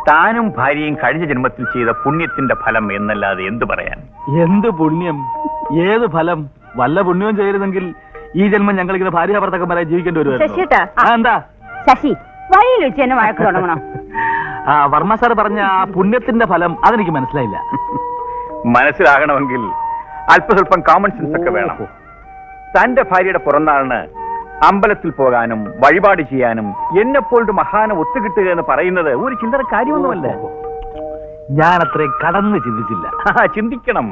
താനും ഭാര്യയും കഴിഞ്ഞ ജന്മത്തിൽ ചെയ്ത പുണ്യത്തിന്റെ ഫലം എന്നല്ലാതെ എന്തു പറയാൻ? എന്ത് പുണ്യം, ഏത് ഫലം? വല്ല പുണ്യവും ചെയ്തിരുന്നെങ്കിൽ ഈ ജന്മം ഞങ്ങൾ ഇങ്ങനെ ഭാര്യാഭർത്തക്കന്മാരായി ജീവിക്കേണ്ടി വരുമായിരുന്നു. എന്താ ശശി, വഴിയിൽ വെച്ച് തന്നെ വഴക്ക് തുടങ്ങണം? വർമ്മ സാർ പറഞ്ഞ ആ പുണ്യത്തിന്റെ ഫലം അതെനിക്ക് മനസ്സിലായില്ല. മനസ്സിലാകണമെങ്കിൽ അല്പസ്വല്പം കോമൺ സെൻസ് ഒക്കെ വേണം. തന്റെ ഭാര്യയുടെ പിറന്നാളിന് അമ്പലത്തിൽ പോകാനും വഴിപാട് ചെയ്യാനും എന്നെപ്പോലൊരു മഹാനെ ഒത്തുകിട്ടുക എന്ന് പറയുന്നത് ഒരു ചില്ലറ കാര്യമൊന്നുമല്ല. ഞാൻ അത്രയും കടന്ന് ചിന്തിച്ചില്ല. ചിന്തിക്കണം.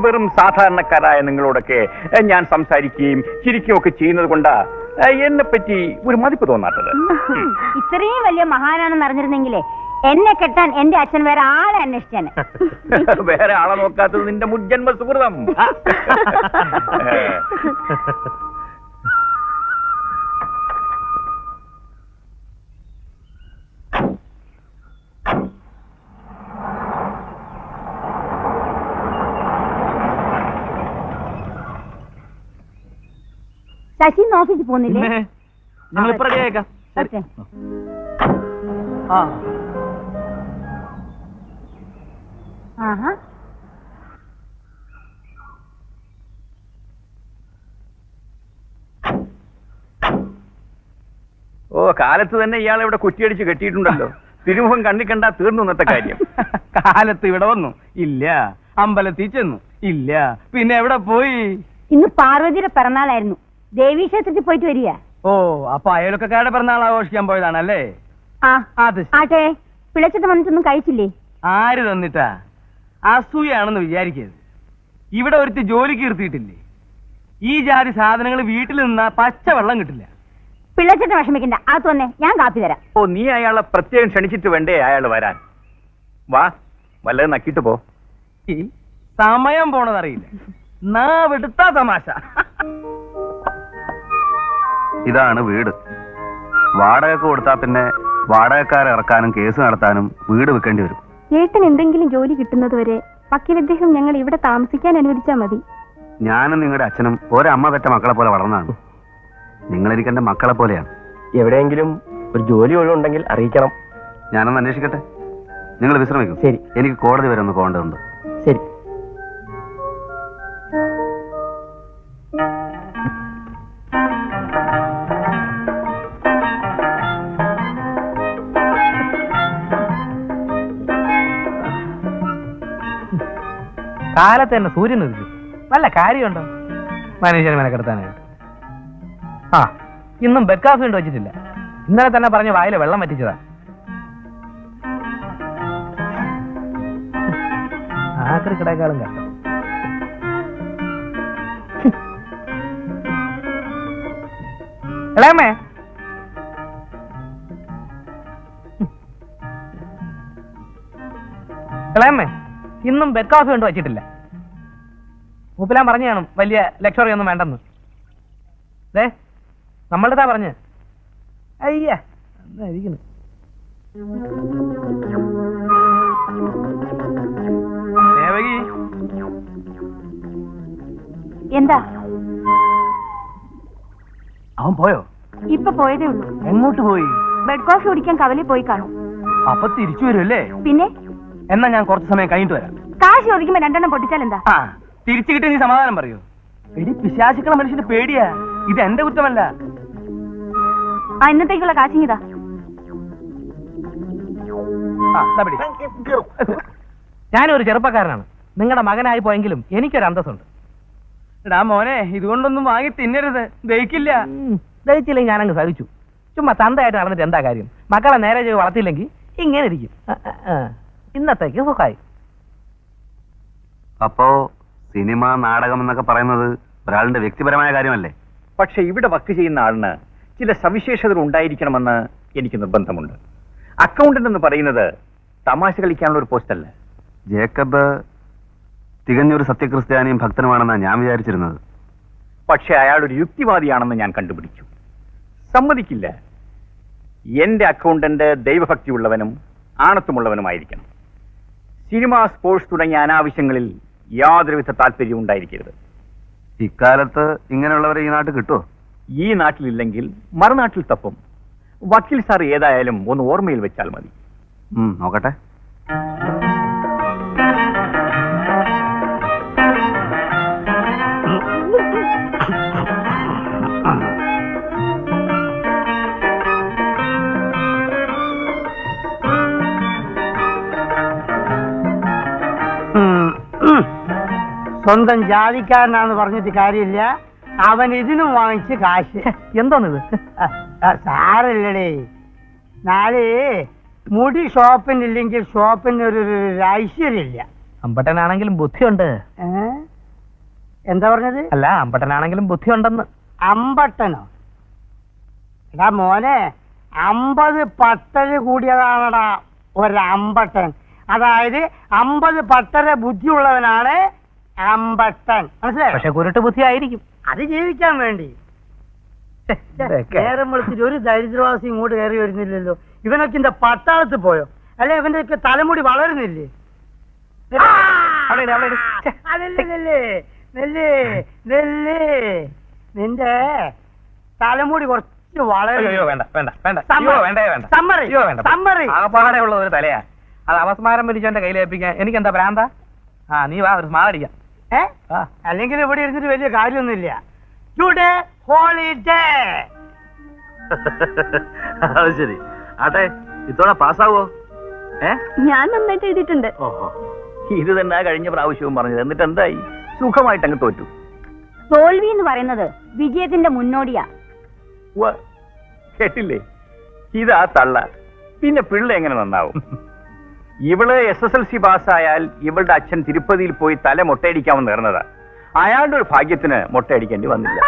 വെറും സാധാരണക്കാരായ നിങ്ങളോടൊക്കെ ഞാൻ സംസാരിക്കുകയും ചിരിക്കുകയും ഒക്കെ ചെയ്യുന്നത് കൊണ്ടാ എന്നെ പറ്റി ഒരു മതിപ്പ് തോന്നാത്തത്. ഇത്രയും വലിയ മഹാനാണെന്ന് അറിഞ്ഞിരുന്നെങ്കിലേ എന്നെ കെട്ടാൻ എന്റെ അച്ഛൻ വേറെ ആളെ അന്വേഷിച്ചാണ്. വേറെ ആളെ നോക്കാത്തത് നിന്റെ മുജ്ജന്മ സുഹൃതം. ശശി ഓഫീസിൽ പോകുന്നില്ലേ? ഞങ്ങളിപ്പോ റെഡിയായേക്കാം. ഓ, കാലത്ത് തന്നെ ഇയാൾ ഇവിടെ കുറ്റിയടിച്ച് കെട്ടിയിട്ടുണ്ടല്ലോ. തിരുമുഖം കണ്ണി കണ്ടാ തീർന്നു ഇന്നത്തെ കാര്യം. കാലത്ത് ഇവിടെ വന്നു ഇല്ല, അമ്പലത്തിൽ ചെന്നു ഇല്ല, പിന്നെ എവിടെ പോയി? ഇന്ന് പാർവതിയുടെ പിറന്നാളായിരുന്നു. ദേവീക്ഷേത്രത്തിൽ പോയിട്ട് വരിക. ഓ, അപ്പൊ അയൽവക്കക്കാരുടെ പിറന്നാൾ ആഘോഷിക്കാൻ പോയതാണല്ലേ? ആട്ടെ, പിഴച്ചിട്ട് വന്നിട്ടൊന്നും കഴിച്ചില്ലേ? ആര് തന്നിട്ടാ? അസൂയാണെന്ന് വിചാരിക്കരുത്. ഇവിടെ ഒരുത്തി ജോലിക്ക് നിർത്തിയിട്ടില്ലേ? ഈ ജാതി സാധനങ്ങൾ വീട്ടിൽ നിന്നാ പച്ചവെള്ളം കിട്ടില്ല. പിഴച്ചിട്ട് വിഷമിക്കണ്ട, അത് തന്നെ ഞാൻ കാപ്പി തരാം. ഓ, നീ അയാളെ പ്രത്യേകം ക്ഷണിച്ചിട്ട് വേണ്ടേ അയാൾ വരാൻ? വാ, വല്ലതും നക്കിട്ട് പോ. സമയം പോണതറിയില്ല. നാവെടുത്താ തമാശ. ഇതാണ് വീട്. വാടകയ്ക്ക് കൊടുത്താ പിന്നെ വാടകക്കാരെ ഇറക്കാനും കേസ് നടത്താനും വീട് വെക്കേണ്ടി വരും. ഏട്ടൻ എന്തെങ്കിലും ജോലി കിട്ടുന്നത് വരെ വക്കീലദ്ദേഹം ഞങ്ങൾ ഇവിടെ താമസിക്കാൻ അനുവദിച്ചാൽ മതി. ഞാനും നിങ്ങളുടെ അച്ഛനും ഒരമ്മ പെറ്റ മക്കളെ പോലെ വളർന്നതാണ്. നിങ്ങളെനിക്ക് എന്റെ മക്കളെ പോലെയാണ്. എവിടെയെങ്കിലും ഒരു ജോലി ഒഴിവുണ്ടെങ്കിൽ അറിയിക്കണം. ഞാനൊന്ന് അന്വേഷിക്കട്ടെ. നിങ്ങൾ വിശ്രമിക്കും. ശരി. എനിക്ക് കോടതി വരെ ഒന്ന് പോകേണ്ടതുണ്ട്. ശരി. കാലത്ത് തന്നെ സൂര്യൻ ഉദിച്ചു. വല്ല കാര്യമുണ്ടോ മനുഷ്യനെ മെനക്കെടുത്താനായിട്ട്? ഇന്നും ബെക്കാഫി കൊണ്ട് വെച്ചിട്ടില്ല. ഇന്നലെ തന്നെ പറഞ്ഞ വായിലെ വെള്ളം വറ്റിച്ചതാ. ആക്രി കിടക്കാളും കഷ്ടം. ഇളയമ്മേ, ഇളയമ്മേ, ഇന്നും ബെഡ് കോഫി കൊണ്ട് വച്ചിട്ടില്ല. മൂപ്പിലാൻ പറഞ്ഞു കാണും വലിയ ലക്ഷറി ഒന്നും വേണ്ടെന്ന്. നമ്മളുടെ പറഞ്ഞ് അയ്യ എന്നായിരിക്കുന്നു. എന്താ? അവൻ പോയോ? ഇപ്പൊ പോയതേ ഉള്ളൂ. എങ്ങോട്ട് പോയി? ബെഡ് കോഫി കുടിക്കാൻ കവലിൽ പോയി കാണും. അപ്പൊ തിരിച്ചു വരുമല്ലേ? പിന്നെ എന്നാ ഞാൻ കുറച്ച് സമയം കഴിഞ്ഞിട്ട് വരാം. കാശ് ചോദിക്കുമ്പോ രണ്ടെണ്ണം പൊട്ടിച്ചാൽ എന്താ? തിരിച്ചു കിട്ടി നീ സമാധാനം പറയൂ. എടി, പിശാചുക്കള മനുഷ്യന്റെ പേടിയാ. ഇത് എന്റെ കുറ്റമല്ല. ഇന്നത്തേക്കുള്ള കാശിങ്ങിതാ. ഞാനൊരു ചെറുപ്പക്കാരനാണ്. നിങ്ങളുടെ മകനായി പോയെങ്കിലും എനിക്കൊരു അന്തസ്സുണ്ട്. എടാ മോനെ, ഇതുകൊണ്ടൊന്നും വാങ്ങി തിന്നരുത്. ദഹിക്കില്ല. ദഹിച്ചില്ലെങ്കിൽ ഞാനങ്ങ് സഹിച്ചു. ചുമ്മാ തന്തയായിട്ട് നടന്നിട്ട് എന്താ കാര്യം? മക്കളെ നേരെ ചെയ്ത് വളർത്തിയില്ലെങ്കിൽ ഇങ്ങനെ ഇരിക്കും. ഇന്നത്തേക്ക് സുഖമായി. അപ്പോ സിനിമ, നാടകം എന്നൊക്കെ പറയുന്നത് ഒരാളിന്റെ വ്യക്തിപരമായ കാര്യമല്ലേ? പക്ഷെ ഇവിടെ വർക്ക് ചെയ്യുന്ന ആളിന് ചില സവിശേഷതകൾ ഉണ്ടായിരിക്കണമെന്ന് എനിക്ക് നിർബന്ധമുണ്ട്. അക്കൗണ്ടന്റ് എന്ന് പറയുന്നത് തമാശ കളിക്കാനുള്ള ഒരു പോസ്റ്റ് അല്ല. ജേക്കബ് തികഞ്ഞൊരു സത്യക്രിസ്ത്യാനിയും ഭക്തനുമാണെന്നാണ് ഞാൻ വിചാരിച്ചിരുന്നത്. പക്ഷെ അയാൾ ഒരു യുക്തിവാദിയാണെന്ന് ഞാൻ കണ്ടുപിടിച്ചു. സമ്മതിക്കില്ല. എന്റെ അക്കൗണ്ടന്റ് ദൈവഭക്തിയുള്ളവനും ആണത്വമുള്ളവനുമായിരിക്കണം. സിനിമ, സ്പോർട്സ് തുടങ്ങിയ അനാവശ്യങ്ങളിൽ യാതൊരുവിധ താല്പര്യവും ഉണ്ടായിരിക്കരുത്. ഇക്കാലത്ത് ഇങ്ങനെയുള്ളവരെ ഈ നാട്ടിൽ കിട്ടുമോ? ഈ നാട്ടിലില്ലെങ്കിൽ മറുനാട്ടിൽ തപ്പും. വക്കീൽ സാർ ഏതായാലും ഒന്ന് ഓർമ്മയിൽ വെച്ചാൽ മതി. നോക്കട്ടെ. സ്വന്തം ജാതിക്കാരനാന്ന് പറഞ്ഞിട്ട് കാര്യമില്ല. അവൻ ഇതിനും വാങ്ങിച്ച് കാശ്. എന്തോന്നിത്? സാരല്ലടേ, നാളെ മുടി ഷോപ്പിനില്ലെങ്കിൽ ഷോപ്പിന് ഒരു ഐശ്വര്യമില്ല. അമ്പട്ടനാണെങ്കിലും ബുദ്ധിയുണ്ട്. എന്താ പറഞ്ഞത്? അല്ല, അമ്പട്ടനാണെങ്കിലും ബുദ്ധിയുണ്ടെന്ന്. അമ്പട്ടനോ? എടാ മോനെ, 50 പട്ടര് കൂടിയതാണടാ ഒരമ്പട്ടൻ. അതായത് 50 പട്ടര ബുദ്ധിയുള്ളവനാണ് അമ്പട്ടൻ. മനസ്സിലായോ? പക്ഷെ കുരുട്ട് ബുദ്ധി ആയിരിക്കും. അത് ജീവിക്കാൻ വേണ്ടി. നേരം വെളുത്തിട്ട് ഒരു ദരിദ്രവാസി ഇങ്ങോട്ട് കയറി വരുന്നില്ലല്ലോ. ഇവനൊക്കെ இந்த പട്ടാളത്ത് പോയോ? അല്ലെ ഇവന്റെ ഒക്കെ തലമുടി വളരുന്നില്ലേ? നിന്റെ തലമുടി കുറച്ച് ആകപ്പാടെയുള്ള ഒരു തലയാ. അത് അവസ്മാരം പിടിച്ചവന്റെ കയ്യിലേൽപ്പിക്കാൻ എനിക്ക് എന്താ ഭ്രാന്ത? നീ വാ, ഒരു സ്മാരടിക്കാം. അല്ലെങ്കിൽ ഇവിടെ ഇരുന്നിട്ട് വലിയ കാര്യമൊന്നുമില്ല. Today holiday. അത് ശരി. ആട്ടെ, ഇത്തവണ പാസ്സാവോ? ഞാൻ നന്നായിട്ട് എഴുതിയിട്ടുണ്ട്. ഇത് തന്നെ കഴിഞ്ഞ പ്രാവശ്യവും പറഞ്ഞത്. എന്നിട്ട് എന്തായി? സുഖമായിട്ട് അങ്ങ് തോറ്റു. തോൽവി എന്ന് പറയുന്നത് വിജയത്തിന്റെ മുന്നോടിയാ. കേട്ടില്ലേ? ഇതാ തള്ള. പിന്നെ പിള്ള എങ്ങനെ നന്നാവും? ഇവള് SSLC പാസ്സായാൽ ഇവളുടെ അച്ഛൻ തിരുപ്പതിയിൽ പോയി തല മൊട്ടയടിക്കാമെന്ന് നേർന്നതാ. അയാളുടെ ഒരു ഭാഗ്യത്തിന് മൊട്ടയടിക്കേണ്ടി വന്നില്ല.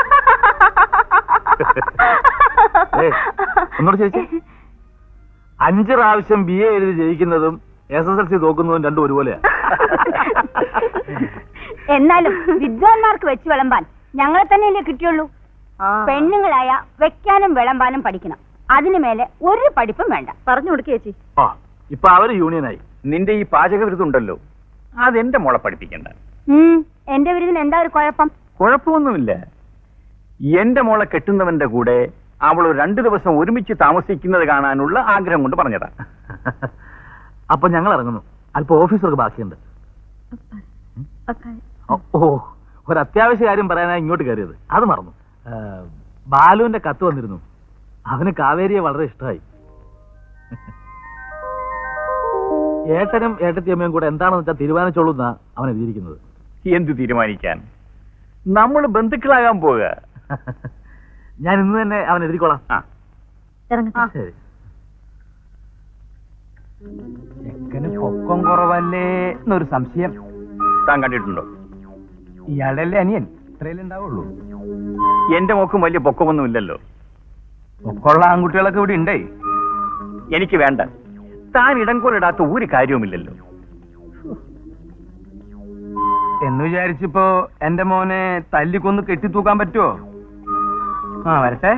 ഒന്നോട് ചോദിച്ചേ, 5 പ്രാവശ്യം BA എഴുതി ജയിക്കുന്നതും SSLC തോക്കുന്നതും രണ്ടും ഒരുപോലെയാ. എന്നാലും വിദ്വാൻമാർക്ക് വെച്ച് വിളമ്പാൻ ഞങ്ങളെ തന്നെയല്ലേ കിട്ടിയുള്ളൂ. പെണ്ണുങ്ങളായ വെക്കാനും വിളമ്പാനും പഠിക്കണം. അതിനു മേലെ ഒരു പഠിപ്പും വേണ്ട. പറഞ്ഞു കൊടുക്കുക ചേച്ചി. ഇപ്പൊ അവര് യൂണിയനായി. നിന്റെ ഈ പാചക വിരുദ്ധുണ്ടല്ലോ, അതെന്റെ മോളെ പഠിപ്പിക്കണ്ട. എന്റെ വിരുദിന് എന്താ ഒരു കുഴപ്പം? കുഴപ്പമൊന്നുമില്ല. എന്റെ മോളെ കെട്ടുന്നവന്റെ കൂടെ അവൾ 2 ദിവസം ഒരുമിച്ച് താമസിക്കുന്നത് കാണാനുള്ള ആഗ്രഹം കൊണ്ട് പറഞ്ഞതാ. അപ്പൊ ഞങ്ങൾ ഇറങ്ങുന്നു. അല്പം ഓഫീസർക്ക് ബാക്കിയുണ്ട്. ഒരു അത്യാവശ്യ കാര്യം പറയാനായി ഇങ്ങോട്ട് കയറിയത്. അത് മറന്നു. ബാലുവിന്റെ കത്ത് വന്നിരുന്നു. അവന് കാവേരിയെ വളരെ ഇഷ്ടമായി. ഏട്ടനും ഏട്ടത്തിയമ്മയും കൂടെ എന്താണെന്ന് വെച്ചാൽ തീരുമാനിച്ചോളൂ എന്നാ അവൻ എഴുതിയിരിക്കുന്നത്. എന്ത് തീരുമാനിക്കാൻ? നമ്മൾ ബന്ധുക്കളാകാൻ പോവുക. ഞാൻ ഇന്ന് തന്നെ അവൻ എഴുതിക്കോളാം. ശരി. ചെക്കന് പൊക്കം കുറവല്ലേ എന്നൊരു സംശയം. താൻ കണ്ടിട്ടുണ്ടോ? ഇയാളല്ലേ അനിയൻ? ഇത്രയല്ലേ ഉണ്ടാവുള്ളൂ. എന്റെ മോക്കും വലിയ പൊക്കമൊന്നും ഇല്ലല്ലോ. പൊക്കമുള്ള ആൺകുട്ടികളൊക്കെ ഇവിടെ ഉണ്ടേ. എനിക്ക് വേണ്ട. താൻ ഇടംകോലിടാത്ത ഒരു കാര്യവുമില്ലല്ലോ എന്ന് വിചാരിച്ചിപ്പോ എന്റെ മോനെ തല്ലിക്കൊന്ന് കെട്ടിത്തൂക്കാൻ പറ്റുമോ? വരട്ടെ.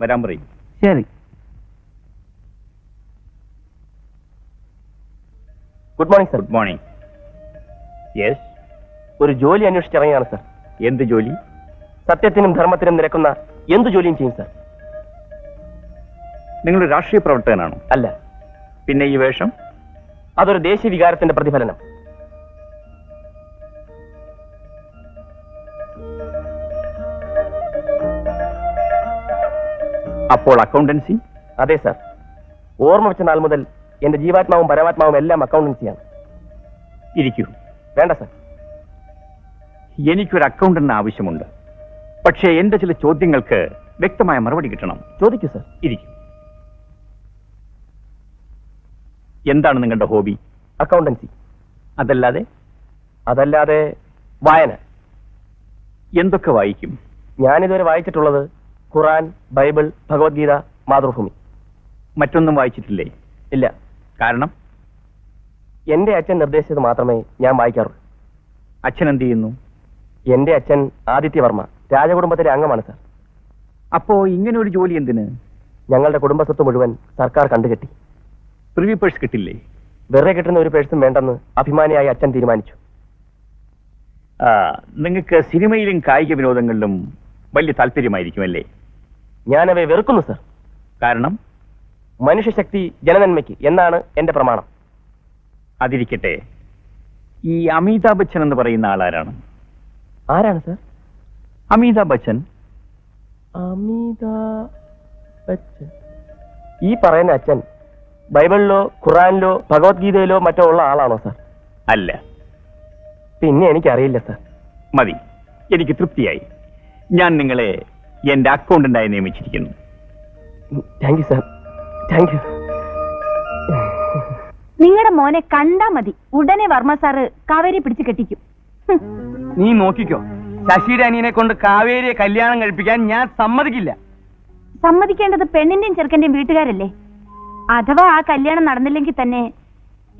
വരാൻ പറയും. ശരി. Good morning sir. Good morning. Yes. ഒരു ജോലി അന്വേഷിച്ചിറങ്ങിയാണ് സർ. എന്ത് ജോലി? സത്യത്തിനും ധർമ്മത്തിനും നിരക്കുന്ന എന്ത് ജോലിയും ചെയ്യും സർ. നിങ്ങൾ രാഷ്ട്രീയ പ്രവർത്തകനാണോ? അല്ല. പിന്നെ ഈ വേഷം? അതൊരു ദേശീയ വികാരത്തിന്റെ പ്രതിഫലനം. അപ്പോൾ അക്കൗണ്ടൻസി? അതെ സർ. ഓർമ്മ വെച്ച നാൾ മുതൽ എന്റെ ജീവാത്മാവും പരമാത്മാവും എല്ലാം അക്കൗണ്ടൻസിയാണ്. ഇരിക്കൂ. വേണ്ട സർ. എനിക്കൊരു അക്കൗണ്ടന്റിന് ആവശ്യമുണ്ട്. പക്ഷേ എന്റെ ചില ചോദ്യങ്ങൾക്ക് വ്യക്തമായ മറുപടി കിട്ടണം. ചോദിക്കൂ സർ. ഇരിക്കൂ. എന്താണ് നിങ്ങളുടെ ഹോബി? അക്കൗണ്ടൻസി. അതല്ലാതെ വായന. എന്തൊക്കെ വായിക്കും? ഞാനിതുവരെ വായിച്ചിട്ടുള്ളത് ഖുറാൻ, ബൈബിൾ, ഭഗവത്ഗീത, മാതൃഭൂമി. മറ്റൊന്നും വായിച്ചിട്ടില്ലേ? ഇല്ല. കാരണം? എന്റെ അച്ഛൻ നിർദ്ദേശിച്ചത് മാത്രമേ ഞാൻ വായിക്കാറുള്ളൂ. അച്ഛൻ എന്ത് ചെയ്യുന്നു? എന്റെ അച്ഛൻ ആദിത്യവർമ്മ രാജകുടുംബത്തിലെ അംഗമാണ് സർ. അപ്പോ ഇങ്ങനെ ഒരു ജോലി എന്തിന്? ഞങ്ങളുടെ കുടുംബസ്വത്ത് മുഴുവൻ സർക്കാർ കണ്ടുകെട്ടി. പ്രിവി പേഴ്സ് കിട്ടില്ലേ? വെറുതെ കിട്ടുന്ന ഒരു പേഴ്സും വേണ്ടെന്ന് അഭിമാനിയായി അച്ഛൻ തീരുമാനിച്ചു. നിങ്ങൾക്ക് സിനിമയിലും കായിക വിനോദങ്ങളിലും വലിയ താല്പര്യമായിരിക്കും അല്ലേ? ഞാനവയെ വെറുക്കുന്നു സർ. കാരണം? മനുഷ്യശക്തി ജനനന്മയ്ക്ക് എന്നാണ് എന്റെ പ്രമാണം. അതിരിക്കട്ടെ, ഈ അമിതാഭ് ബച്ചൻ എന്ന് പറയുന്ന ആളാരാണ്? ആരാണ് സർ? അമിതാഭ് ബച്ചൻ. അമിതാഭ് ബച്ചൻ. ഈ പറയുന്ന അച്ഛൻ ബൈബിളിലോ ഖുറാനിലോ ഭഗവത്ഗീതയിലോ മറ്റോ ഉള്ള ആളാണോ സർ? അല്ല. പിന്നെ എനിക്കറിയില്ല സർ. മതി, എനിക്ക് തൃപ്തിയായി. ഞാൻ നിങ്ങളെ എന്റെ അക്കൗണ്ടന്റായി നിയമിച്ചിരിക്കുന്നു. Thank you sir, thank you. നിങ്ങളുടെ മോനെ കണ്ടാ മതി, ഉടനെ വർമ്മ സാറ് കാവേരി പിടിച്ച് കെട്ടിക്കും. നീ നോക്കിക്കോ, ശശിയുടെ അനിയനെ കൊണ്ട് കാവേരിയെ കല്യാണം കഴിപ്പിക്കാൻ ഞാൻ സമ്മതിക്കില്ല. സമ്മതിക്കേണ്ടത് പെണ്ണിന്റെയും ചെറുക്കന്റെയും വീട്ടുകാരല്ലേ? അഥവാ ആ കല്യാണം നടന്നില്ലെങ്കിൽ തന്നെ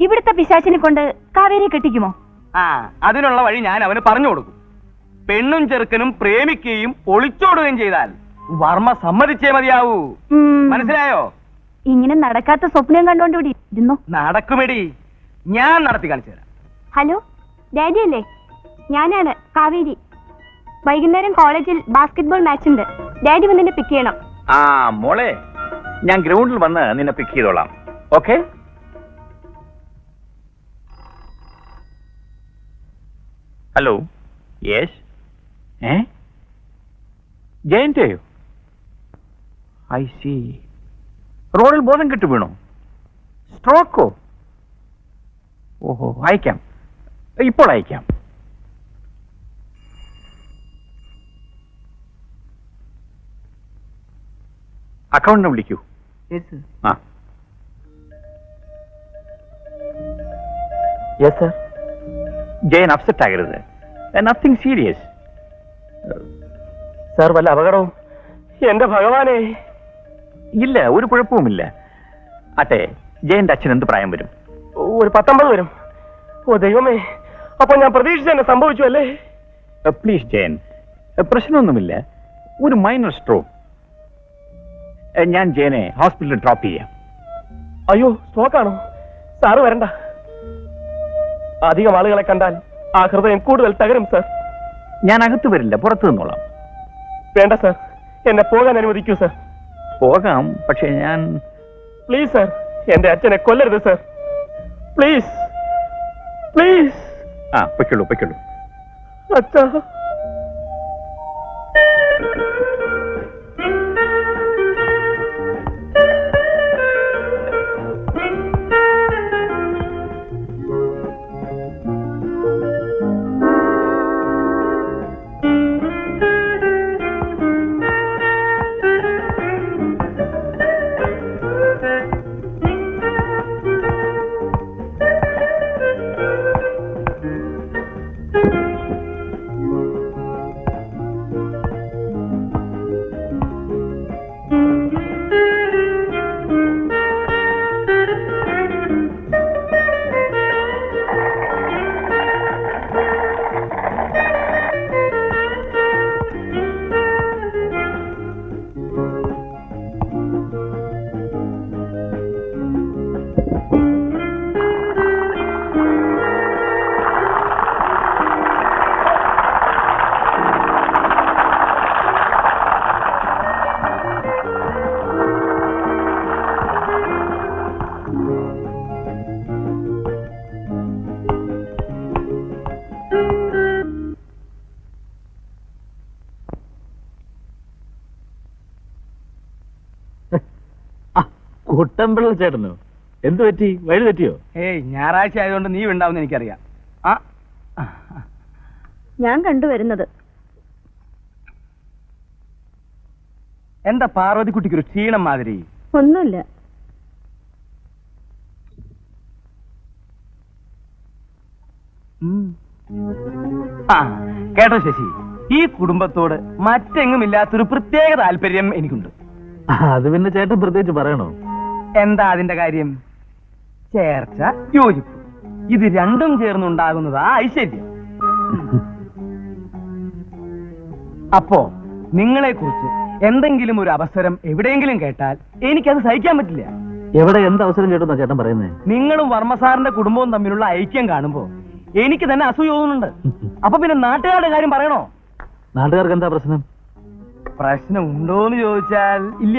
ഇവിടുത്തെ പിശാചിനെ കൊണ്ട് കാവേരിയെ കെട്ടിക്കുമോ? അതിനുള്ള വഴി ഞാൻ അവന് പറഞ്ഞു കൊടുക്കും. പെണ്ണും ചെറുക്കനും പ്രേമിക്കുകയും ഒളിച്ചോടുകയും ചെയ്താൽ വർമ്മ സമ്മതിച്ചേ മതിയാവൂ. മനസ്സിലായോ? ഇങ്ങനെ നടക്കാത്ത സ്വപ്നം കണ്ടോണ്ട് ഇവിടെ ഇരുന്നു. നടക്കുമെടി, ഞാൻ നടത്തി കാണിച്ചു തരാം. ഹലോ, ഡാഡി അല്ലേ? ഞാനാണ് കാവേരി. വൈകുന്നേരം കോളേജിൽ ബാസ്കറ്റ്ബോൾ മാച്ച് ഉണ്ട്. ഡാഡി വന്ന് എന്നെ പിക്ക് ചെയ്യണം. ആ മോളെ, ഞാൻ ഗ്രൗണ്ടിൽ വന്ന് നിന്നെ പിക്ക് ചെയ്തോളാം. ഓക്കെ? ഹലോ. യെസ്. ജയന്റെയോ? I see. റോഡിൽ ബോധം കെട്ടു വീണോ? സ്ട്രോക്കോ? ഓഹോ, അയക്കാം, ഇപ്പോൾ അയക്കാം. അക്കൗണ്ടിനെ വിളിക്കൂ. ആ. Yes sir. ജയൻ അപ്സെറ്റ് ആകരുത്. Nothing serious. സാർ, വല്ല അപകടവും? എന്റെ ഭഗവാനെ. ഇല്ല, ഒരു കുഴപ്പവുമില്ല. അട്ടെ, ജയന്റെ അച്ഛൻ എന്ത് പ്രായം വരും? ഒരു 19 വരും. ഓ ദൈവമേ, അപ്പൊ ഞാൻ പ്രതീക്ഷിച്ച തന്നെ സംഭവിച്ചു അല്ലേ? പ്ലീസ് ജയൻ, പ്രശ്നമൊന്നുമില്ല. ഒരു മൈനർ സ്ട്രോക്ക്. ഞാൻ ജയനെ ഹോസ്പിറ്റലിൽ ഡ്രോപ്പ് ചെയ്യാം. അയ്യോ, സ്ട്രോക്കാണോ? സാറ് വരണ്ട. അധികം ആളുകളെ കണ്ടാൽ ആ ഹൃദയം കൂടുതൽ തകരും സർ. ഞാൻ അകത്ത് വരില്ല, പുറത്തു നിന്നോളാം. വേണ്ട സർ, എന്നെ പോകാൻ അനുവദിക്കൂ സർ. പോകാം, പക്ഷെ ഞാൻ... പ്ലീസ് സർ, എന്റെ അച്ഛനെ കൊല്ലരുത് സർ. Please please. ആ, പൊയ്ക്കുള്ളൂ പൊയ്ക്കുള്ളൂ. അച്ഛാ. കുട്ടമ്പിള്ള ചേട്ടനോ? എന്ത് പറ്റി? വഴി തെറ്റിയോ? ഏയ്, ഞായറാഴ്ച ആയതുകൊണ്ട് നീ ഉണ്ടാവുന്ന എനിക്കറിയാം. ആ, ഞാൻ കണ്ടുവരുന്നത്. എന്താ പാർവതിക്കുട്ടിക്കൊരു ക്ഷീണം മാതിരി? ഒന്നുമില്ല. ആ, കേട്ടോ ശശി, ഈ കുടുംബത്തോട് മറ്റെങ്ങും ഇല്ലാത്തൊരു പ്രത്യേക താല്പര്യം എനിക്കുണ്ട്. അത് പിന്നെ ചേട്ടൻ പ്രത്യേകിച്ച് പറയണോ? എന്താ അതിന്റെ കാര്യം? ചേർച്ച, യോജിപ്പ്, ഇത് രണ്ടും ചേർന്നുണ്ടാകുന്നതാ ഐശ്വര്യം. അപ്പോ നിങ്ങളെ കുറിച്ച് എന്തെങ്കിലും ഒരു അവസരം എവിടെയെങ്കിലും കേട്ടാൽ എനിക്കത് സഹിക്കാൻ പറ്റില്ല. എവിടെ എന്ത് അവസരം കേട്ടോ ചേട്ടൻ പറയുന്നേ? നിങ്ങളും വർമ്മസാറിന്റെ കുടുംബവും തമ്മിലുള്ള ഐക്യം കാണുമ്പോ എനിക്ക് തന്നെ അസൂയ തോന്നുന്നുണ്ട്. അപ്പൊ പിന്നെ നാട്ടുകാരുടെ കാര്യം പറയണോ? നാട്ടുകാർക്ക് എന്താ പ്രശ്നം? പ്രശ്നം ഉണ്ടോന്ന് ചോദിച്ചാൽ ഇല്ല.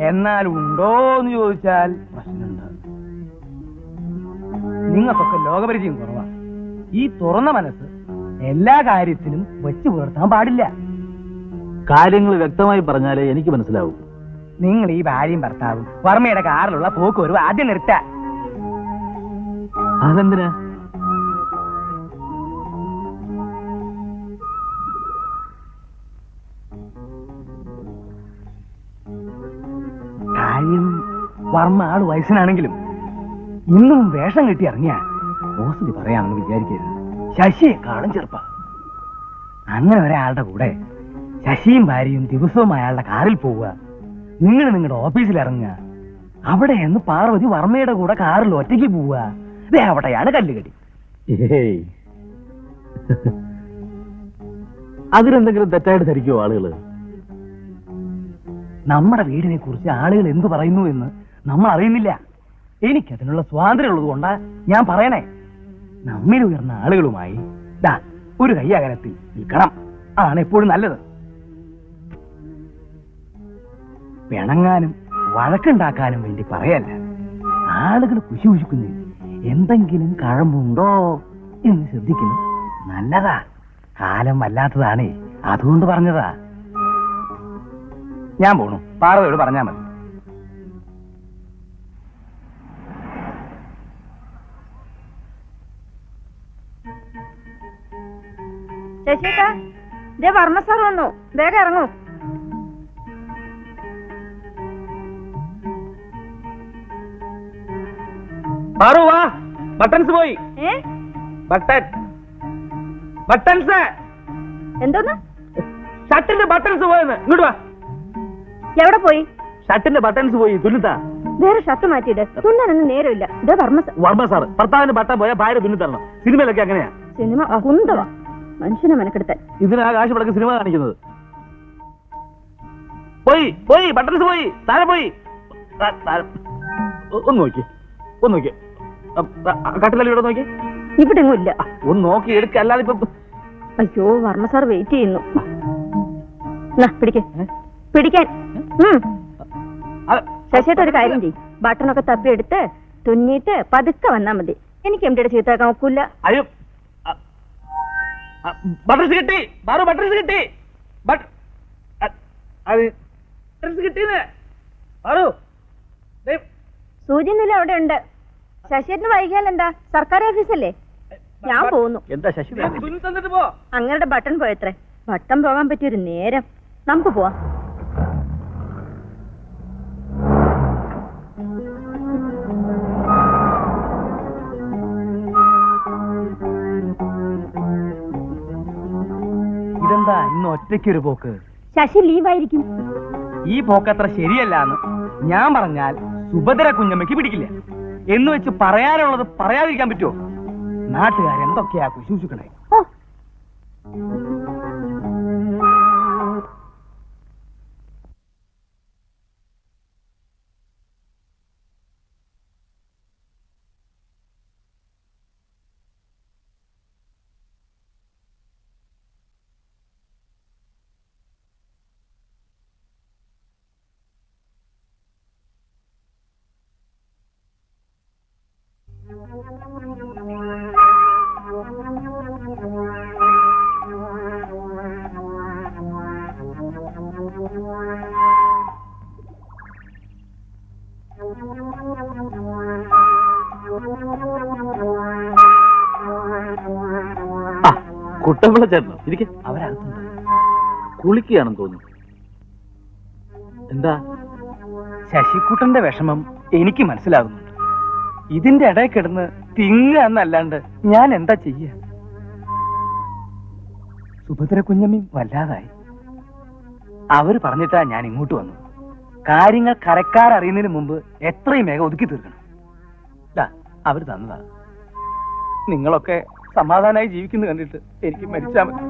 എന്നാൽ ഉണ്ടോ എന്ന് ചോദിച്ചാൽ പ്രശ്നമുണ്ട്. നിങ്ങൾക്കൊക്കെ ലോകപരിചയം കുറവാണ്. ഈ തുറന്ന മനസ്സ് എല്ലാ കാര്യത്തിലും വെച്ചു പുലർത്താൻ പാടില്ല. കാര്യങ്ങൾ വ്യക്തമായി പറഞ്ഞാലേ എനിക്ക് മനസ്സിലാവൂ. നിങ്ങൾ ഈ ഭാര്യയും ഭർത്താവും വർമ്മയുടെ കാറിലുള്ള പോക്ക് ഒരു ആദ്യം നിർത്ത. അതെന്തിനാ? കാര്യം വർമ്മ ആള് വയസ്സനാണെങ്കിലും ഇന്നും വേഷം കെട്ടി ഇറങ്ങിയ ഓസിന് പറയാമെന്ന് വിചാരിക്കരുത്. ശശിയെക്കാളും ചെറുപ്പ. അങ്ങനെ ഒരാളുടെ കൂടെ ശശിയും ഭാര്യയും ദിവസവും അയാളുടെ കാറിൽ പോവുക, നിങ്ങൾ നിങ്ങളുടെ ഓഫീസിൽ ഇറങ്ങുക, അവിടെ നിന്ന് പാർവതി വർമ്മയുടെ കൂടെ കാറിൽ ഒറ്റയ്ക്ക് പോവുക, ദേ അവിടെയാണ് കല്ലുകടി. ഏയ്, അതിലെന്തെങ്കിലും തെറ്റായിട്ട് ധരിക്കുമോ ആളുകള്? നമ്മുടെ വീടിനെ കുറിച്ച് ആളുകൾ എന്ത് പറയുന്നു എന്ന് നമ്മൾ അറിയുന്നില്ല. എനിക്കതിനുള്ള സ്വാതന്ത്ര്യം ഉള്ളത് കൊണ്ടാ ഞാൻ പറയണേ. നമ്മിൽ ഉയർന്ന ആളുകളുമായി ദാ ഒരു കൈ അകലത്തിൽ നിൽക്കണം. ആണ് എപ്പോഴും നല്ലത്. പിണങ്ങാനും വഴക്കുണ്ടാക്കാനും വേണ്ടി പറയല്ല. ആളുകൾ കുശുകുശുക്കുന്നു, എന്തെങ്കിലും കഴമ്പുണ്ടോ എന്ന് ശ്രദ്ധിക്കുന്നു. നല്ലതാ. കാലം വല്ലാത്തതാണേ, അതുകൊണ്ട് പറഞ്ഞതാ. ഞാൻ പോണു. പാർവതിയോട് പറഞ്ഞാൽ മതി. ശശിയേട്ടാ, ഇതേ വർമ്മ സാർ വന്നു. വേഗം ഇറങ്ങൂ. പാറു വാ. ബട്ടൺസ് പോയി. ബട്ടൺസ് എന്തോന്ന്? ഷർട്ടിന്റെ ബട്ടൺസ് പോയെന്ന്. ഇങ്ങോട്ട് വാ. എവിടെ പോയി? ഷർട്ടിന്റെ ബട്ടൺസ് പോയി. തുന്നിത്താ. വേറെ ഷർട്ട് മാറ്റിയിട്ട് തുന്നാനൊന്നും നേരമില്ല. ഇതേ വർമ്മ സാർ ഭർത്താവിന്റെ ബട്ടൺ പോയാൽ ഭാര്യ തുന്നി തരണം. സിനിമയിലൊക്കെ അങ്ങനെയാ. സിനിമ കുന്തവാ മനുഷ്യനെ മെനക്കെടുത്താൻ. ഇതിനാ കാശ് മുടക്കി സിനിമ കാണിക്കുന്നത്. പോയി പോയി ബട്ടൺസ് പോയി. താഴെ പോയി. ഒന്ന് നോക്കി, ഒന്ന് നോക്കി. കട്ടിലല്ല ഇവിടെ നോക്കി. ഇവിടെ എങ്ങും ഇല്ല. ഒന്ന് നോക്കി എടുക്ക. അല്ലാതെ ഇപ്പൊ അയ്യോ, വർമ്മ സാർ വെയിറ്റ് ചെയ്യുന്നു. പിടിക്കാൻ. ശശിയേട്ട ഒരു കാര്യം ചെയ്യും. ബട്ടണൊക്കെ തപ്പിയെടുത്ത് തുന്നിയിട്ട് പതുക്കെ വന്നാ മതി. എനിക്ക് എംഡിയുടെ ചീത്തയാക്കാൻ ഒക്കില്ല. അയ്യോ, ബട്ടൺസ് കിട്ടി. ബാറു ബട്ടൺസ് കിട്ടി. ബട്ടൺസ് കിട്ടിയെന്ന്. ബാറു സൂചിയൊന്നുമില്ല, അവിടെ ഉണ്ട്. ശശിയേട്ടന് വൈകിയാൽ എന്താ? സർക്കാർ ഓഫീസല്ലേ? ഞാൻ പോകുന്നു. എന്താ ശശി തന്നിട്ട് പോ. അങ്ങയുടെ ബട്ടൺ പോയത്രേ. ബട്ടൺ പോകാൻ പറ്റിയൊരു നേരം. നമുക്ക് പോവാം. ഇതെന്താ ഇന്ന് ഒറ്റയ്ക്കൊരു പോക്ക്? ശശി ലീവായിരിക്കും. ഈ പോക്കത്ര ശരിയല്ല എന്ന് ഞാൻ പറഞ്ഞാൽ സുഭദ്ര കുഞ്ഞമ്മയ്ക്ക് പിടിക്കില്ല. എന്ന് വെച്ച് പറയാനുള്ളത് പറയാതിരിക്കാൻ പറ്റുമോ? നാട്ടുകാരെന്തൊക്കെയാ കുശൂഷിക്കണേ. കുട്ടമ്പിള്ള ചേട്ടനോ? ഇരിക്കെ. അവരകത്തുണ്ട്. കുളിക്കുകയാണെന്ന് തോന്നുന്നു. എന്താ? ശശിക്കുട്ടന്റെ വിഷമം എനിക്ക് മനസ്സിലാകുന്നുണ്ട്. ഇതിന്റെ ഇടയിൽ കിടന്ന് തിങ്ങുക എന്നല്ലാണ്ട് ഞാൻ എന്താ ചെയ്യ? സുഭദ്ര കുഞ്ഞമ്മയും വല്ലാതായി. അവര് പറഞ്ഞിട്ടാ ഞാൻ ഇങ്ങോട്ട് വന്നു. കാര്യങ്ങൾ കരക്കാരറിയുന്നതിന് മുമ്പ് എത്രയും വേഗം ഒതുക്കി തീർക്കണം. അവര് തന്നതാ. നിങ്ങളൊക്കെ സമാധാനമായി ജീവിക്കുന്നു കണ്ടിട്ട് എനിക്ക് മരിച്ചാൽ മതി.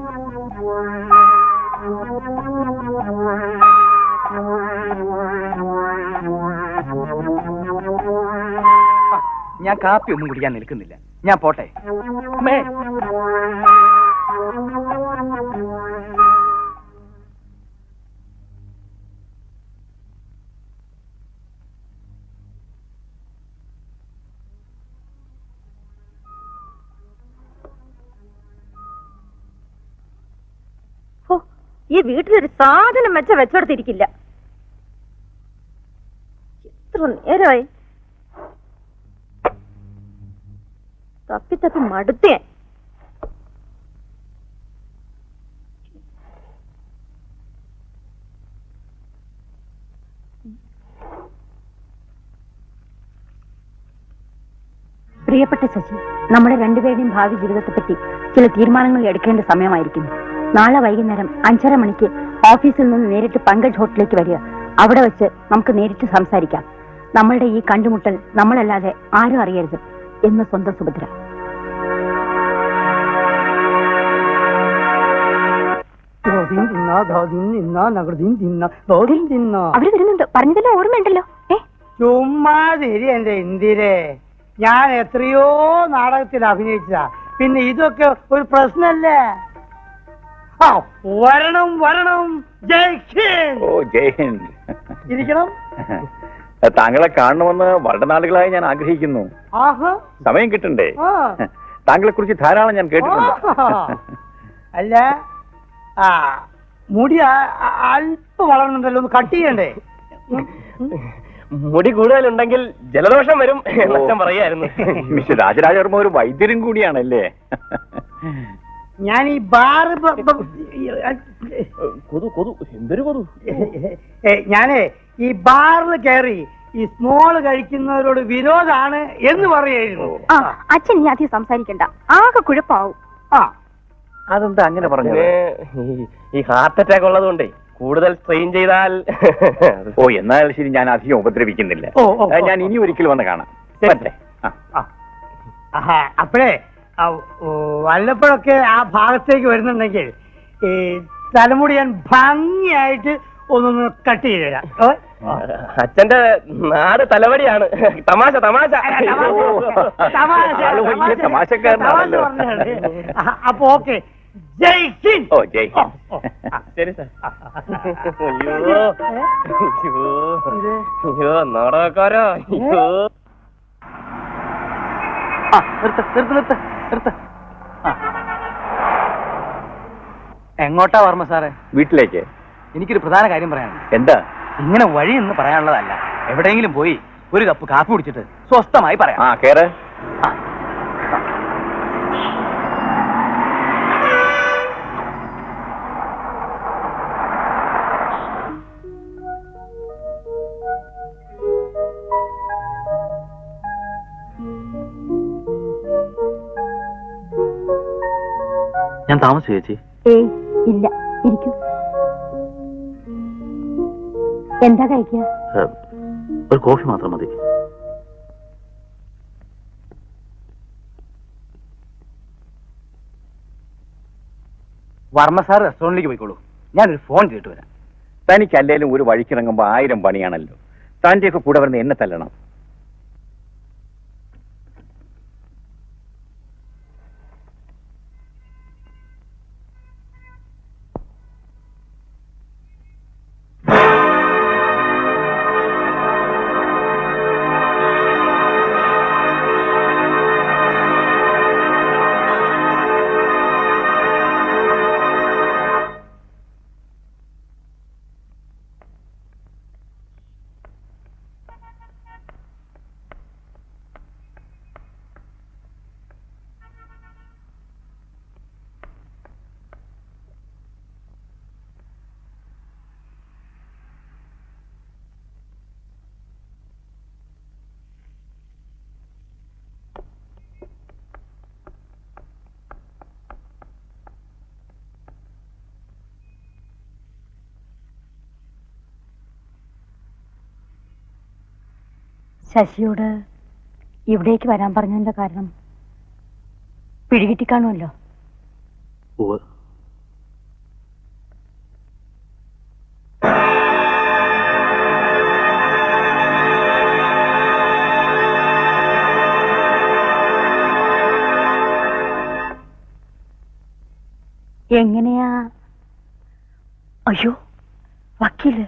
ഞാൻ കാപ്പി ഒന്നും കുടിക്കാൻ നിൽക്കുന്നില്ല. ഞാൻ പോട്ടെ. ഈ വീട്ടിലൊരു സാധനം വെച്ചെടുത്തിരിക്കില്ല. എത്ര നേരമായി തപ്പി തപ്പി മടുത്തേ. പ്രിയപ്പെട്ട ശശി, നമ്മുടെ രണ്ടുപേരുടെയും ഭാവി ജീവിതത്തെപ്പറ്റി ചില തീരുമാനങ്ങൾ എടുക്കേണ്ട സമയമായിരിക്കുന്നു. നാളെ വൈകുന്നേരം 5:30 മണിക്ക് ഓഫീസിൽ നിന്ന് നേരിട്ട് പങ്കജ് ഹോട്ടലിലേക്ക് വരിക. അവിടെ വെച്ച് നമുക്ക് നേരിട്ട് സംസാരിക്കാം. നമ്മളുടെ ഈ കണ്ടുമുട്ടൽ നമ്മളല്ലാതെ ആരും അറിയരുത് എന്ന് സ്വന്തം സുഭദ്ര. അവര് വരുന്നുണ്ട്, പറഞ്ഞതെല്ലാം ഓർമ്മയുണ്ടല്ലോ. ചുമ്മാ ശരി എന്റെ ഇന്ദിരേ, ഞാൻ എത്രയോ നാടകത്തിൽ അഭിനയിച്ചതാ, പിന്നെ ഇതൊക്കെ ഒരു പ്രശ്നല്ലേ? വരണം വരണം. ജയ് ഹിന്ദ്. ഓ ജയ് ഹിന്ദ്. ഇരിക്കണം. താങ്കളെ കാണണമെന്ന് വളരെ നാളുകളായി ഞാൻ ആഗ്രഹിക്കുന്നു. ആഹാ, സമയം കിട്ടണ്ടേ? ആ. താങ്കളെ കുറിച്ച് ധാരാളം ഞാൻ കേട്ടിട്ടുണ്ട്. അല്ല, മുടി അല്പം വളർന്നുണ്ടല്ലോ, ഒന്ന് കട്ട് ചെയ്യണ്ടേ? മുടി കൂടുതലുണ്ടെങ്കിൽ ജലദോഷം വരും എന്നച്ഛൻ പറയായിരുന്നു. മിസ്റ്റർ രാജരാജവർമ്മ ഒരു വൈദ്യരും കൂടിയാണല്ലേ? ഞാൻ ഈ ബാറ് എന്തൊരു കൊതു. ഞാനേ ഈ ബാറിൽ കയറി ഈ സ്മോള് കഴിക്കുന്നവരോട് വിരോധാണ് എന്ന് പറയായിരുന്നു. അച്ഛൻ ഇനി അധികം സംസാരിക്കണ്ട, ആകെ കുഴപ്പാവും. അതെന്താ അങ്ങനെ പറഞ്ഞത്? ഈ ഹാർട്ട് അറ്റാക്ക് ഉള്ളതുകൊണ്ടേ കൂടുതൽ സ്ട്രെയിൻ ചെയ്താൽ. ഓ, എന്നാൽ ശരി, ഞാൻ അധികം ഉപദ്രവിക്കുന്നില്ല. ഞാൻ ഇനി ഒരിക്കൽ വന്ന് കാണാം. അപ്പോഴേ വല്ലപ്പോഴൊക്കെ ആ ഭാഗത്തേക്ക് വരുന്നുണ്ടെങ്കിൽ ഈ തലമുടി ഞാൻ ഭംഗിയായിട്ട് ഒന്നൊന്ന് കട്ട് ചെയ്തുതരാം. അച്ഛന്റെ നാട് തലവടിയാണ്. തമാശ തമാശ. തമാശക്കാരനാണല്ലോ. അപ്പൊ ഓക്കെ. ജയ് ഹിന്ദ്. ഓ ജയ് ഹിന്ദ്. ശരി സാർ. അയ്യോ നാടകക്കാരോ. അയ്യോ നിർത്ത്. എങ്ങോട്ടാ വർമ്മ സാറേ? വീട്ടിലേക്ക്. എനിക്കൊരു പ്രധാന കാര്യം പറയാനുണ്ട്. എന്താ? ഇങ്ങനെ വഴി നിന്ന് പറയാനുള്ളതല്ല, എവിടെയെങ്കിലും പോയി ഒരു കപ്പ് കാപ്പി കുടിച്ചിട്ട് സ്വസ്ഥമായി പറയാം. കേറ്. ഞാൻ താമസിച്ചു ചേച്ചി? ഏയ് ഇല്ല, ഇരിക്കൂ. എന്താ കഴിക്കുക? ഒരു കോഫി മാത്രം മതി. വർമ്മ സാർ റെസ്റ്റോറന്റിലേക്ക് പോയിക്കോളൂ, ഞാനൊരു ഫോൺ ചെയ്തിട്ട് വരാം. തനിക്ക് അല്ലേലും ഒരു വഴിക്കിറങ്ങുമ്പോ 1000 പണിയാണല്ലോ. താൻ്റെയൊക്കെ കൂടെ വരുന്ന എന്നെ തല്ലണം. ശശിയോട് ഇവിടേക്ക് വരാൻ പറഞ്ഞതിന്റെ കാരണം പിടികിട്ടിക്കാണുമല്ലോ. എങ്ങനെയാ? അയ്യോ, വക്കീല്.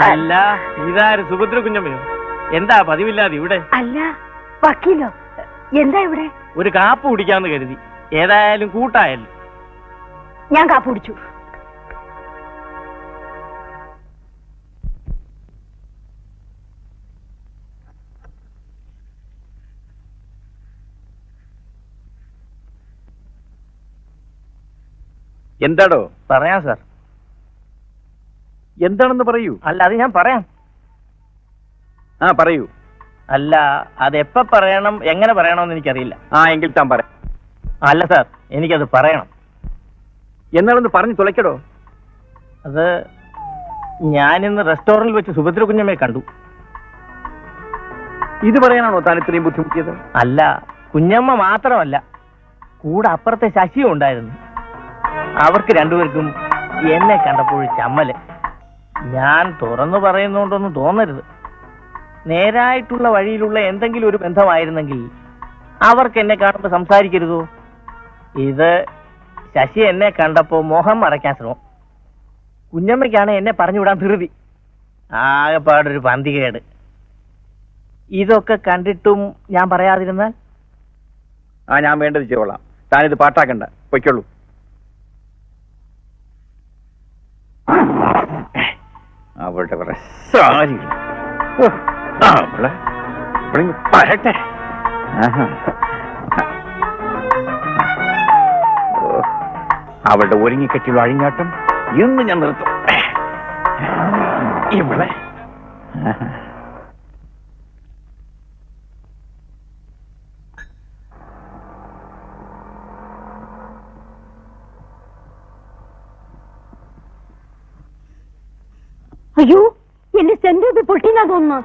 അല്ല ഇതാര് സുഭദ്ര കുഞ്ഞമ്മയോ? എന്താ പതിവില്ലാതെ ഇവിടെ? അല്ല വക്കീലോ, എന്താ ഇവിടെ? ഒരു കാപ്പ് കുടിക്കാന്ന് കരുതി. ഏതായാലും കൂട്ടായല്ലോ. ഞാൻ കാപ്പ് കുടിച്ചു. എന്താടോ? പറയാം സാർ. എന്താണെന്ന് പറയൂ. അല്ല അത് ഞാൻ പറയാം. പറയൂ. അല്ല അതെപ്പ പറയണം, എങ്ങനെ പറയണമെന്ന് എനിക്കറിയില്ല. എങ്കിൽ താൻ പറ. അല്ല സാർ, എനിക്കത് പറയണം. എന്നാലൊന്ന് പറഞ്ഞു തുളയ്ക്കടോ. അത് ഞാനിന്ന് റെസ്റ്റോറന്റിൽ വെച്ച് സുഭദ്ര കുഞ്ഞമ്മയെ കണ്ടു. ഇത് പറയാനാണോ താൻ ഇത്രയും ബുദ്ധിമുട്ടിയത്? അല്ല, കുഞ്ഞമ്മ മാത്രമല്ല, കൂടെ അപ്പുറത്തെ ശശിയും ഉണ്ടായിരുന്നു. അവർക്ക് രണ്ടുപേർക്കും എന്നെ കണ്ടപ്പോൾ ചമ്മല്. ഞാൻ തുറന്നു പറയുന്നുകൊണ്ടൊന്നും തോന്നരുത്. നേരായിട്ടുള്ള വഴിയിലുള്ള എന്തെങ്കിലും ഒരു ബന്ധമായിരുന്നെങ്കിൽ അവർക്ക് എന്നെ കാണുമ്പോൾ സംസാരിക്കരുതോ? ഇത് ശശി എന്നെ കണ്ടപ്പോ മോഹം മറയ്ക്കാൻ ശ്രമം. കുഞ്ഞമ്മയ്ക്കാണ് എന്നെ പറഞ്ഞുവിടാൻ ധൃതി. ആകെപ്പാടൊരു പന്തികേട്. ഇതൊക്കെ കണ്ടിട്ടും ഞാൻ പറയാതിരുന്നാൽ? ഞാൻ വേണ്ടത് ചെയ്തോളാം. താനിത് പാട്ടാക്കണ്ട, പൊയ്ക്കോളൂ. അവളുടെ കുറെ സാരി പറയട്ടെ. അവളുടെ ഒരുങ്ങിക്കെട്ടിയുള്ള അഴിഞ്ഞാട്ടം ഇന്ന് ഞാൻ നിർത്തും. ഇവിടെ അയ്യോ, എന്റെ സെന്റർ പൊട്ടിന്നാ തോന്നുന്നു.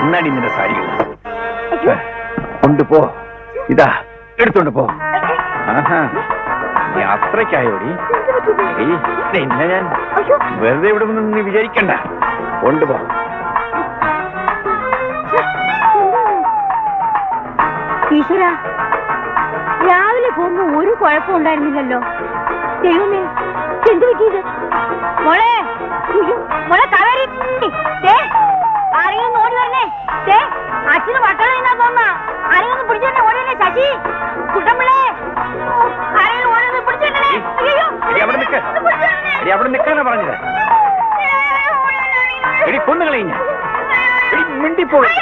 എന്നാടി നിന്റെ സാരികൾ കൊണ്ടുപോ. ഇതാ എടുത്തോണ്ട് പോ. യാത്രക്കായോടി നിന്നെ ഞാൻ വെറുതെ ഇവിടെ നിന്ന് വിചാരിക്കണ്ട. കൊണ്ടുപോ. ഈശ്വര, രാവിലെ പോകുമ്പോ ഒരു കുഴപ്പം ഉണ്ടായിരുന്നില്ലല്ലോ. ദൈവമേ, എന്ത് പറ്റിയത്? മോളെ, മോളെ കാവേരി, ആരെങ്കിലും ഓടി വരണേ. അച്ഛന് വട്ടം എന്നാ തോന്നാ. ആരെങ്കിലും പിടിച്ചേ ഓടി വരണേ. ശശി, കുട്ടമ്പിളേ, ആരെങ്കിലും ഓടി പിടിച്ചേ. അവിടെ നിൽക്കാനാ പറഞ്ഞത്. എടി കൊന്നുകളഞ്ഞ മിണ്ടിപ്പോയി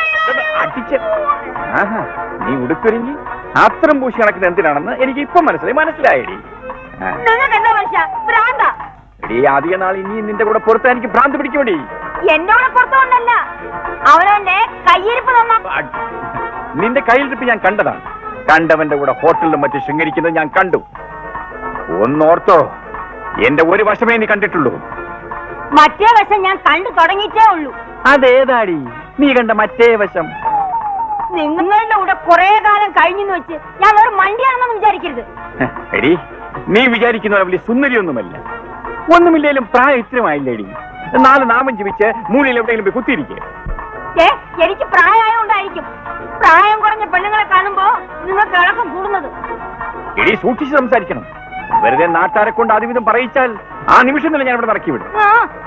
അടിച്ച്. നീ ഉടുത്തൊരുങ്ങി അത്രം പൂശി നടക്കുന്നത് എന്തിനാണെന്ന് എനിക്ക് ഇപ്പൊ മനസ്സിലായടി. എടി അധിക നാൾ ഇനി നിന്റെ കൂടെ പുറത്ത് എനിക്ക് ഭ്രാന്ത് പിടിക്കുമടി. എന്നോട് പുറത്തുകൊണ്ടല്ല, അവനെ കയ്യിരിപ്പ് തന്ന. നിന്റെ കയ്യിലിരിപ്പ് ഞാൻ കണ്ടതാണ്. കണ്ടവന്റെ കൂടെ ഹോട്ടലിലും മറ്റും ശൃംഗരിക്കുന്നത് ഞാൻ കണ്ടു. ഒന്നോർത്തോ, എന്റെ ഒരു വശമേ നീ കണ്ടിട്ടുള്ളൂ. മറ്റേ വശം ഞാൻ കണ്ടു തുടങ്ങിയിട്ടേ ഉള്ളൂ. അതേതാടി നീ കണ്ട മറ്റേ വശം? നിങ്ങളുടെ കൂടെ കുറെ കാലം കഴിഞ്ഞെന്ന് വെച്ച് ഞാൻ വേറെ മണ്ടിയാണെന്ന് വിചാരിക്കരുത്. എടി, നീ വിചാരിക്കുന്ന വലിയ സുന്ദരിയൊന്നുമല്ല. ഒന്നുമില്ലേലും പ്രായം ഇത്രമായില്ലേടി. 4 നാമം ജീവിച്ച് മൂലയിൽ എവിടെയെങ്കിലും പോയി കുത്തിയിരിക്കേ. എനിക്ക് പ്രായമായോണ്ടായിരിക്കും പ്രായം കുറഞ്ഞ പെണ്ണുങ്ങളെ കാണുമ്പോ നിങ്ങൾക്ക് ഇളക്കം കൂടുന്നത്. എടി, സൂക്ഷിച്ച് സംസാരിക്കണം. വെറുതെ നാട്ടാരെ കൊണ്ട് അതുവിധം പറയിച്ചാൽ ആ നിമിഷം തന്നെ ഞാൻ ഇവിടെ ഇറക്കി വിടും.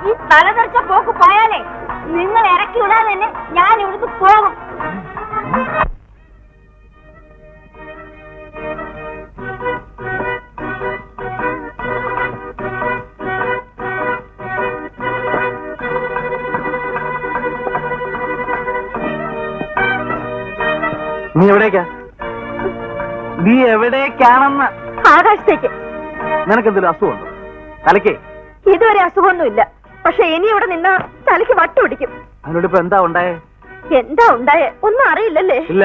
ഈ തലതെറിച്ച പോക്ക് പോയാലേ നിങ്ങൾ ഇറക്കി വിടാതെ തന്നെ ഞാൻ ഇവിടുന്ന് പോകും. നീ എവിടേക്കാ? നീ എവിടേക്കാണെന്ന്? ആകാശത്തേക്ക്. നിനക്കെന്തെങ്കിലും അസുഖമുണ്ടോ തലയ്ക്ക്? ഇതുവരെ അസുഖമൊന്നുമില്ല, പക്ഷെ ഇനി ഇവിടെ നിന്നാ തലയ്ക്ക് വട്ടു പിടിക്കും. അതിനോടിപ്പോ എന്താ ഉണ്ടായേ? എന്താ ഉണ്ടായേ ഒന്നും അറിയില്ലല്ലേ? ഇല്ല.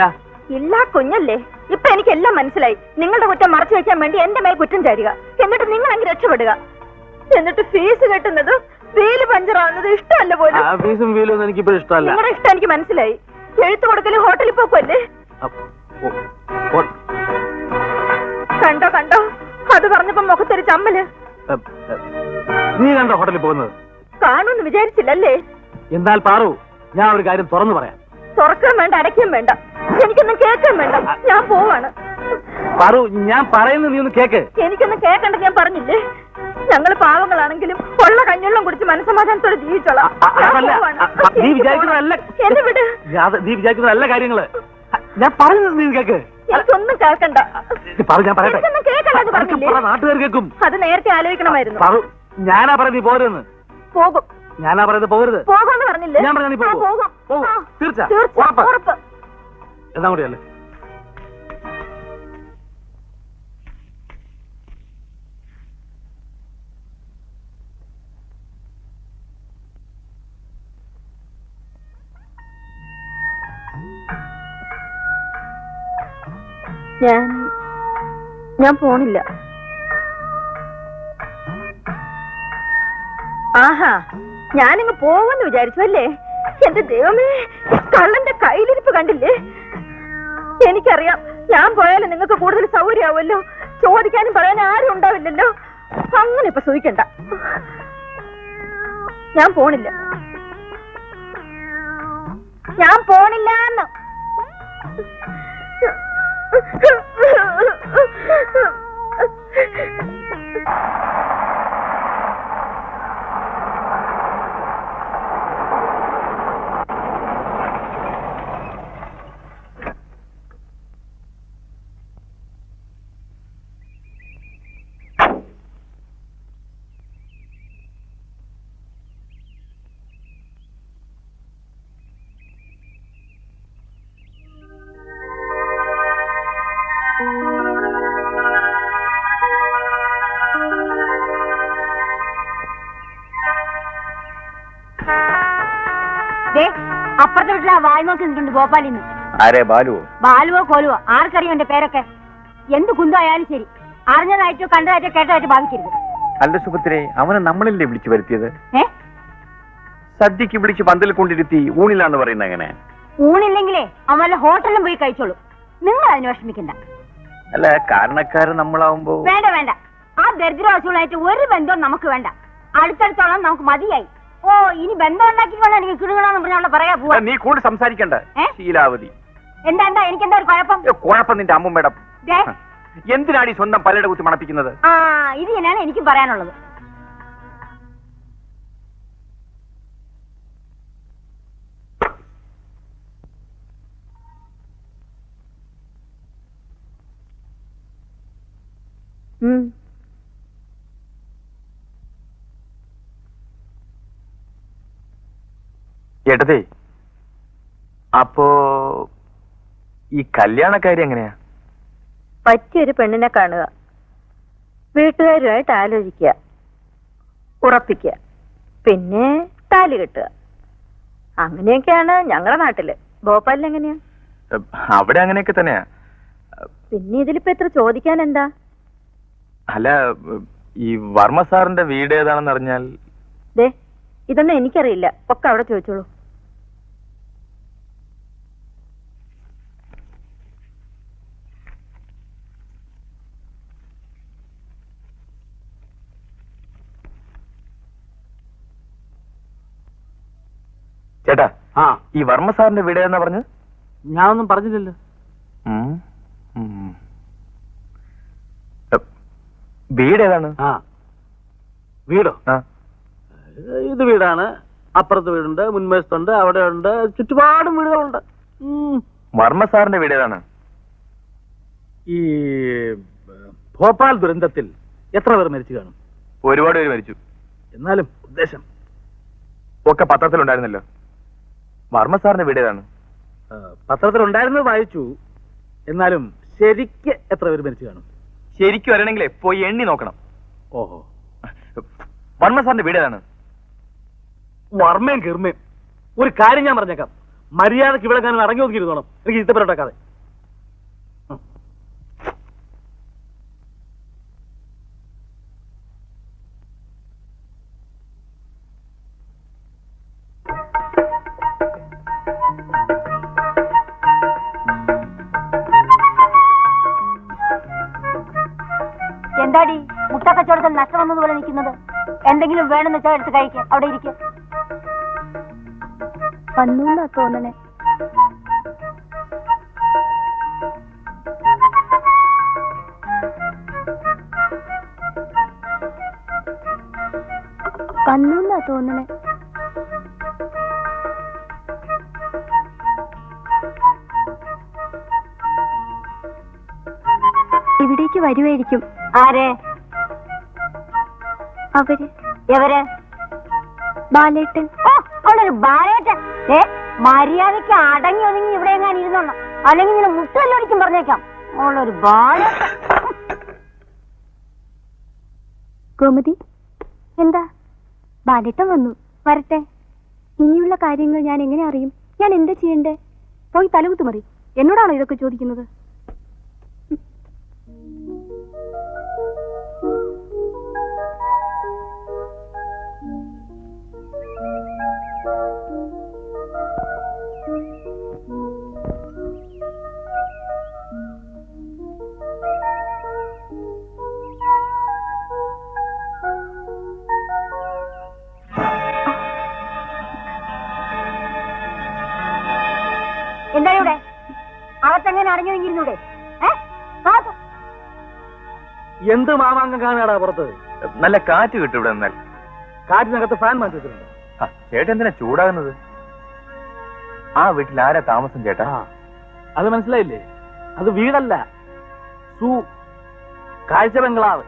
ഇല്ല കുഞ്ഞല്ലേ, ഇപ്പൊ എനിക്കെല്ലാം മനസ്സിലായി. നിങ്ങളുടെ കുറ്റം മറച്ചു വെക്കാൻ വേണ്ടി എന്റെ മേൽ കുറ്റം ചാരുക, എന്നിട്ട് നിങ്ങൾ അങ്ങ് രക്ഷപ്പെടുക. എന്നിട്ട് ഫീസ് കെട്ടുന്നത് വീല് പഞ്ചറാവുന്നത് ഇഷ്ടമല്ല പോലും. ഫീസും വീലും എനിക്കിപ്പോഴും ഇഷ്ടമല്ല. നിങ്ങളുടെ ഇഷ്ടം എനിക്ക് മനസ്സിലായി. എഴുത്തു കൊടുക്കല് ഹോട്ടലിൽ പോക്കല്ലേ? കണ്ടോ കണ്ടോ, അത് പറഞ്ഞപ്പോ മുഖത്തൊരു ചമ്മല്. നീ കണ്ടോ ഹോട്ടലിൽ പോകുന്നത്? കാണുമെന്ന് വിചാരിച്ചില്ലല്ലേ? എന്നാൽ പാറു, ഞാൻ ഒരു കാര്യം തുറന്നു പറയാം. തുറക്കാൻ വേണ്ട, അടയ്ക്കാൻ വേണ്ട, എനിക്കൊന്നും കേൾക്കാൻ വേണ്ട. ഞാൻ പോവാണ്. പാറു, ഞാൻ പറയുന്നത് നീ ഒന്ന് കേക്ക്. എനിക്കൊന്നും കേൾക്കണ്ട, ഞാൻ പറഞ്ഞില്ലേ, ഞങ്ങൾ പാവങ്ങളാണെങ്കിലും ഉള്ള കഞ്ഞുള്ളം കുടിച്ച് മനസ്സമാധാനത്തോടെ ജീവിച്ചോളാം. നീ വിചാരിക്കുന്നതല്ല, എന്നെ വിട്. നീ വിചാരിക്കുന്നതല്ല കാര്യങ്ങള്. ഞാൻ പറയുന്നത് നീ കേക്ക്. എനിക്കൊന്നും കേൾക്കണ്ട. ഞാൻ പറയട്ടെ, നാട്ടുകാർ കേൾക്കും. അത് നേരത്തെ ആലോചിക്കണമായിരുന്നു. പാറു, ഞാനാ പറയുന്നത് നീ പോരുന്ന്. പോകും. ഞാനാ പറയുന്നത് പോകരുത്. പോകാന്ന് പറഞ്ഞില്ലേ? ഞാൻ പറഞ്ഞ നീ പോകും. തീർച്ച ഉറപ്പ്. എന്നാ കൂടിയല്ലേ? ഞാൻ പോണില്ല. ആഹാ, ഞാനിങ്ങ് പോവെന്ന് വിചാരിച്ചു അല്ലേ? എന്റെ ദൈവമേ, കള്ളന്റെ കയ്യിലിരിപ്പ് കണ്ടില്ലേ? എനിക്കറിയാം, ഞാൻ പോയാലും നിങ്ങൾക്ക് കൂടുതൽ സൗകര്യമാവുമല്ലോ, ചോദിക്കാനും പറയാനും ആരും ഉണ്ടാവില്ലല്ലോ. അങ്ങനെ ഇപ്പൊ സൂഹിക്കണ്ട. ഞാൻ പോണില്ല. ഞാൻ പോണില്ലാന്ന്. അപ്പുറത്തെ വീട്ടിൽ വായി നോക്കി നിന്നിട്ടുണ്ട് ഭോപ്പാലിന്ന്. ആരെ? ബാലുവോ? ബാലുവോ കോലുവോ ആർക്കറിയും എന്റെ പേരൊക്കെ. എന്ത് കുന്തമായാലും ശരി, അറിഞ്ഞതായിട്ടോ കണ്ടതായിട്ടോ കേട്ടതായിട്ടോ ഭാവിക്കരുത്. അല്ല സുഭദ്രേ, അവനെ നമ്മളല്ലേ വിളിച്ചു വരുത്തിയത്? സദ്യക്ക് വിളിച്ച് പന്തൽ കൊണ്ടിരുത്തി ഊണിലാന്ന് പറയുന്നത് എങ്ങനെ? ഊണില്ലെങ്കിലേ അവൻ വല്ല ഹോട്ടലിലും പോയി കഴിച്ചോളൂ. നിങ്ങൾ അതിന് വിഷമിക്കണ്ട. അല്ല, കാരണക്കാരൻ നമ്മളാവുമ്പോ. വേണ്ട വേണ്ട, ആ ദരിദ്രവാസികളായിട്ട് ഒരു ബന്ധവും നമുക്ക് വേണ്ട. അടുത്തടുത്തോളം നമുക്ക് മതിയായി. ഓ, ഇനി ബന്ധം ഉണ്ടാക്കി വേണം എനിക്ക് കിടുകണമെന്ന് പറഞ്ഞാൽ പറയാ പോവാ. നീ കൂടുതൽ സംസാരിക്കണ്ട ശീലാവതി. എന്താ എനിക്കെന്താ ഒരു കുഴപ്പം? കുഴപ്പം നിന്റെ അമ്മുമ്മയുടെ. എന്തിനാണ് ഈ സ്വന്തം പലയുടെ കുത്തി മണപ്പിക്കുന്നത്? ആ, ഇത് തന്നെയാണ് എനിക്കും പറയാനുള്ളത്. ഏട്ടതേ, അപ്പോ ഈ കല്യാണക്കാരി എങ്ങനെയാ? പറ്റിയൊരു പെണ്ണിനെ കാണുക, വീട്ടുകാരുമായിട്ട് ആലോചിക്കുക, ഉറപ്പിക്കുക, പിന്നെ താലി കെട്ടുക. അങ്ങനെയൊക്കെയാണ് ഞങ്ങളുടെ നാട്ടില്. ഭോപ്പാലിൽ എങ്ങനെയാ? അവിടെ അങ്ങനെയൊക്കെ തന്നെയാ. പിന്നെ ഇതിലിപ്പോ എത്ര ചോദിക്കാൻ എന്താ? അല്ല, ഈ വർമ്മ സാറിന്റെ വീട് ഏതാണെന്ന് അറിഞ്ഞാൽ. ദേ, ഇതൊന്നും എനിക്കറിയില്ല, ഒക്കെ അവിടെ ചോദിച്ചോളൂ. ചേട്ടാ, ഈ വർമ്മ സാറിന്റെ വീട് ഏതാ പറഞ്ഞു? ഞാനൊന്നും പറഞ്ഞില്ലല്ലോ. വീട് ഏതാണ്? വീടോ? ഇത് വീടാണ്. അപ്പുറത്ത് വീടുണ്ട്, മുൻവശത്തുണ്ട്, അവിടെ ഉണ്ട്, ചുറ്റുപാടും വീടുകളുണ്ട്. വർമ്മ സാറിന്റെ വീട് ഏതാണ്? ഈ ഭോപ്പാൽ ദുരന്തത്തിൽ എത്ര പേർ മരിച്ചു കാണും? ഒരുപാട് പേര് മരിച്ചു. എന്നാലും ഉദ്ദേശം ഒക്കെ പത്രത്തിലുണ്ടായിരുന്നല്ലോ. വർമ്മ സാറിന്റെ വീട് ഏതാണ്? പത്രത്തിലുണ്ടായിരുന്നത് വായിച്ചു. എന്നാലും ശരിക്ക് എത്ര പേര് മരിച്ചു കാണും? ശരിക്കും വരണമെങ്കിലേ പോയി എണ്ണി നോക്കണം. ഓഹോ. വർമ്മ സാറിന്റെ വീട് ഏതാണ്? വർമ്മയും കിർമ്മയും. ഒരു കാര്യം ഞാൻ പറഞ്ഞേക്കാം, മര്യാദക്ക് ഇവിടെ ഞാൻ ഇറങ്ങി നോക്കിയിരുന്നോണം. എനിക്ക് ഇഷ്ടപ്പെട്ടാക്കാതെ. എന്താടി മുട്ട കച്ചവടത്തിൽ നഷ്ടം വന്നതുപോലെ നിൽക്കുന്നത്? എന്തെങ്കിലും വേണമെന്ന് വെച്ചാൽ എടുത്ത് കഴിക്കാം, അവിടെ ഇരിക്കും. വന്നു തോന്നണേ. വന്നു എന്നാ തോന്നണേ. ഇവിടേക്ക് വരുമായിരിക്കും. ആരെ? അവര് എവര്? ബാലേട്ടൻ. അവളൊരു ബാലേട്ടൻ. മര്യാദയ്ക്ക് അടങ്ങി ഒതുങ്ങി ഇവിടെ എങ്ങാൻ ഇരുന്നോണം, അല്ലെങ്കിൽ ഇങ്ങനെ മുട്ടല്ലൊടിക്കും പറഞ്ഞേക്കാം. അവളൊരു ബാലേട്ടൻ. ഗോമതി, എന്താ? ബാലേട്ടൻ വന്നു. വരട്ടെ. ഇനിയുള്ള കാര്യങ്ങൾ ഞാൻ എങ്ങനെ അറിയും? ഞാൻ എന്താ ചെയ്യണ്ടേ? പോയി തലകുത്തുമറി. എന്നോടാണോ ഇതൊക്കെ ചോദിക്കുന്നത്? എന്താ ഇവിടെ അകത്തെങ്ങനെ അടങ്ങിയിരുന്നൂടെ? എന്ത് മാമാങ്കം കാണാടാ പുറത്ത്? നല്ല കാറ്റ് കിട്ടും ഇവിടെ നിന്നാൽ. കാറ്റിനകത്ത് ഫാൻ മാറ്റി വെച്ചിട്ടുണ്ട്. ചേട്ടൻ എന്തിനാ ചൂടാകുന്നത്? ആ വീട്ടിൽ ആരാ താമസം ചേട്ടാ? അത് മനസ്സിലായില്ലേ? അത് വീടല്ല, കാഴ്ച ബംഗ്ലാവ്.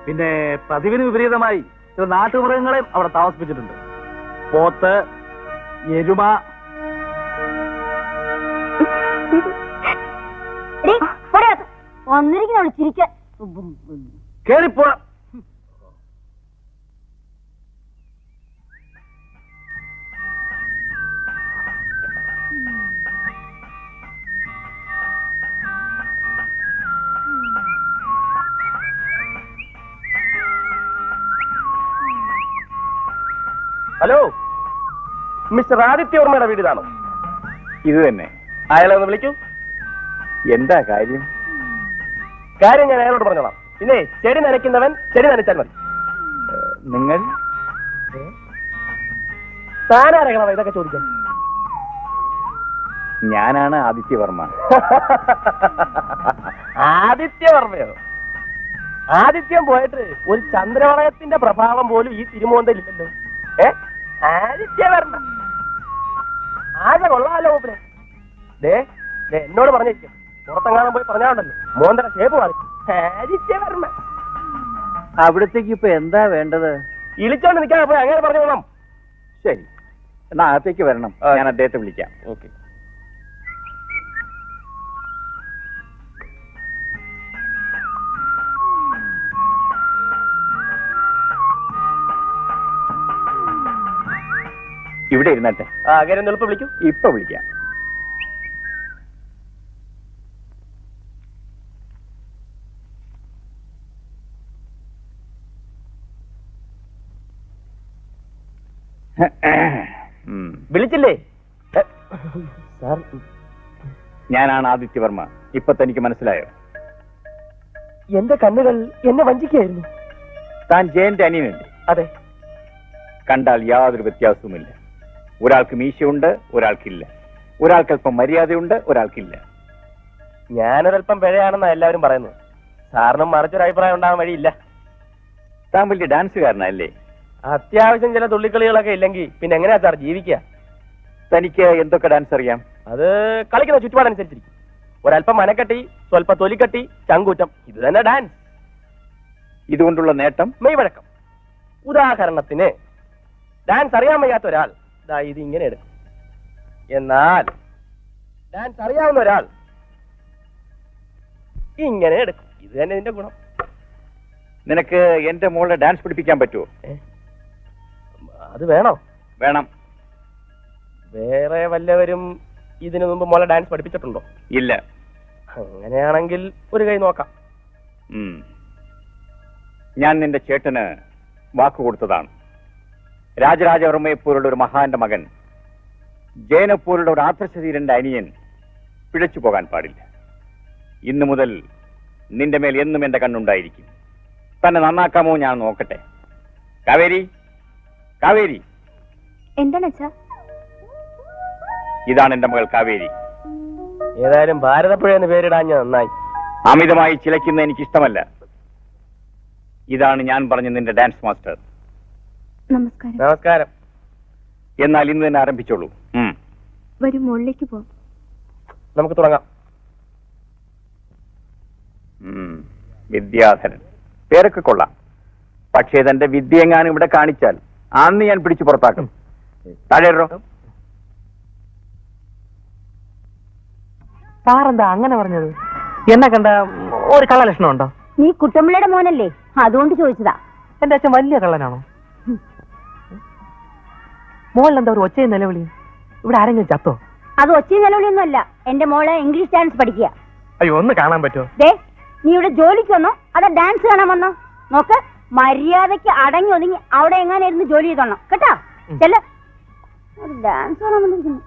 പിന്നെ പതിവിന് വിപരീതമായി ചില നാട്ടുമൃഗങ്ങളെയും അവിടെ താമസിപ്പിച്ചിട്ടുണ്ട്. പോത്ത്, എരുമ. വന്നിരിക്കുന്നവള് ചിരിക്കാൻ കേറിപ്പോടാ. ഹലോ, മിസ്റ്റർ ആദിത്യവർമ്മയുടെ വീട് ഇതാണോ? ഇത് തന്നെ. അയാളെ ഒന്ന് വിളിക്കൂ. എന്താ കാര്യം? കാര്യം ഞാൻ അയാളോട് പറഞ്ഞോളാം. പിന്നെ ചെടി നനയ്ക്കുന്നവൻ ചെടി നനച്ചാൽ മതി. നിങ്ങൾ താനാരകണോ ഇതൊക്കെ ചോദിക്കാൻ? ഞാനാണ് ആദിത്യവർമ്മ. ആദിത്യവർമ്മയോ? ആദിത്യം പോയിട്ട് ഒരു ചന്ദ്രവളയത്തിന്റെ പ്രഭാവം പോലും ഈ തിരുമോന്തയിലില്ലല്ലോ. ആദിത്യവർമ്മ ആകെ കൊള്ളാലോ. എന്നോട് പറഞ്ഞിരിക്കും, പുറത്തെങ്ങാനും പോയി പറഞ്ഞാണ്ടല്ലോ മോന്തര ഷേപ്പ് മാറി. ആദിത്യവർമ്മ അവിടത്തേക്ക് ഇപ്പൊ എന്താ വേണ്ടത്? ഇളിച്ചോണ്ട് നിൽക്കാതെ പോയി അങ്ങനെ പറഞ്ഞു പോകാം. ശരി, എന്നാ അകത്തേക്ക് വരണം. ഞാൻ അദ്ദേഹത്തെ വിളിക്കാം. ഓക്കെ. ഇവിടെ ഇരുന്നട്ടെ. അങ്ങനെ ഒന്ന് എളുപ്പം വിളിക്കൂ. ഇപ്പൊ വിളിക്കാം. വിളിച്ചില്ലേ സാർ? ഞാനാണ് ആദിത്യവർമ്മ. ഇപ്പൊ തനിക്ക് മനസ്സിലായോ? എന്റെ കണ്ണുകൾ എന്നെ വഞ്ചിക്കുകയായിരുന്നു. താൻ ജയന്റെ അനിയനല്ലേ? അതെ. കണ്ടാൽ യാതൊരു വ്യത്യാസവുമില്ല. ഒരാൾക്ക് മീശയുണ്ട്, ഒരാൾക്കില്ല. ഒരാൾക്കല്പം മര്യാദയുണ്ട്, ഒരാൾക്കില്ല. ഞാനൊരല്പം പിഴയാണെന്നാണ് എല്ലാവരും പറയുന്നത്. സാറിനും മറിച്ചൊരു അഭിപ്രായം ഉണ്ടാകാൻ വഴിയില്ല. താൻ വലിയ ഡാൻസുകാരനല്ലേ? അത്യാവശ്യം ചില തുള്ളിക്കളികളൊക്കെ ഇല്ലെങ്കിൽ പിന്നെ എങ്ങനെയാ സാർ ജീവിക്കുക? തനിക്ക് എന്തൊക്കെ ഡാൻസ് അറിയാം? അത് കളിക്കുന്ന ചുറ്റുപാടനുസരിച്ചിരിക്കും. ഒരല്പം മനക്കെട്ടി, സ്വല്പ തൊലിക്കട്ടി, ചങ്കൂറ്റം, ഇത് തന്നെ ഡാൻസ്. ഇതുകൊണ്ടുള്ള നേട്ടം? മെയ്വഴക്കം. ഉദാഹരണത്തിന് ഡാൻസ് അറിയാൻ വയ്യാത്ത ഒരാൾ ഇത് ഇങ്ങനെ എടുക്കും. എന്നാൽ ഡാൻസ് അറിയാവുന്ന ഒരാൾ ഇങ്ങനെ എടുക്കും. ഇത് തന്നെ ഇതിന്റെ ഗുണം. നിനക്ക് എന്റെ മോളെ ഡാൻസ് പഠിപ്പിക്കാൻ പറ്റുമോ? അത് വേണോ? വേണം. വേറെ വല്ലവരും ഇതിനു മുമ്പ് മോളെ ഡാൻസ് പഠിപ്പിച്ചിട്ടുണ്ടോ? ഇല്ല. അങ്ങനെയാണെങ്കിൽ ഒരു കൈ നോക്കാം. ഞാൻ നിന്റെ ചേട്ടന് വാക്ക് കൊടുത്തതാണ്. രാജരാജവർമ്മയെപ്പോലുള്ള ഒരു മഹാന്റെ മകൻ, ജയനെപ്പോലുള്ള ഒരു ആദർശധീരന്റെ അനിയൻ പിഴച്ചു പോകാൻ പാടില്ല. ഇന്നു മുതൽ നിന്റെ മേൽ എന്നും എന്റെ കണ്ണുണ്ടായിരിക്കും. തന്നെ നന്നാക്കാമോ ഞാൻ നോക്കട്ടെ. കാവേരി, കാവേരി. എന്താണ് അച്ഛാ? ഇതാണ് എന്റെ മകൾ കാവേരി. ഏതായാലും ഭാരതപ്പുഴ എന്ന് പേരിടാൻ ഞാൻ നന്നായി. അമിതമായി ചിലയ്ക്കുന്ന എനിക്കിഷ്ടമല്ല. ഇതാണ് ഞാൻ പറഞ്ഞ നിന്റെ ഡാൻസ് മാസ്റ്റർ. നമസ്കാരം. നമസ്കാരം. എന്നാൽ ഇന്ന് തന്നെ ആരംഭിച്ചോളൂ. വരും, മുകളിലേക്ക് പോവാം. നമുക്ക് തുടങ്ങാം. വിദ്യാധരൻ പേരൊക്കെ കൊള്ളാം. പക്ഷേ തന്റെ വിദ്യ എങ്ങാനും ഇവിടെ കാണിച്ചാൽ അന്ന് ഞാൻ പിടിച്ചു പുറത്താക്കും. താഴെറോ. സാറെന്താ അങ്ങനെ പറഞ്ഞത്? എന്നെ കണ്ട ഒരു കള്ളലക്ഷണം ഉണ്ടോ? നീ കുട്ടമ്പിള്ളയുടെ മോനല്ലേ, അതുകൊണ്ട് ചോദിച്ചതാ. എന്റെ അച്ഛൻ വലിയ കള്ളനാണോ? മോളിലെന്താ ഒരു ഒച്ചയും നിലവിളി? ഇവിടെ ആരെങ്കിലും ചത്തോ? അത് ഒച്ചയും നിലവിളിയൊന്നും അല്ല. എന്റെ മോള് ഇംഗ്ലീഷ് ഡാൻസ് പഠിക്കുക. അയ്യോ, ഒന്ന് കാണാൻ പറ്റുമോ? ദേ, നീ ഇവിടെ ജോലിക്ക് വന്നോ അതാ ഡാൻസ് കാണാൻ വന്നോ? നോക്ക്, മര്യാദയ്ക്ക് അടങ്ങി ഒതുങ്ങി അവിടെ എങ്ങാനായിരുന്നു ജോലി ചെയ്തോണം കേട്ടാ. ചെല്ല, ഡാൻസ് കാണാൻ വന്നിരിക്കുന്നു.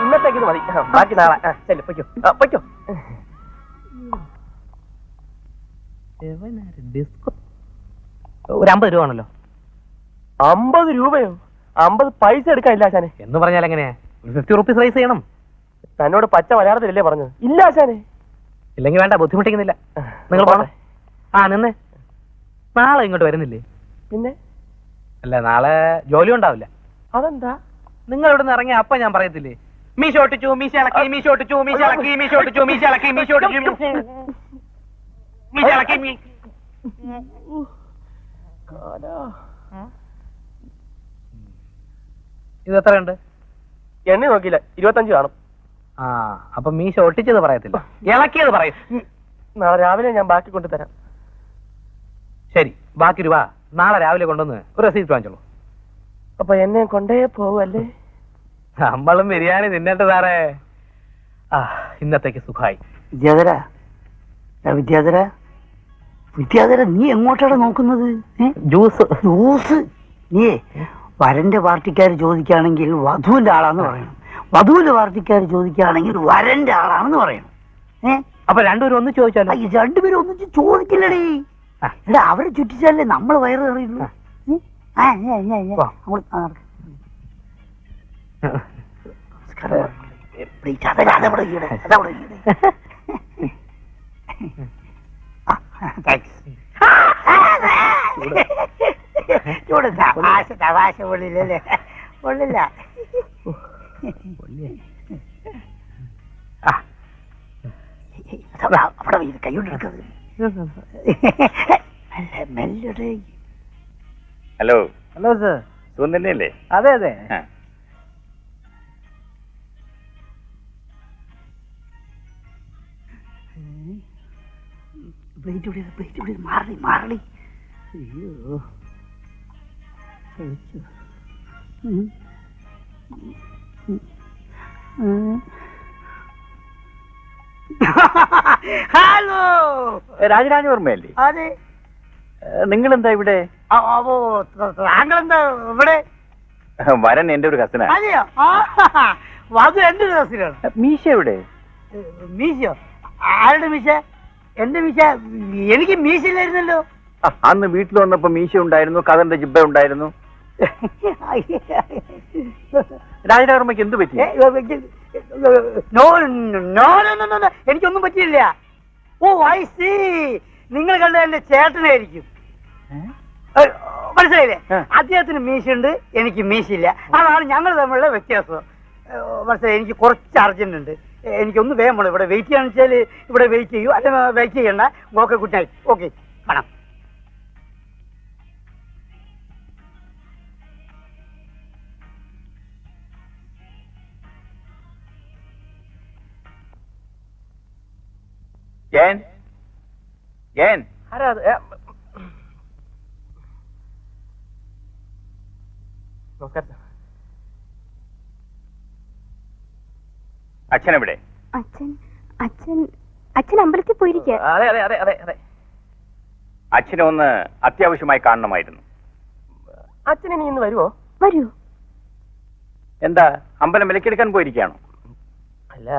ഇന്നത്തേക്ക് മതി, ബാക്കി നാളെ. ചെല്ലു, പൊയ്ക്കോ. പൊയ്ക്കോ. ഒരു 50 രൂപ ആണല്ലോ. 50 രൂപയോ? 50 പൈസ എടുക്കാനില്ല ആശാനെ. എന്ന് പറഞ്ഞാൽ എങ്ങനെയാ? ഒരു 50 റുപ്പീസ് റൈസ് ചെയ്യണം. തന്നോട് പച്ച മലയാളത്തിലല്ലേ പറഞ്ഞത്? ഇല്ല ആശാനെ. ഇല്ലെങ്കിൽ വേണ്ട, ബുദ്ധിമുട്ടിക്കുന്നില്ല. നിങ്ങൾ പോണം. നിന്ന് നാളെ ഇങ്ങോട്ട് വരുന്നില്ലേ? പിന്നെ അല്ല, നാളെ ജോലി ഉണ്ടാവില്ല. അതെന്താ? നിങ്ങൾ ഇവിടെ നിന്ന് ഇറങ്ങിയ അപ്പ ഞാൻ പറയത്തില്ലേ, മീശ ഒട്ടിച്ചു, മീശ ഇളക്കി, മീശ ഒട്ടിച്ചു, മീശ ഇളക്കി, മീശ ഒട്ടിച്ചു, മീശ ഇളക്കി, മീശ ഒട്ടിച്ചു, മീശ ഇളക്കി. ഇത് എത്രയുണ്ട്? എണ്ണ നോക്കിയില്ല, 25 കാണും. അപ്പൊ മീശ ഒട്ടിച്ചത് പറയത്തില്ല, ഇളക്കിയത് പറയും. നാളെ രാവിലെ ഞാൻ ബാക്കി കൊണ്ടുതരാം. ശരി, ബാക്കി രൂപ നാളെ രാവിലെ കൊണ്ടുവന്ന് ഒരു റെസീപ്റ്റ് വാങ്ങിച്ചോളൂ. അപ്പൊ എന്നെ കൊണ്ടേ പോവല്ലേ? നമ്മളും ബിരിയാണി തിന്നട്ടെ സാറേ. ഇന്നത്തേക്ക് സുഖമായി. വിദ്യാധര, വിദ്യാധര, നീ എങ്ങോട്ടാണ് നോക്കുന്നത്? ജ്യൂസ്. ജ്യൂസ്? നീ വരന്റെ പാർട്ടിക്കാർ ചോദിക്കുകയാണെങ്കിൽ വധുവിന്റെ ആളാന്ന് പറയണം, വധുവിന്റെ പാർട്ടിക്കാർ ചോദിക്കുകയാണെങ്കിൽ വരന്റെ ആളാണെന്ന് പറയണം. അപ്പൊ രണ്ടുപേരും ഒന്ന് ചോദിച്ചാലോ? രണ്ടുപേരും ഒന്നിച്ച് ചോദിക്കില്ലടേ. എടാ, അവരെ ചുറ്റിച്ചാലേ നമ്മൾ വയറ് കയറിയുള്ളൂ. തമാശ പൊള്ളില്ലല്ലേ? പൊള്ളില്ല. അവിടെ കൈകൊണ്ടെടുക്കുന്നത്. മെല്ലടേ. ഹലോ. Hello sir. സുഖം തന്നെയല്ലേ? അതെ അതെ. മാറി മാറി. അയ്യോ, ഹലോ, രാജരാജവർമ്മയല്ലേ? അതെ. നിങ്ങളെന്താ ഇവിടെ? താങ്കളെന്താ ഇവിടെ? വരൻ എന്റെ ഒരു കസിനാ. അതെയോ? അത് എന്റെ ദിവസത്തിലാണ്. മീശ എവിടെ? മീശയോ? ആരുടെ മീശ? എന്റെ മീശ? എനിക്ക് മീശയില്ലായിരുന്നല്ലോ. അന്ന് വീട്ടിൽ വന്നപ്പോ മീശ ഉണ്ടായിരുന്നു, കഥന്റെ ജിബ്ബ ഉണ്ടായിരുന്നു. രാജരാജവർമ്മയ്ക്ക് എന്ത് പറ്റി? എനിക്കൊന്നും പറ്റിയില്ല. ഓ, ഐ സി. നിങ്ങൾ കണ്ട എന്റെ ചേട്ടനായിരിക്കും. മനസ്സിലായില്ലേ? അദ്ദേഹത്തിന് മീശയുണ്ട്, എനിക്ക് മീശയില്ല. അതാണ് ഞങ്ങൾ തമ്മിലുള്ള വ്യത്യാസം. മനസ്സിലായി? എനിക്ക് കുറച്ച് അർജന്റ് ഉണ്ട്, എനിക്കൊന്ന് വേഗം വേണം. ഇവിടെ വെയിറ്റ് ചെയ്യാന്ന് വെച്ചാൽ ഇവിടെ വെയിറ്റ് ചെയ്യൂ, അല്ല വെയിറ്റ് ചെയ്യണ്ട. Okay, good night. ഓക്കെ, കാണാം. അച്ഛൻ എവിടെ? അച്ഛൻ അച്ഛൻ അച്ഛൻ അമ്പലത്തിൽ പോയിരിക്കുക. അതെ അതെ അതെ അതെ അതെ. അച്ഛനെ ഒന്ന് അത്യാവശ്യമായി കാണണമായിരുന്നു. അച്ഛൻ ഇനി ഇന്ന് വരുമോ? വരൂ. എന്താ, അമ്പലം വിലക്കെടുക്കാൻ പോയിരിക്കുകയാണോ? അല്ല,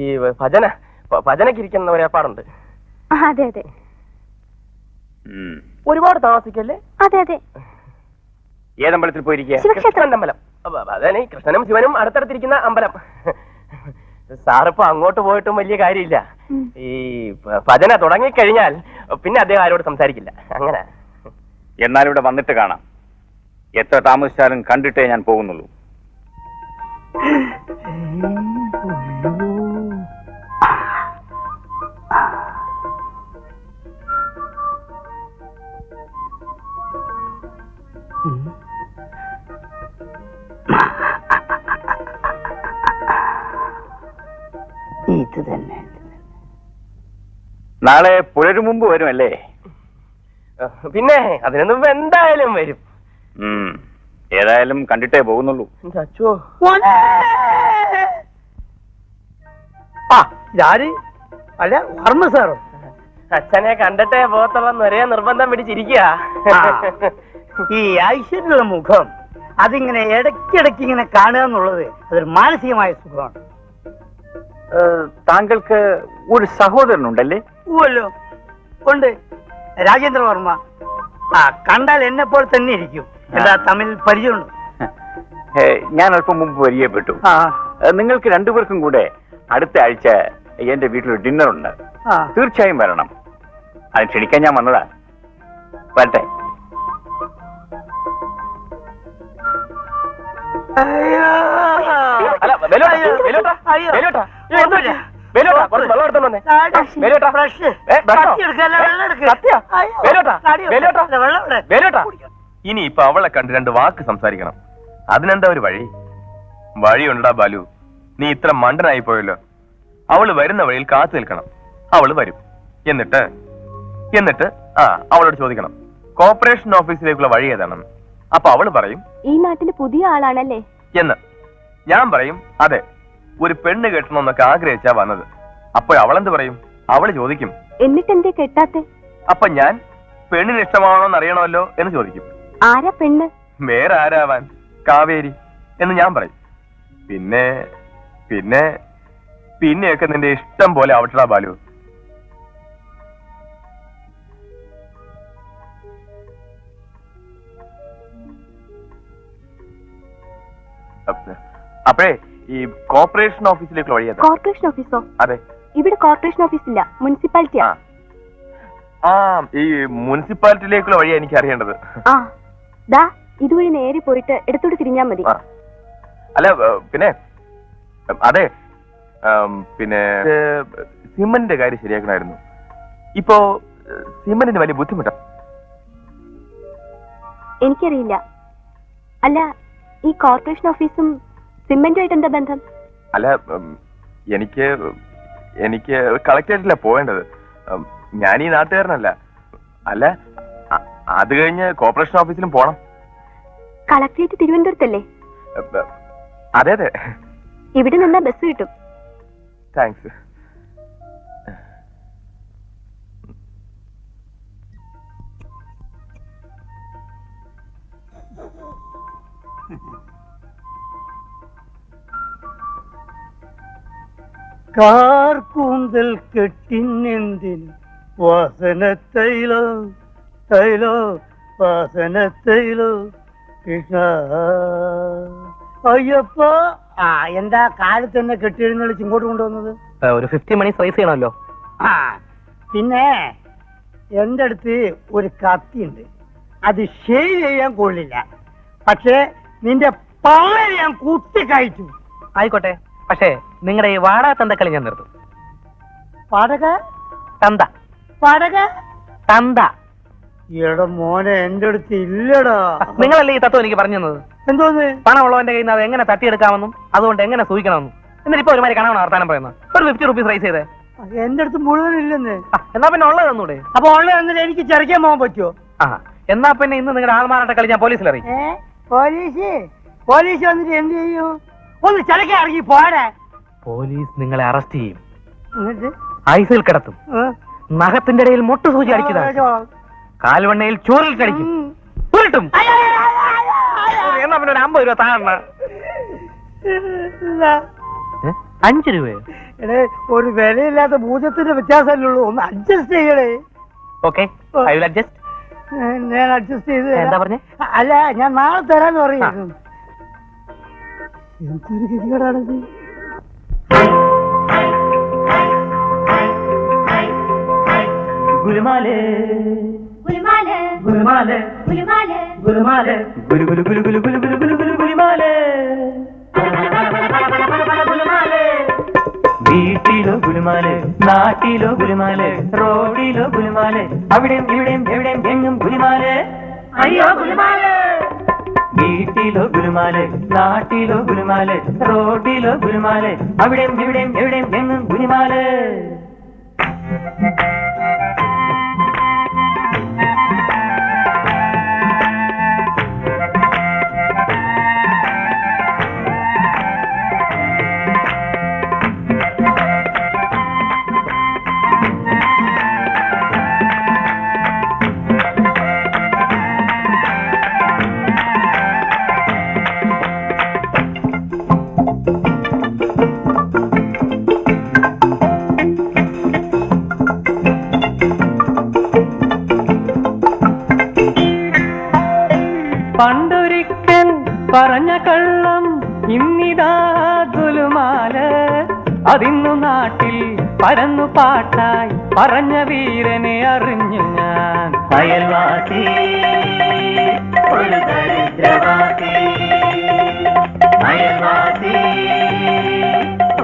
ഈ ഭജനക്ക് ഇരിക്കുന്ന ഒരു ഏർപ്പാടുണ്ട്. അതെ അതെ ഒരുപാട് താമസിക്കല്ലേ? അതെ അതെ. ഏതമ്പലത്തിൽ പോയിരിക്കുക? കൃഷ്ണന്റെ അമ്പലം. അതന്നെ, കൃഷ്ണനും ശിവനും അടുത്തടുത്തിരിക്കുന്ന അമ്പലം. സാറിപ്പോ അങ്ങോട്ട് പോയിട്ടും വലിയ കാര്യമില്ല. ഈ ഭജന തുടങ്ങിക്കഴിഞ്ഞാൽ പിന്നെ അദ്ദേഹം ആരോട് സംസാരിക്കില്ല. അങ്ങനെ. എന്നാലും ഇവിടെ വന്നിട്ട് കാണാം. എത്ര താമസിച്ചാലും കണ്ടിട്ടേ ഞാൻ പോകുന്നുള്ളൂ. ഇത് തന്നെ. നാളെ പുലരും മുമ്പ് വരുമല്ലേ? പിന്നെ അതിനൊന്നും എന്തായാലും വരും. ഏതായാലും കണ്ടിട്ടേ പോകുന്നുള്ളൂ. അച്ഛോ, ഇതാര്? അല്ല, വർമ്മ സാറോ? അച്ഛനെ കണ്ടിട്ടേ പോകത്തുള്ളന്ന് ഒരേ നിർബന്ധം പിടിച്ചിരിക്കുക. ഈ ഐശ്വര്യമുള്ള മുഖം അതിങ്ങനെ ഇടയ്ക്കിടയ്ക്ക് ഇങ്ങനെ കാണുക എന്നുള്ളത് അതൊരു മാനസികമായ സുഖമാണ്. താങ്കൾക്ക് ഒരു സഹോദരനുണ്ടല്ലേ? ഊല്ലോ, ഉണ്ട്. രാജേന്ദ്ര വർമ്മ. കണ്ടാൽ എന്നെ പോലെ തന്നെ ഇരിക്കും. എന്താ, തമിഴ് പരിചയമുണ്ട്? ഞാൻ അല്പം മുമ്പ് പരിചയപ്പെട്ടു. നിങ്ങൾക്ക് രണ്ടുപേർക്കും കൂടെ അടുത്ത ആഴ്ച എന്റെ വീട്ടിലൊരു ഡിന്നർ ഉണ്ട്. തീർച്ചയായും വരണം. അത് ക്ഷണിക്കാൻ ഞാൻ വന്നതാ. വരട്ടെ. ഇനിയിപ്പൊ അവളെ കണ്ട് രണ്ട് വാക്ക് സംസാരിക്കണം. അതിനെന്താ ഒരു വഴിയുണ്ടാ ബാലു? നീ ഇത്ര മണ്ടനായി പോയല്ലോ. അവള് വരുന്ന വഴിയിൽ കാത്തു നിൽക്കണം. അവള് വരും. എന്നിട്ട് അവളോട് ചോദിക്കണം, കോർപ്പറേഷൻ ഓഫീസിലേക്കുള്ള വഴി ഏതാണെന്ന്. അപ്പൊ അവള് പറയും, ഈ നാട്ടില് പുതിയ ആളാണല്ലേ എന്ന്. ഞാൻ പറയും, അതെ, ഒരു പെണ്ണ് കെട്ടണമെന്നൊക്കെ ആഗ്രഹിച്ചാ വന്നത്. അപ്പോഴവളെന്ത് പറയും? അവള് ചോദിക്കും, എന്നിട്ടെന്തേ കെട്ടാത്തെ? അപ്പൊ ഞാൻ പെണ്ണിന് ഇഷ്ടമാണോന്ന് അറിയണമല്ലോ എന്ന് ചോദിക്കും. ആരാ പെണ്ണ്? വേറെ ആരാവാൻ? കാവേരി എന്ന് ഞാൻ പറയും. പിന്നെ പിന്നെ പിന്നെയൊക്കെ നിന്റെ ഇഷ്ടം പോലെ ആവട്ടടാ ബാലു. അപ്പഴേ ഈ കോർപ്പറേഷൻ ഓഫീസിലേക്കുള്ള വഴി ഏതാ? കോർപ്പറേഷൻ ഓഫീസോ? അതെ. ഇവിടെ കോർപ്പറേഷൻ ഓഫീസ് ഇല്ല, മുനിസിപ്പാലിറ്റിയാ. ഈ മുനിസിപ്പാലിറ്റിയിലേക്കുള്ള വഴിയാ എനിക്ക് അറിയേണ്ടത്. ദാ ഇതുവഴി നേരെ പോയിട്ട് ഇടത്തോട്ട് തിരിഞ്ഞാ മതി. അല്ല, പിന്നെ അതെ, പിന്നെ സിമന്റിന്റെ കാര്യം ശരിയാക്കണമായിരുന്നു. ഇപ്പോ സിമന്റിന് വലിയ ബുദ്ധിമുട്ടാ. എനിക്കറിയില്ല. അല്ല, ഈ കോർപ്പറേഷൻ ഓഫീസും സിമന്റുമായിട്ട് എന്താ ബന്ധം? അല്ല, എനിക്ക് കളക്ടറേറ്റിലാ പോവേണ്ടത്. ഞാൻ ഈ നാട്ടുകാരനല്ല. അല്ല, അത് കഴിഞ്ഞ് കോർപ്പറേഷൻ ഓഫീസിലും പോണം. കളക്ടറേറ്റ് തിരുവനന്തപുരത്തല്ലേ? അതെ അതെ. ഇവിടെ നിന്നാ ബസ് കിട്ടും. താങ്ക്സ്. കാർക്കൂന്തൽ കെട്ടിനെന്തിന് വാസനത്തൈലോ തൈലോ വാസനത്തൈലോ കൃഷ്ണ അയ്യപ്പ. എന്താ കാലത്ത് തന്നെ കെട്ടിയെഴുന്നള്ളിച്ച് ഇങ്ങോട്ട് കൊണ്ടുവന്നത്? ഒരു 50 മണി റൈസ് ചെയ്യണമല്ലോ. പിന്നെ എന്റെ അടുത്ത് ഒരു കത്തിയുണ്ട്. അത് ഷേവ് ചെയ്യാൻ കൊള്ളില്ല, പക്ഷേ നിന്റെ പവർ ഞാൻ കുത്തി കഴിച്ചു. ആയിക്കോട്ടെ, പക്ഷേ നിങ്ങളുടെ ഈ വാടക തന്തക്കളി ഞാൻ നിർത്തും. പാടക തന്ത പാടക തന്ത. എടാ മോനെ, എന്റെ അടുത്ത് ഇല്ലടാ. നിങ്ങളല്ലേ ഈ തത്വം എനിക്ക് പറഞ്ഞു തന്നത്? എന്തോന്ന്? പണമുള്ളവന്റെ കയ്യിൽ നിന്ന് അത് എങ്ങനെ തട്ടിയെടുക്കാമെന്നും അതുകൊണ്ട് എങ്ങനെ സൂക്ഷിക്കണമെന്നും. എന്നിട്ട് ഇപ്പൊ ഒരുമാതിരി കണവണ വർത്താനം പറയുന്നത്. ഒരു 50 റുപ്പീസ് റൈസ് ചെയ്തേ. എന്റെ അടുത്ത് മുഴുവൻ ഇല്ലെന്ന്. എന്നാ പിന്നെ ഉള്ളത് തന്നൂടെ? അപ്പൊ ഉള്ളത് എന്നിട്ട് എനിക്ക് ചെറിക്കാൻ പോകാൻ പറ്റുമോ? എന്നാ പിന്നെ ഇന്ന് നിങ്ങളുടെ ആൾമാറാട്ട കളി ഞാൻ പോലീസിൽ അറിയും. പോലീസ് വന്നിട്ട് എന്ത് ചെയ്യും? ഒന്ന് ചിലക്കെ ഇറങ്ങി പോരാ. പോലീസ് നിങ്ങളെ അറസ്റ്റ് ചെയ്യും, എന്നിട്ട് ഐസിൽ കിടത്തും, നഖത്തിന്റെ ഇടയിൽ മുട്ടു സൂചി അടിക്കുന്നതാണ്, കാൽവണ്ണയിൽ ചൂരിൽ കടിക്കും, ഉരുട്ടും. എന്നാ പിന്നെ ഒരു 50 രൂപ താഴെ. 5 രൂപയോ? എടേ, ഒരു വിലയില്ലാത്ത പൂജ്യത്തിന്റെ വ്യത്യാസമല്ലേ ഉള്ളൂ, ഒന്ന് അഡ്ജസ്റ്റ് ചെയ്യണേ. Okay, I will adjust. ഞാൻ അഡ്ജസ്റ്റ് ചെയ്ത് എന്താ പറഞ്ഞേ? അല്ല, ഞാൻ നാളെ തരാന്ന് പറയുന്നു. എന്തൊരു ഗതികേടാണിത്. ഗുലുമാലേ ഗുലുമാല് ഗുലുമാലേ ഗുലുമാല് ഗുലുമാലേ ഗുലു ഗുലു ഗുലു ഗുലു ഗുലു ഗുലു ഗുലു ഗുലു ഗുലുമാലേ. വീട്ടിലോ ഗുലുമാലേ, നാട്ടിലോ ഗുലുമാലേ, റോഡിലോ ഗുലുമാലേ, അവിടെയും ഇവിടെയും എവിടെയും എങ്ങും ഗുലുമാലേ. അയ്യോ ഗുലുമാല്. വീട്ടിലോ ഗുലുമാലേ, നാട്ടിലോ ഗുലുമാലേ, റോഡിലോ ഗുലുമാലേ, അവിടെയും ഇവിടെയും എവിടെയും എങ്ങും ഗുലുമാലേ. പണ്ടൊരിക്കൽ പറഞ്ഞ കള്ളം ഇന്നിതാ ഗുലുമാല്, അതിന്നു നാട്ടിൽ പരന്നു പാട്ടായി പറഞ്ഞ വീരനെ അറിഞ്ഞു ഞാൻ. അയൽവാസി ഒരു ദരിദ്രവാസി, അയൽവാസി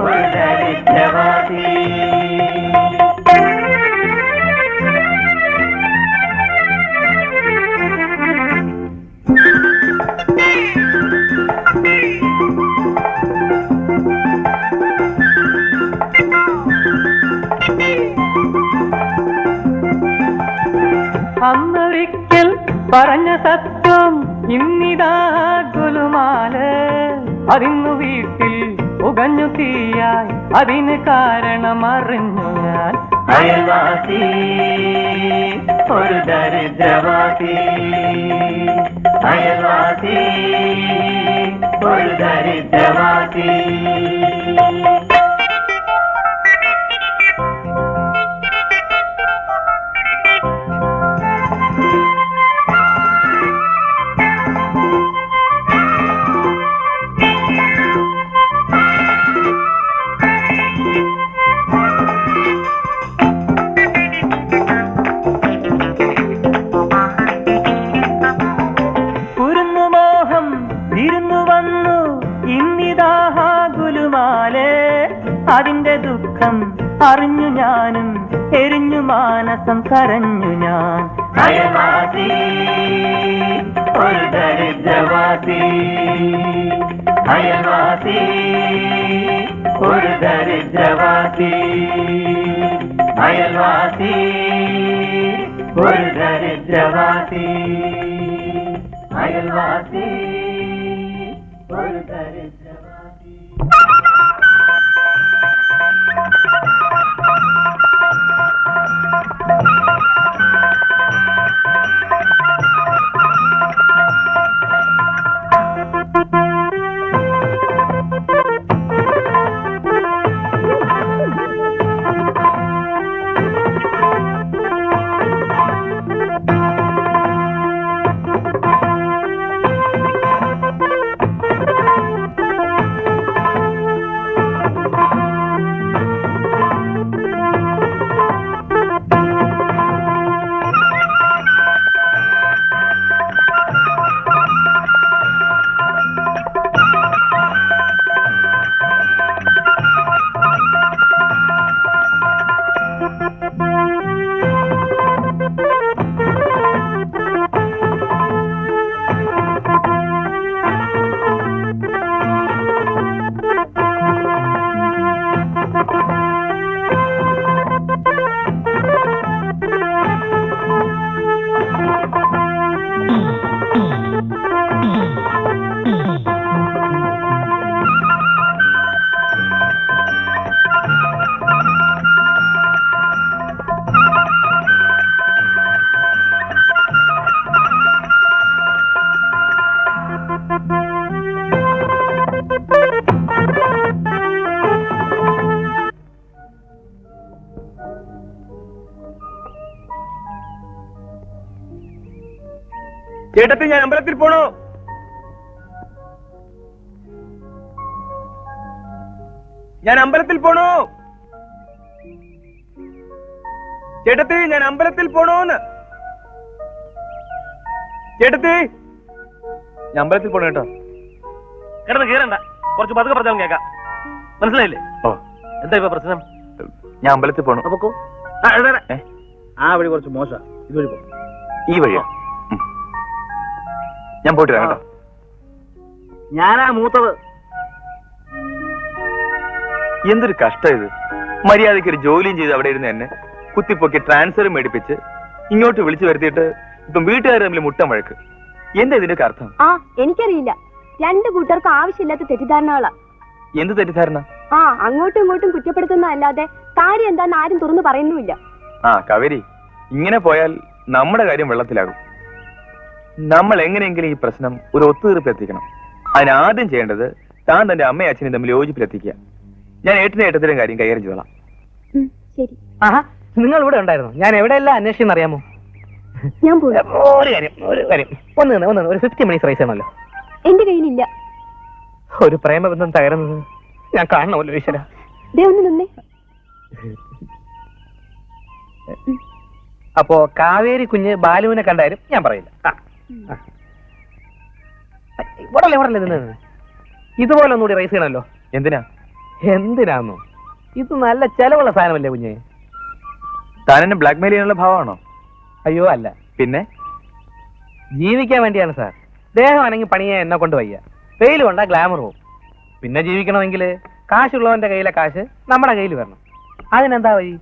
ഒരു ദരിദ്രവാസി. അന്നൊരിക്കൽ പറഞ്ഞ സത്യം ഇന്നിതാ ഗുലുമാല്, അതിന്നു വീട്ടിൽ പുകഞ്ഞു തീയായി അതിന് കാരണം അറിഞ്ഞു ഞാൻ. അയൽവാസി ഒരു ദരിദ്രവാസി, അയൽവാസി ഒരു ദരിദ്രവാസി. അതിന്റെ ദുഃഖം അറിഞ്ഞു ഞാനും എരിഞ്ഞു മാനസം കരഞ്ഞു ഞാൻ. അയൽവാസി ഒരു ദരിദ്രവാസി, അയൽവാസി ഒരു ദരിദ്രവാസി, അയൽവാസി ഒരു ദരിദ്രവാസി, അയൽവാസി ഒരു ദരിദ്രവാസി. ചേട്ടത്തി ഞാൻ അമ്പലത്തിൽ പോണോ? ഞാൻ അമ്പലത്തിൽ പോണോ? ചേട്ടത്തി ഞാൻ അമ്പലത്തിൽ പോണോന്ന്. ചേട്ടത്തി ഞാൻ അമ്പലത്തിൽ പോണോ കേട്ടോ. കിടന്ന് കീറണ്ട, കുറച്ച് പതുക്കെ പറഞ്ഞാലും കേൾക്കാം. മനസ്സിലായില്ലേ? ഓ, എന്താ ഇപ്പൊ പ്രശ്നം? ഞാൻ അമ്പലത്തിൽ പോണു. അപ്പൊ ആ വഴി കുറച്ച് മോശം, ഇതുവഴി പോ. ഈ വഴിയോ? ഞാൻ പോയിട്ട് വരാം കേട്ടോ. ഞാനാ മൂത്തത്. എന്തൊരു കഷ്ടം ഇത്. മര്യാദയ്ക്ക് ഒരു ജോലിയും ചെയ്ത് അവിടെ ഇരുന്ന് എന്നെ കുത്തിപ്പൊക്കി ട്രാൻസ്ഫർ മേടിപ്പിച്ച് ഇങ്ങോട്ട് വിളിച്ചു വരുത്തിയിട്ട് ഇപ്പം വീട്ടുകാർ തമ്മിൽ മുട്ടം വഴക്ക്. എന്താ ഇതിന്റെ അർത്ഥം? ആ എനിക്കറിയില്ല. രണ്ടു കൂട്ടർക്കും ആവശ്യമില്ലാത്ത തെറ്റിദ്ധാരണകളാ. എന്ത് തെറ്റിദ്ധാരണ? ആ അങ്ങോട്ടും ഇങ്ങോട്ടും കുറ്റപ്പെടുത്തുന്നതല്ലാതെ കാര്യം എന്താന്ന് ആരും തുറന്നു പറയുന്നുമില്ല. ആ കാവേരി, ഇങ്ങനെ പോയാൽ നമ്മുടെ കാര്യം വെള്ളത്തിലാകും. നമ്മൾ എങ്ങനെയെങ്കിലും ഈ പ്രശ്നം ഒരു ഒത്തുതീർപ്പെത്തിക്കണം. അതിനാദ്യം ചെയ്യേണ്ടത് താൻ തന്റെ അമ്മയും അച്ഛനും തമ്മിൽ യോജിപ്പിലെത്തിക്കുക. ഞാൻ ഏട്ടനും ഏട്ടത്തിലും കാര്യം കൈകാര്യം ചെയ്തോളാം. ശരി. ആഹാ, നിങ്ങൾ ഇവിടെ ഉണ്ടായിരുന്നു. ഞാൻ എവിടെയെല്ലാം അന്വേഷിച്ചെന്ന് അറിയാമോ? ഞാൻ പോയി. ഒരു കാര്യം ഒന്ന് ഒരു 50 മിനിറ്റ്സ് റൈസ് ചെയ്യണമല്ലോ. എന്റെ കയ്യിലില്ല. ഒരു പ്രേമബന്ധം തകരുന്നത് ഞാൻ കാണണമല്ലോ ഈശ്വര. ഒന്ന് നിന്നേ. അപ്പോ കാവേരി കുഞ്ഞ് ബാലുവിനെ കണ്ടാലും ഞാൻ പറയില്ല. ഉടലെ നിന്ന് ഇതുപോലെ ഒന്നുകൂടി റൈസ് ചെയ്യണമല്ലോ. എന്തിനാന്നോ? ഇത് നല്ല ചെലവുള്ള സാധനമല്ലേ കുഞ്ഞ്? താൻ എന്നെ ബ്ലാക്ക്മെയിൽ ചെയ്യാനുള്ള ഭാവമാണോ? അയ്യോ അല്ല. പിന്നെ ജീവിക്കാൻ വേണ്ടിയാണ് സാർ. ദേഹമാണെങ്കിൽ പണിയാൻ എന്നെ കൊണ്ട് വയ്യ. വെയിൽ കൊണ്ടാ ഗ്ലാമർ പോകും. പിന്നെ ജീവിക്കണമെങ്കിൽ കാശുള്ളവന്റെ കയ്യിലെ കാശ് നമ്മുടെ കയ്യിൽ വരണം. അതിനെന്താ വഴി?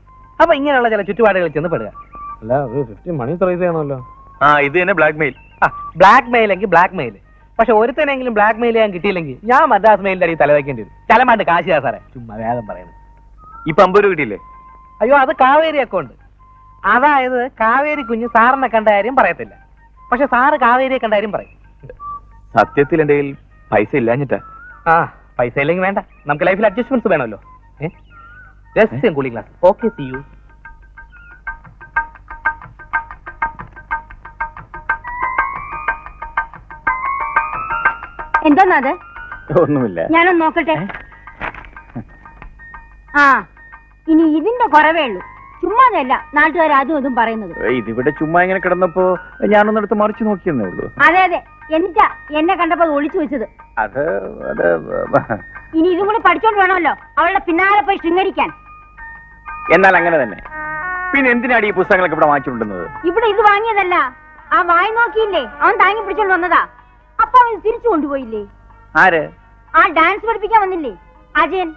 അപ്പൊ ഇങ്ങനെയുള്ള ചില ചുറ്റുപാടുകളിൽ ചെന്ന് പെടുക. അല്ല, ഒരു 50 മണി റൈസ് ചെയ്യണമല്ലോ. ആ, ഇത് തന്നെ ബ്ലാക്ക്മെയിൽ. ബ്ലാക്ക് മെയിൽ എങ്കിൽ ബ്ലാക്ക് മെയിൽ. പക്ഷെ ഒരുത്തനെങ്കിലും ബ്ലാക്ക് മെയിൽ ചെയ്യാൻ കിട്ടിയില്ലെങ്കിൽ ഞാൻ മദ്രാസ് മെയിലിന്റെ അടിയിൽ തലവയ്ക്കേണ്ടി വരും. ചലമാണ്ട് കാശിയാ സാറേ. ചുമ്മാ വേദം പറയുന്നത്. ഇപ്പൊ 50 രൂപ കിട്ടിയില്ലേ? അയ്യോ, അത് കാവേരി അക്കൗണ്ട്. അതായത് കാവേരി കുഞ്ഞ് സാറിനെ കണ്ട കാര്യം പറയത്തില്ല, പക്ഷെ സാറ് കാവേരിയെ കണ്ട കാര്യം പറയും. സത്യത്തിൽ എന്റെ കയ്യിൽ പൈസ ഇല്ലാഞ്ഞിട്ടാ. ആ, പൈസ ഇല്ലെങ്കിൽ വേണ്ട. നമുക്ക് ലൈഫിൽ അഡ്ജസ്റ്റ്മെന്റ്സ് വേണമല്ലോ. രഹസ്യം കൂളി ക്ലാസ്. Okay, see you. എന്താന്നത്? ഒന്നുമില്ല. ഞാനൊന്ന് നോക്കട്ടെ. ആ, ഇനി ഇതിന്റെ കുറവേ ഉള്ളൂ. ചുമ്മാതല്ല നാട്ടുകാർ അതും ഇതും പറയുന്നത്. ഇതിവിടെ ചുമ്മാ ഇങ്ങനെ കിടന്നപ്പോ ഞാനൊന്നെടുത്ത് മറിച്ചു നോക്കിയെന്നേ ഉള്ളൂ. അതെ അതെ, എന്നിട്ടാ എന്നെ കണ്ടപ്പോ അത് ഒളിച്ചു വെച്ചത്. അത് ഇനി ഇതും കൂടി പഠിച്ചോണ്ട് വേണമല്ലോ അവളുടെ പിന്നാലെ പോയി ശൃംഗരിക്കാൻ. എന്നാൽ അങ്ങനെ തന്നെ. പിന്നെ എന്തിനാണ് ഈ പുസ്തകങ്ങളൊക്കെ ഇവിടെ വാങ്ങിച്ചുകൊണ്ടുവന്നത്? ഇവിടെ ഇത് വാങ്ങിയതല്ല, ആ വായി നോക്കിയില്ലേ അവൻ താങ്ങി പിടിച്ചോണ്ട് വന്നതാ. അപ്പൊ അവൻ തിരിച്ചു കൊണ്ടുപോയില്ലേ? ആര്? ആ ഡാൻസ് പഠിപ്പിക്കാൻ വന്നില്ലേ അജയൻ.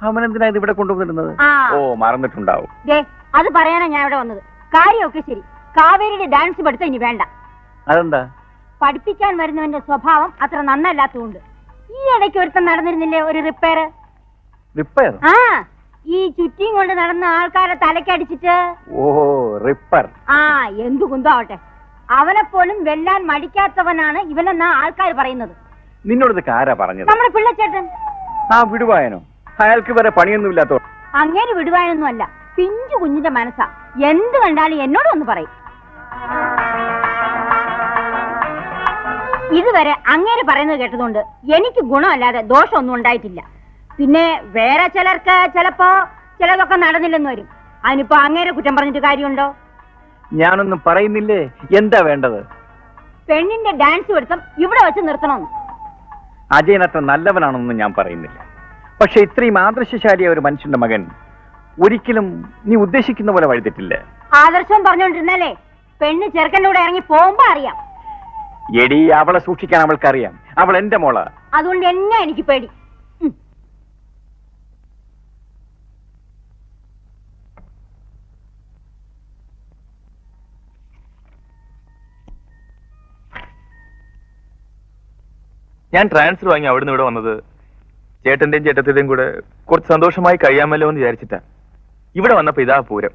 അവനെന്തിനാ ഇത് ഇവിടെ കൊണ്ടുവന്നിരുന്നത്? ഓ, മറന്നിട്ടുണ്ടാവും. അത് പറയാനാ ഞാൻ ഇവിടെ വന്നത്. കാര്യമൊക്കെ ശരി, കാവേരിയുടെ ഡാൻസ് പഠിത്തം ഇനി വേണ്ട. അതെന്താ? പഠിപ്പിക്കാൻ വരുന്നവന്റെ സ്വഭാവം അത്ര നന്നല്ലാത്തതുകൊണ്ട്. ഈ ഇടയ്ക്ക് ഒരുത്തം നടന്നിരുന്നില്ലേ ഒരു റിപ്പയർ? ആ, ഈ ചുറ്റിയും കൊണ്ട് നടന്ന ആൾക്കാരെ തലക്കടിച്ചിട്ട്. ഓഹോ, റിപ്പർ. ആ, എന്തു കുന്തമാവട്ടെ, അവനെ പോലും വെല്ലാൻ മടിക്കാത്തവനാണ് ഇവനെന്നാ ആൾക്കാർ പറയുന്നത്. നിന്നോട് ആരാ പറഞ്ഞത്? നമ്മുടെ പിള്ളച്ചേട്ടൻ. ആ, വിടുവായനോ? അയാൾക്ക് വേറെ പണിയൊന്നുമില്ലാത്തോ? അങ്ങനെ വിടുവാനൊന്നും അല്ല, പിഞ്ചു കുഞ്ഞിന്റെ മനസ്സാ. എന്ത് കണ്ടാലും എന്നോട് ഒന്ന് പറയും. ഇതുവരെ അങ്ങേര് പറയുന്നത് കേട്ടതുകൊണ്ട് എനിക്ക് ഗുണമല്ലാതെ ദോഷമൊന്നും ഉണ്ടായിട്ടില്ല. പിന്നെ വേറെ ചിലർക്ക് ചിലപ്പോ ചിലതൊക്കെ നടന്നില്ലെന്ന് വരും. അതിനിപ്പോ അങ്ങേരെ കുറ്റം പറഞ്ഞിട്ട് കാര്യമുണ്ടോ? ഞാനൊന്നും പറയുന്നില്ലേ. എന്താ വേണ്ടത്? പെണ്ണിന്റെ ഡാൻസ് പഠിത്തം ഇവിടെ വെച്ച് നിർത്തണമെന്ന്. അജയൻ അത്ര നല്ലവനാണെന്നൊന്നും ഞാൻ പറയുന്നില്ല. പക്ഷെ ഇത്രയും ആദർശശാലിയായ ഒരു മനുഷ്യന്റെ മകൻ ഒരിക്കലും നീ ഉദ്ദേശിക്കുന്ന പോലെ വഴിതെറ്റില്ല. ആദർശം പറഞ്ഞോണ്ടിരുന്നാലേ പെണ്ണ് ചെറുക്കൻ്റെ കൂടെ ഇറങ്ങി പോകുമ്പോ അറിയാം. എടി, അവളെ സൂക്ഷിക്കാൻ അവൾക്കറിയാം. അവൾ എന്റെ മോളാ. അതുകൊണ്ട് എന്നെ എനിക്ക് പേടി. ഞാൻ ട്രാൻസ്ഫർ വാങ്ങി അവിടുന്ന് ഇവിടെ വന്നത് ചേട്ടന്റെയും ചേട്ടത്തിന്റെയും കൂടെ കുറച്ച് സന്തോഷമായി കഴിയാമല്ലോ എന്ന് വിചാരിച്ചിട്ടാ. ഇവിടെ വന്നപ്പോ ഇതാ പൂരം.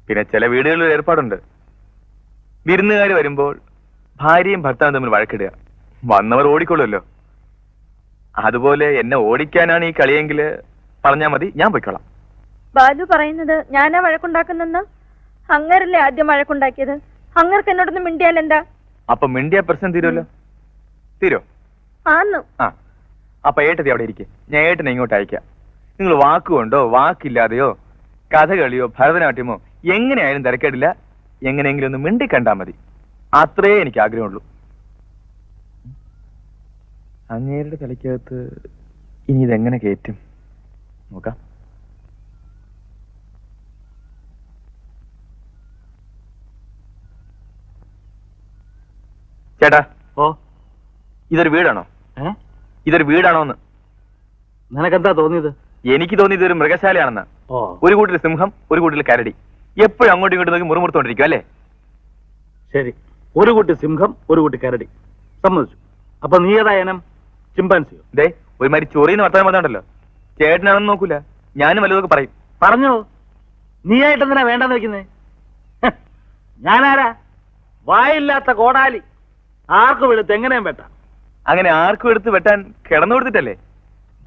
പിന്നെ ചില വീടുകളിൽ ഏർപ്പാടുണ്ട്. വിരുന്നുകാർ വരുമ്പോൾ ഭാര്യയും ഭർത്താവും തമ്മിൽ വഴക്കിടുക. വന്നവർ ഓടിക്കൊള്ളുമല്ലോ. അതുപോലെ എന്നെ ഓടിക്കാനാണ് ഈ കളിയെങ്കിൽ പറഞ്ഞാൽ മതി, ഞാൻ പൊയ്ക്കോളാം. ബാലു പറയുന്നത് ഞാനാ വഴക്കുണ്ടാക്കുന്നെന്ന്. അങ്ങരല്ലേ ആദ്യം വഴക്കുണ്ടാക്കിയത്. അങ്ങർക്ക് എന്നോടൊന്നും മിണ്ടിയാൽ എന്താ? അപ്പൊ മിണ്ടിയ പ്രശ്നം തീരുമല്ലോ. തീരോ? ആന്നു. ആ, അപ്പൊ ഏട്ടത്തി അവിടെ ഇരിക്കെ, ഞാൻ ഏട്ടനെ ഇങ്ങോട്ട് അയക്കാം. നിങ്ങൾ വാക്കുകൊണ്ടോ വാക്കില്ലാതെയോ കഥകളിയോ ഭരതനാട്യമോ എങ്ങനെയായാലും തിരക്കേടില്ല. എങ്ങനെയെങ്കിലും ഒന്ന് മിണ്ടി കണ്ടാ മതി. അത്രേ എനിക്ക് ആഗ്രഹമുള്ളൂ. അങ്ങേരുടെ തലയ്ക്കകത്ത് ഇനി ഇതെങ്ങനെ കയറ്റും നോക്കാം. ചേട്ടാ, ഓ, ഇതൊരു വീടാണോ? ഇതൊരു വീടാണോന്ന് നിനക്കെന്താ തോന്നിയത്? എനിക്ക് തോന്നി ഇതൊരു മൃഗശാലയാണെന്ന്. ഓ, ഒരു കൂട്ടിൽ സിംഹം, ഒരു കൂട്ടിൽ കരടി, എപ്പോഴും അങ്ങോട്ടും ഇങ്ങോട്ടും നോക്കി മുറുമുറുത്തോണ്ടിരിക്കും അല്ലേ? ശരി, ഒരു കൂട്ടി സിംഹം, ഒരു കൂട്ടി കരടി, സമ്മതിച്ചു. അപ്പൊ നീ ഏതാ ഇനം? ചിമ്പാൻസിയോ? ദേ, ഒരുമാതിരി ചൊറിയെന്ന് വർത്താനം പറഞ്ഞോണ്ടല്ലോ. ചേട്ടനാണെന്ന് നോക്കൂല, ഞാനും വല്ലതൊക്കെ പറയും. പറഞ്ഞോ, നീ ആയിട്ട് എന്തിനാ വേണ്ടെന്ന് വെക്കുന്നേ? ഞാനാരാ? വായില്ലാത്ത കോടാലി, ആർക്കും എടുത്ത് എങ്ങനെയും വെട്ടാം. അങ്ങനെ ആർക്കും എടുത്ത് വെട്ടാൻ കിടന്നു കൊടുത്തിട്ടല്ലേ?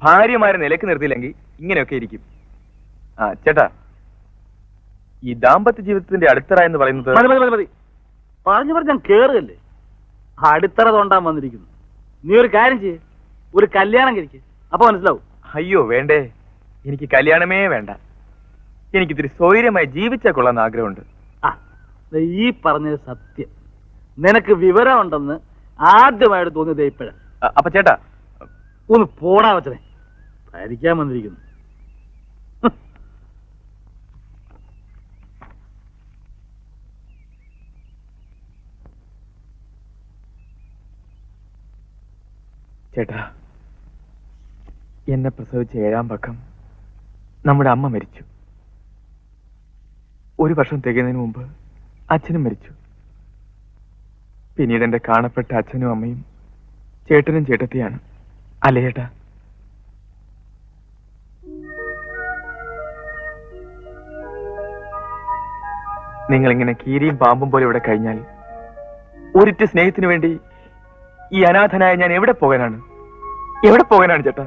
ഭാര്യമാരെ നിലക്ക് നിർത്തിയില്ലെങ്കിൽ ഇങ്ങനെയൊക്കെ ഇരിക്കും. ആ ചേട്ടാ, ഈ ദാമ്പത്യ ജീവിതത്തിന്റെ അടിത്തറ എന്ന് പറയുന്നത്... മതി മതി മതി മതി, പറഞ്ഞു പറഞ്ഞ് ഞാൻ കേറുകല്ലേ. അടിത്തറ തോണ്ടാൻ വന്നിരിക്കുന്നു. നീ ഒരു കാര്യം ചെയ്യ്, ഒരു കല്യാണം കഴിക്ക്, അപ്പൊ മനസ്സിലാവും. അയ്യോ വേണ്ടേ, എനിക്ക് കല്യാണമേ വേണ്ട. എനിക്കിത്തിരി സ്വൈര്യമായി ജീവിച്ചാൽ കൊള്ളാന്ന് ആഗ്രഹമുണ്ട്. ആ, ഈ പറഞ്ഞത് സത്യം. നിനക്ക് വിവരമുണ്ടെന്ന് ആദ്യമായിട്ട് തോന്നിയത് ഇപ്പോഴാ. അപ്പൊ ചേട്ടാ, ഒന്ന് പോടാ വച്ചനെ, ഭരിക്കാൻ വന്നിരിക്കുന്നു. ചേട്ടാ, എന്നെ പ്രസവിച്ച 7-ാം പക്കം നമ്മുടെ അമ്മ മരിച്ചു. 1 വർഷം തികയുന്നതിന് മുമ്പ് അച്ഛനും മരിച്ചു. പിന്നീട് എന്റെ കാണപ്പെട്ട അച്ഛനും അമ്മയും ചേട്ടനും ചേട്ടത്തിയാണ്. അല്ലേ ചേട്ടാ? നിങ്ങളിങ്ങനെ കീരിയും പാമ്പും പോലെ ഇവിടെ കഴിഞ്ഞാൽ ഒരിറ്റ സ്നേഹത്തിന് വേണ്ടി ഈ അനാഥനായ ഞാൻ എവിടെ പോകാനാണ്? എവിടെ പോകാനാണ് ചേട്ടാ?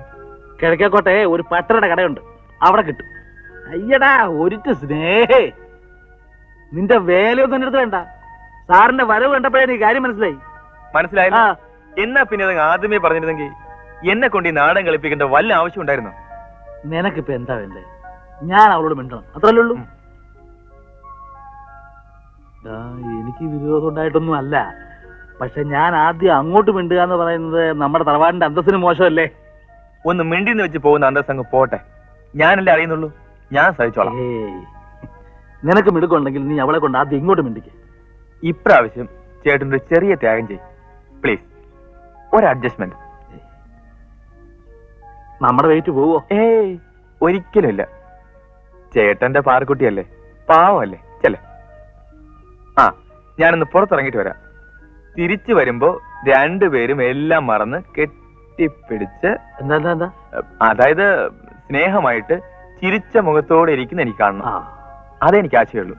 കിഴക്കേക്കോട്ടെ ഒരു പട്ടരുടെ കടയുണ്ട്, അവിടെ കിട്ടും. അയ്യടാ, ഒരിറ്റ് സ്നേഹേ. നിന്റെ വേലയൊന്നും എന്റെ അടുത്ത് വേണ്ട. സാറിന്റെ വരവ് കണ്ടപ്പോഴേ നീ കാര്യം മനസ്സിലായി. മനസ്സിലായില്ല? എന്നാ പിന്നെ അത് ആദ്യമേ പറഞ്ഞിരുന്നെങ്കിൽ എന്നെ കൊണ്ട് ഈ നാടൻ കളിപ്പിക്കേണ്ട വല്ല ആവശ്യം ഉണ്ടായിരുന്നോ? നിനക്കിപ്പോ എന്താ വേണ്ടേ? ഞാൻ അവളോട് മിണ്ടണം, അത്രല്ലേ ഉള്ളൂ. എനിക്ക് വിരോധം ഉണ്ടായിട്ടൊന്നും അല്ല, പക്ഷെ ഞാൻ ആദ്യം അങ്ങോട്ട് മിണ്ടുക എന്ന് പറയുന്നത് നമ്മുടെ തറവാടിന്റെ അന്തസ്സിന് മോശമല്ലേ? ഒന്ന് മിണ്ടിന്ന് വെച്ച് പോകുന്ന അന്തസ്സങ്ങ് പോട്ടെ, ഞാനല്ലേ അറിയുന്നുള്ളൂ, ഞാൻ സഹിച്ചോളാം. നിനക്ക് മിടുക്കുണ്ടെങ്കിൽ നീ അവളെ കൊണ്ട് ആദ്യം ഇങ്ങോട്ട് മിണ്ടിക്ക്. ഇപ്രാവശ്യം ചേട്ടൻ്റെ ചെറിയ ത്യാഗം ചെയ്യും പ്ലീസ്. ഒരു അഡ്ജസ്റ്റ്മെന്റ്. നമ്മുടെ വെയിറ്റ് പോവോ? ഏയ്, ഒരിക്കലുമില്ല. ചേട്ടന്റെ പാറക്കുട്ടിയല്ലേ, പാവമല്ലേ, ചെല്ലേ. ആ, ഞാനൊന്ന് പുറത്തിറങ്ങിയിട്ട് വരാം. തിരിച്ചു വരുമ്പോ രണ്ടുപേരും എല്ലാം മറന്ന് കെട്ടിപ്പിടിച്ച്, എന്താ അതായത് സ്നേഹമായിട്ട് ചിരിച്ച മുഖത്തോടെ ഇരിക്കുന്ന എനിക്ക് കാണണം. അതെനിക്ക് ആശയമുള്ളൂ.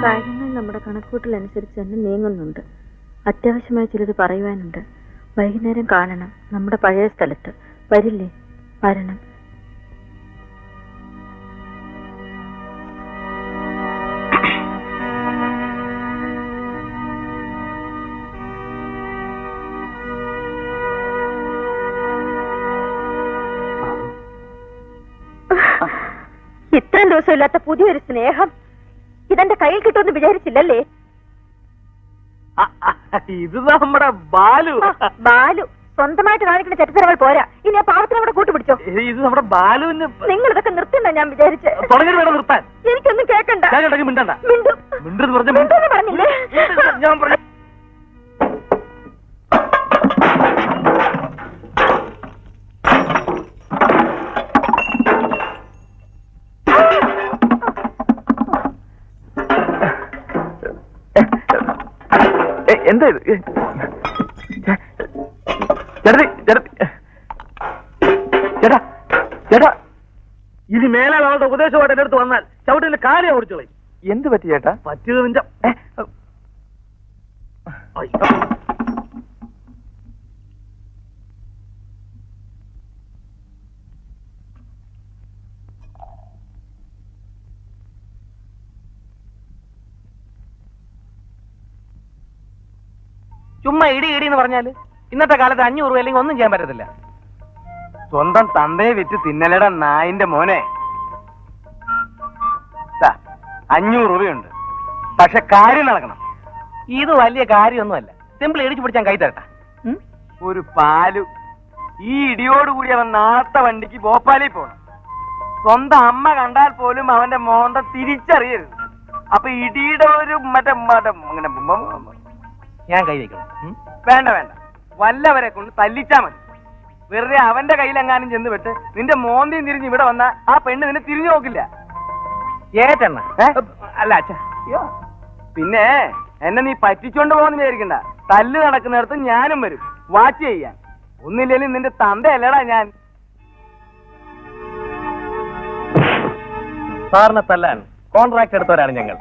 കാര്യങ്ങൾ നമ്മുടെ കണക്കൂട്ടലനുസരിച്ച് തന്നെ നീങ്ങുന്നുണ്ട്. അത്യാവശ്യമായ ചിലത് പറയുവാനുണ്ട്. വൈകുന്നേരം കാണണം, നമ്മുടെ പഴയ സ്ഥലത്ത്. വരില്ലേ? വരണം. ഇത്രയും ദിവസം ഇല്ലാത്ത പുതിയൊരു സ്നേഹം ഇതെന്റെ കയ്യിൽ കിട്ടുമെന്ന് വിചാരിച്ചില്ലല്ലേ? ഇത് നമ്മുടെ ബാലു. ബാലു സ്വന്തമായിട്ട് കാണിക്കുന്ന ചരിത്രങ്ങൾ പോരാ, ഇനി ആ പാവത്തിനെ കൂടെ കൂട്ടുപിടിച്ചോ. ഇത് നമ്മുടെ ബാലുവിന്. നിങ്ങൾ ഇതൊക്കെ നിർത്തണ്ട ഞാൻ വിചാരിച്ചേ. തുടങ്ങി വേണം നിർത്താൻ. എനിക്കൊന്നും കേൾക്കണ്ട. മിണ്ടണ്ട. മിണ്ടെന്ന് പറഞ്ഞില്ലേ? ഞാൻ പറഞ്ഞു. എന്താ ഇത്? ചേട്ടാ ചേട്ടാ, ഇനി മേലാൽ അവളുടെ ഉപദേശമായിട്ട് എന്റെ അടുത്ത് വന്നാൽ ചവിട്ടിന്റെ കാര്യം ഓടിച്ചോളി. എന്ത് പറ്റി ചേട്ടാ? പറ്റിയത് നിന്റെ ചുമ്മാ ഇടി ഇടി എന്ന് പറഞ്ഞാല് ഇന്നത്തെ കാലത്ത് 500 രൂപ അല്ലെങ്കിൽ ഒന്നും ചെയ്യാൻ പറ്റത്തില്ല. സ്വന്തം തന്തയെ വിറ്റ് തിന്നലയുടെ നായിന്റെ മോനെ, 500 രൂപയുണ്ട്, പക്ഷെ കാര്യം നടക്കണം. ഇത് വലിയ കാര്യമൊന്നുമല്ല. സിമ്പിൾ ഇടിച്ചു പിടിച്ചാൽ കൈ തരട്ടെ. ഒരു പാലു. ഈ ഇടിയോടുകൂടി അവൻ നാളത്തെ വണ്ടിക്ക് ഭോപ്പാലിൽ പോകണം. സ്വന്തം അമ്മ കണ്ടാൽ പോലും അവന്റെ മോന്ത തിരിച്ചറിയരുത്. അപ്പൊ ഇടിയുടെ ഒരു മറ്റേ അങ്ങനെ ഞാൻ കൈ വയ്ക്കണം. വേണ്ട വേണ്ട, വല്ലവരെ കൊണ്ട് തല്ലിച്ചാ മതി. വെറുതെ അവന്റെ കയ്യിലെങ്ങാനും ചെന്ന് വിട്ട് നിന്റെ മോന്തിയും തിരിഞ്ഞ് ഇവിടെ വന്ന ആ പെണ്ണ് നിന്നെ തിരിഞ്ഞു നോക്കില്ല. ഏറ്റെണ്ണ അല്ല അച്ഛ, പിന്നെ എന്നെ നീ പറ്റിച്ചോണ്ട് പോകുന്ന വിചാരിക്കണ്ട. തല്ല് നടക്കുന്നിടത്ത് ഞാനും വരും വാച്ച് ചെയ്യാൻ. ഒന്നില്ലേലും നിന്റെ തന്തയല്ലടാ ഞാൻ. സാറിനെ തല്ലാൻ കോൺട്രാക്ട് എടുത്തവരാണ് ഞങ്ങൾ.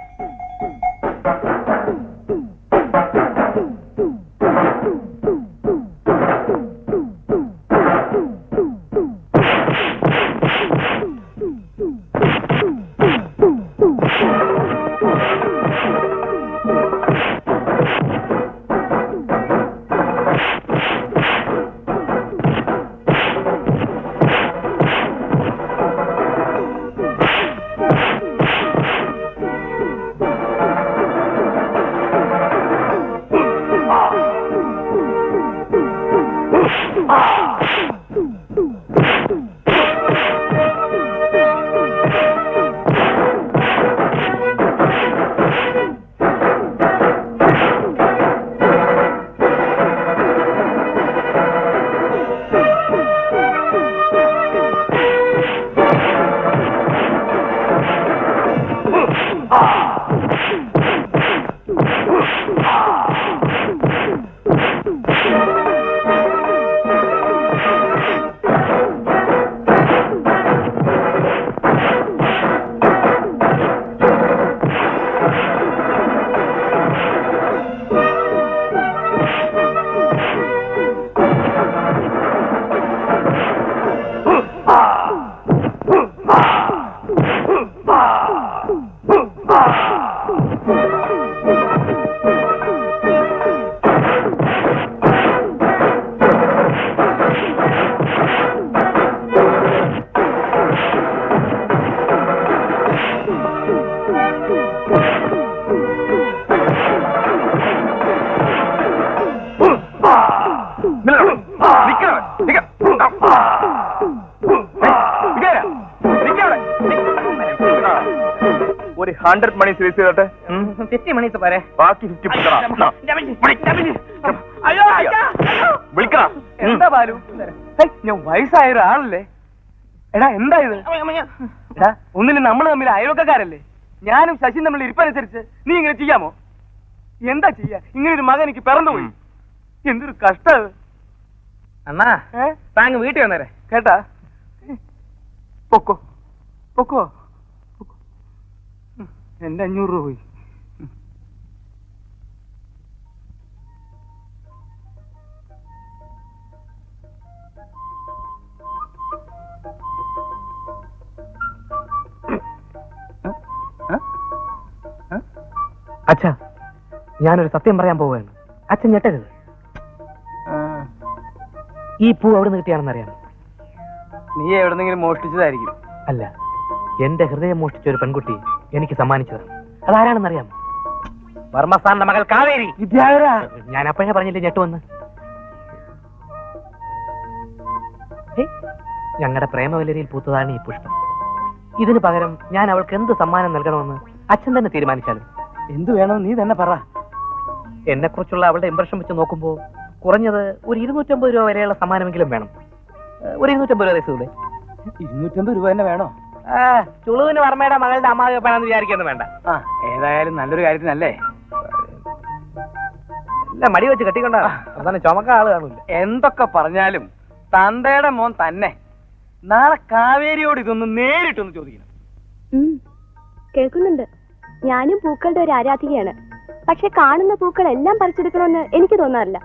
ഒരു 100 മണീസ് റിലീസ് ചെയ്തോട്ടെ. 50 മണീസ് പോരെ? ബാക്കി 50 വിളിക്കണം. എന്താ ബാലു, ഞാൻ വയസ്സായ ഒരാളല്ലേ? എടാ എന്താ ഇത്? എടാ ഒന്നിനും നമ്മൾ തമ്മിൽ അയൽവക്കക്കാരല്ലേ? ഞാനും ശശിയും തമ്മിൽ ഇരിപ്പനുസരിച്ച് നീ ഇങ്ങനെ ചെയ്യാമോ? എന്താ ചെയ്യാ? ഇങ്ങനെ ഒരു മകൻ എനിക്ക് പിറന്നുപോയി. എന്തൊരു കഷ്ടം. അണ്ണാ താങ്കൾ വീട്ടിൽ വന്നേരെ കേട്ടാ? പൊക്കോ പൊക്കോ. എന്റെ 500 രൂപ പോയി. അച്ഛാ, ഞാനൊരു സത്യം പറയാൻ പോവുകയാണ്. അച്ഛൻ ഞെട്ടരുത്. ഈ പൂ എവിടെ നിന്ന് കിട്ടിയാണെന്നറിയാമോ? നീ എവിടെന്നെങ്കിലും മോഷ്ടിച്ചതായിരിക്കും. അല്ല, എന്റെ ഹൃദയം മോഷ്ടിച്ച ഒരു പെൺകുട്ടി എനിക്ക് സമ്മാനിച്ചതാണ്. അതാരാണെന്നറിയാമോ? വർമ്മസാറിന്റെ മകൾ കാവേരി. ഞാൻ അപ്പോഴേ പറഞ്ഞില്ലേ ഞെട്ടുവന്ന്. ഞങ്ങളുടെ പ്രേമവലരിയിൽ പൂത്തതാണ് ഈ പുഷ്പം. ഇതിനു പകരം ഞാൻ അവൾക്ക് എന്ത് സമ്മാനം നൽകണമെന്ന് അച്ഛൻ തന്നെ തീരുമാനിച്ചാലും. എന്ത് വേണം നീ തന്നെ പറ. എന്നെ കുറിച്ചുള്ള അവളുടെ ഇംപ്രഷൻ വെച്ച് നോക്കുമ്പോൾ കുറഞ്ഞത് ഒരു 250 രൂപ വരെയുള്ള സമ്മാനമെങ്കിലും വേണം. ഒരു 250 രൂപ തൂടെ. 250 രൂപ തന്നെ വേണോ? ചുളുവിന് വർമ്മയുടെ മകളുടെ അമ്മാവി വെപ്പാണെന്ന് വിചാരിക്കൊന്നും വേണ്ട. ഏതായാലും നല്ലൊരു കാര്യത്തിനല്ലേ. ഇല്ല മടി വെച്ച് കെട്ടിക്കൊണ്ടാ അവസാനം ചുമക്ക ആള് കാണൂല. എന്തൊക്കെ പറഞ്ഞാലും തന്തയുടെ മോൻ തന്നെ. നാളെ കാവേരിയോട് ഇതൊന്ന് നേരിട്ടൊന്ന് ചോദിക്കണം. കേൾക്കുന്നുണ്ട്. ഞാനും പൂക്കളുടെ ഒരു ആരാധികയാണ്. പക്ഷെ കാണുന്ന പൂക്കൾ എല്ലാം പറിച്ചെടുക്കണമെന്ന് എനിക്ക് തോന്നാറില്ല.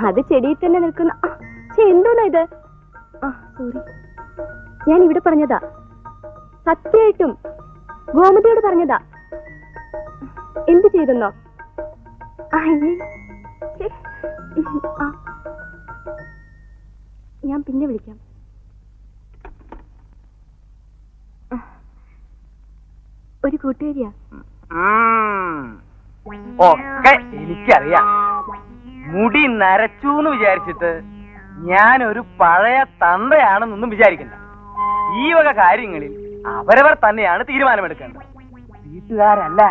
അത് ചെടിയിൽ തന്നെ നിൽക്കുന്ന എന്തോന്നാ ഇത്? സോറി, ഞാൻ ഇവിടെ പറഞ്ഞതാ. സത്യമായിട്ടും ഗോമതിയോട് പറഞ്ഞതാ. എന്ത് ചെയ്തെന്നോ? ഞാൻ പിന്നെ വിളിക്കാം. ഒരു കൂട്ടുകാരിയാ. ഒക്കെ എനിക്കറിയാം. മുടി നരച്ചു എന്ന് വിചാരിച്ചിട്ട് ഞാനൊരു പഴയ തന്തയാണെന്നൊന്നും വിചാരിക്കണ്ട. ഈ വക കാര്യങ്ങളിൽ അവരവർ തന്നെയാണ് തീരുമാനമെടുക്കേണ്ടത്, വീട്ടുകാരല്ല.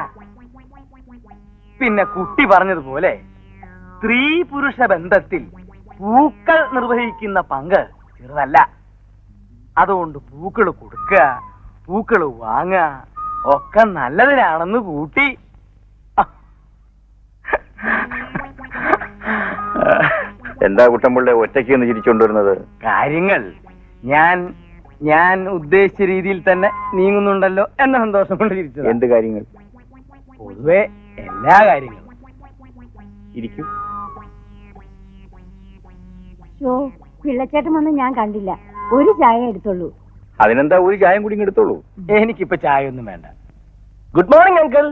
പിന്നെ കുട്ടി പറഞ്ഞതുപോലെ സ്ത്രീ പുരുഷ ബന്ധത്തിൽ പൂക്കൾ നിർവഹിക്കുന്ന പങ്ക് ചെറുതല്ല. അതുകൊണ്ട് പൂക്കൾ കൊടുക്കുക, പൂക്കൾ വാങ്ങുക ഒക്കെ നല്ലതിനാണെന്ന് കൂട്ടി. എന്താ കുട്ടമ്പിള്ള ഒറ്റയ്ക്ക് എന്ന് ചിരിച്ചുകൊണ്ടുവരുന്നത്? കാര്യങ്ങൾ ഞാൻ ഉദ്ദേശിച്ച രീതിയിൽ തന്നെ നീങ്ങുന്നുണ്ടല്ലോ എന്ന സന്തോഷം കൊണ്ട് ചിരിച്ചത്. എന്ത് കാര്യങ്ങൾ? പൊതുവെ എല്ലാ കാര്യങ്ങളും. ഇരിക്കും. പിള്ളച്ചേട്ടൻ ഒന്നും ഞാൻ കണ്ടില്ല. ഒരു ചായ എടുത്തുള്ളൂ. അതിനെന്താ, ഒരു ചായം കൂടി എടുത്തോളൂ. എനിക്കിപ്പോ ചായ ഒന്നും വേണ്ട. Good morning uncle.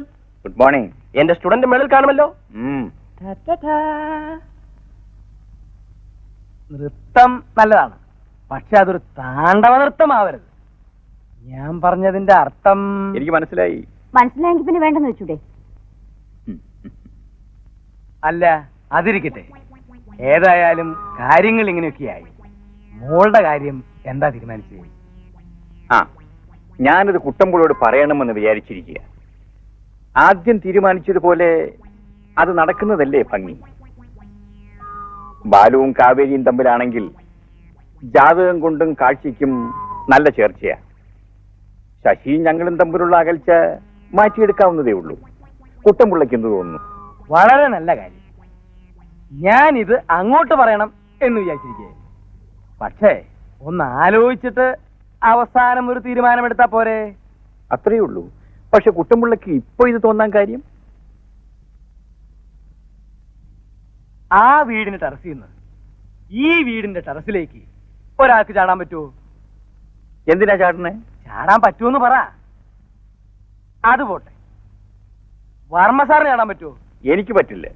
Good morning. എന്റെ സ്റ്റുഡന്റ് മേളിൽ കാണുമല്ലോ. നൃത്തം നല്ലതാണ്, പക്ഷെ അതൊരു താണ്ഡവ നൃത്തമാവരുത്. ഞാൻ പറഞ്ഞതിന്റെ അർത്ഥം എനിക്ക് മനസ്സിലായി. മനസ്സിലായെങ്കിൽ പിന്നെ വേണ്ടെന്ന് വെച്ചൂടെ? അല്ല, അതിരിക്കട്ടെ. ഏതായാലും കാര്യങ്ങൾ ഇങ്ങനെയൊക്കെയായി. മോളുടെ കാര്യം എന്താ തീരുമാനിച്ചത്? ഞാനത് കുട്ടമ്പിളോട് പറയണമെന്ന് വിചാരിച്ചിരിക്കുക. ആദ്യം തീരുമാനിച്ചതുപോലെ അത് നടക്കുന്നതല്ലേ ഭംഗി. ബാലുവും കാവേരിയും തമ്മിലാണെങ്കിൽ ജാതകം കൊണ്ടും കാഴ്ചയ്ക്കും നല്ല ചേർച്ചയാ. ശശിയും ഞങ്ങളും തമ്മിലുള്ള അകൽച്ച മാറ്റിയെടുക്കാവുന്നതേ ഉള്ളൂ. കുട്ടമ്പിള്ളയ്ക്ക് എന്ത് തോന്നുന്നു? വളരെ നല്ല കാര്യം. ഞാനിത് അങ്ങോട്ട് പറയണം എന്ന് വിചാരിച്ചിരിക്കുക. പക്ഷേ ഒന്ന് ആലോചിച്ചിട്ട് അവസാനം ഒരു തീരുമാനമെടുത്താ പോരെ? അത്രയേ ഉള്ളൂ. പക്ഷെ കുട്ടമ്പിള്ളയ്ക്ക് ഇപ്പൊ ഇത് തോന്നാൻ കാര്യം? ആ വീടിന്റെ ടെറസിൽ നിന്ന് ഈ വീടിന്റെ ടെറസിലേക്ക് ഒരാൾക്ക് ചാടാൻ പറ്റുമോ? എന്തിനാ ചാടണേ? ചാടാൻ പറ്റുമെന്ന് പറ. അത് പോട്ടെ, വർമ്മ സാറിന് ചാടാൻ പറ്റുമോ? എനിക്ക് പറ്റില്ല.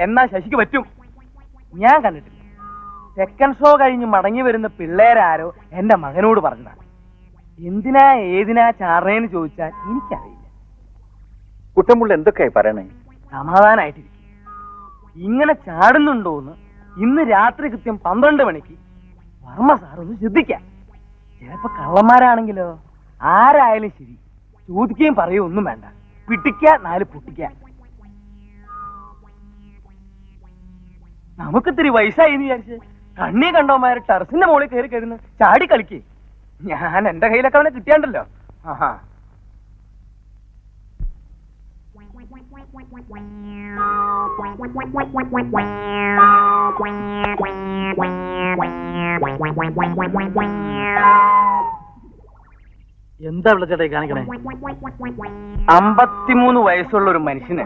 എന്നാ ശശിക്ക് പറ്റും. ഞാൻ കണ്ടിട്ടില്ല. സെക്കൻഡ് ഷോ കഴിഞ്ഞ് മടങ്ങി വരുന്ന പിള്ളേരാരോ എന്റെ മകനോട് പറഞ്ഞതാണ്. എന്തിനാ ഏതിനാ ചാടണേന്ന് ചോദിച്ചാൽ എനിക്കറിയില്ല. കുട്ടമ്പിള്ള എന്തൊക്കെയായി പറയണേ? സമാധാനായിട്ടിരിക്കും. ഇങ്ങനെ ചാടുന്നുണ്ടോന്ന് ഇന്ന് രാത്രി കൃത്യം 12 മണിക്ക് വർമ്മ സാർ ഒന്ന് ശ്രദ്ധിക്കാം. ചിലപ്പോ കള്ളന്മാരാണെങ്കിലോ? ആരായാലും ശരി, ചോദിക്കുകയും പറയുകയും ഒന്നും വേണ്ട. പിടിക്ക 4 പൊട്ടിക്ക. നമുക്കിത്തിരി വയസ്സായി എന്ന് വിചാരിച്ച് കണ്ണി കണ്ടോമാര് ടെറസിന്റെ മുകളിൽ കയറി കയറുന്ന ചാടി കളിക്കേ. ഞാൻ എന്റെ കയ്യിലൊക്കെ അവനെ കിട്ടിയാണ്ടല്ലോ. ആഹാ, എന്താ വിളിച്ചേട്ടായി കാണിക്കണേ? 53 വയസ്സുള്ള ഒരു മനുഷ്യന്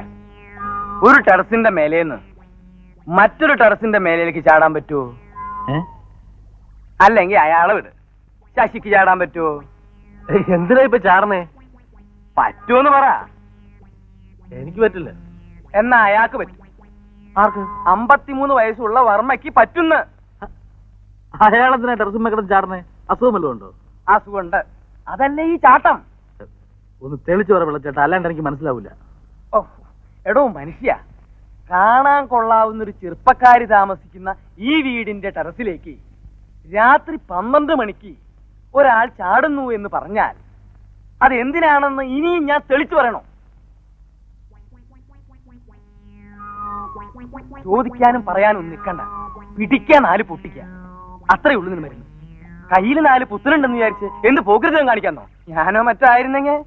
ഒരു ടെറസിന്റെ മേലേന്ന് മറ്റൊരു ടെറസിന്റെ മേലേക്ക് ചാടാൻ പറ്റുമോ? അല്ലെങ്കിൽ അയാളെ വിട്, ശശിക്ക് ചാടാൻ പറ്റുമോ? എന്തിനാ ഇപ്പൊ ചാടണേ? പറ്റുമെന്ന് പറ. എനിക്ക് പറ്റില്ല. എന്നാ അയാൾക്ക് പറ്റും. ആർക്ക്? 53 വയസ്സുള്ള വർമ്മയ്ക്ക് പറ്റുന്ന. അയാളെന്തിനാ ടെറസുമ്മ കിടന്ന് ചാടണേ? അസുഖം വല്ലതും ഉണ്ടോ? അസുഖമുണ്ട്, അതല്ലേ ഈ ചാട്ടം. ഒന്ന് തെളിച്ചു പറ വിളിച്ചേട്ടാ, അല്ലാണ്ട് എനിക്ക് മനസ്സിലാവില്ല. ഓ എടോ മനുഷ്യ, കാണാൻ കൊള്ളാവുന്നൊരു ചെറുപ്പക്കാരി താമസിക്കുന്ന ഈ വീടിന്റെ ടെറസിലേക്ക് രാത്രി 12 മണിക്ക് ഒരാൾ ചാടുന്നു എന്ന് പറഞ്ഞാൽ അത് എന്തിനാണെന്ന് ഇനിയും ഞാൻ തെളിച്ചു പറയണോ? ചോദിക്കാനും പറയാനും നിൽക്കണ്ട. പിടിക്കാൻ 4 പൊട്ടിക്ക, അത്രേ ഉള്ളൂ നിന്ന് മരുന്ന്. കയ്യിൽ 4 പുത്തനുണ്ടെന്ന് വിചാരിച്ച് എന്ത് പോകൃതം കാണിക്കാന്നോ? ഞാനോ മറ്റോ ആയിരുന്നെങ്കിൽ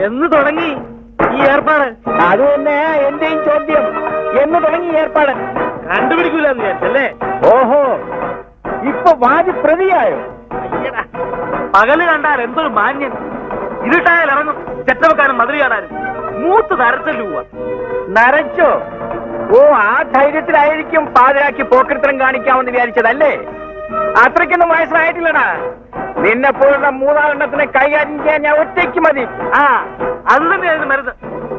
എന്ന് തുടങ്ങി ഈ ഏർപ്പാട്? അത് തന്നെ എന്റെയും ചോദ്യം. എന്ന് തുടങ്ങി ഏർപ്പാട്? കണ്ടുപിടിക്കൂലെന്ന് വിചാരിച്ചല്ലേ? ഓഹോ, ഇപ്പൊ വാദി പ്രതിയായോ? അയ്യടാ, പകല് കണ്ടാൽ എന്തൊരു മാന്യൻ, ഇരുട്ടായാൽ ഇറങ്ങും ചെറ്റവക്കാരൻ മധുര കാണാനും. മൂത്ത് നരച്ചല്ലു പോവാ. നരച്ചോ? ഓ, ആ ധൈര്യത്തിലായിരിക്കും പാതിരാക്കി പോക്കൃത്തരം കാണിക്കാമെന്ന് വിചാരിച്ചതല്ലേ? അത്രയ്ക്കൊന്നും വയസ്സായിട്ടില്ലടാ. നിന്നെ പോലുള്ള മൂന്നാലെണ്ണത്തിനെ കൈകാര്യം ചെയ്യാൻ ഞാൻ ഒറ്റയ്ക്ക് മതി. ആ, അത് തന്നെയായിരുന്നു മരുന്ന്.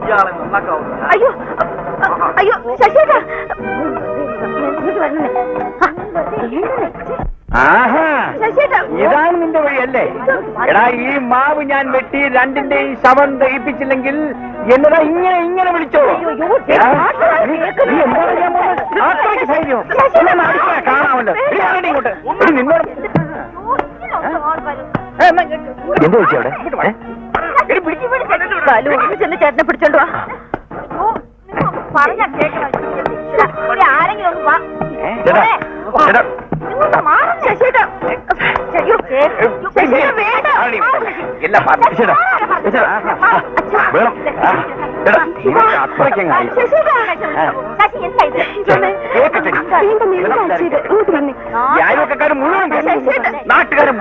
ഇയാളെ നന്നാക്കാവും. അയ്യോ അയ്യോ ശശിയേട്ടാ, ആഹാ, ശശിയേട്ടാ, ഇതാണ് നിന്റെ വഴിയല്ലേ? എടാ, ഈ മാവ് ഞാൻ വെട്ടി രണ്ടിന്റെയും ശവം ദഹിപ്പിച്ചില്ലെങ്കിൽ എന്നതാ ഇങ്ങനെ ഇങ്ങനെ വിളിച്ചോ? എടാ, നീ എന്താ ചെയ്യാൻ പോകുന്നത്? അത്രയ്ക്ക് ധൈര്യമോ? ഒന്ന് അടിച്ചാ കാണാമല്ലോ. എടി, ആരെടി ഇങ്ങോട്ട്? എടി, നിന്നോട് എന്ത് വെച്ചു അവിടെ? ചേട്ടനെ പിടിച്ചോണ്ട് വാ. പറഞ്ഞ കേട്ടോ, ആരെങ്കിലും ഒന്ന് വാ. ശശിയേട്ടാ, അയൽവക്കാരും മുഴുവൻ നാട്ടുകാരും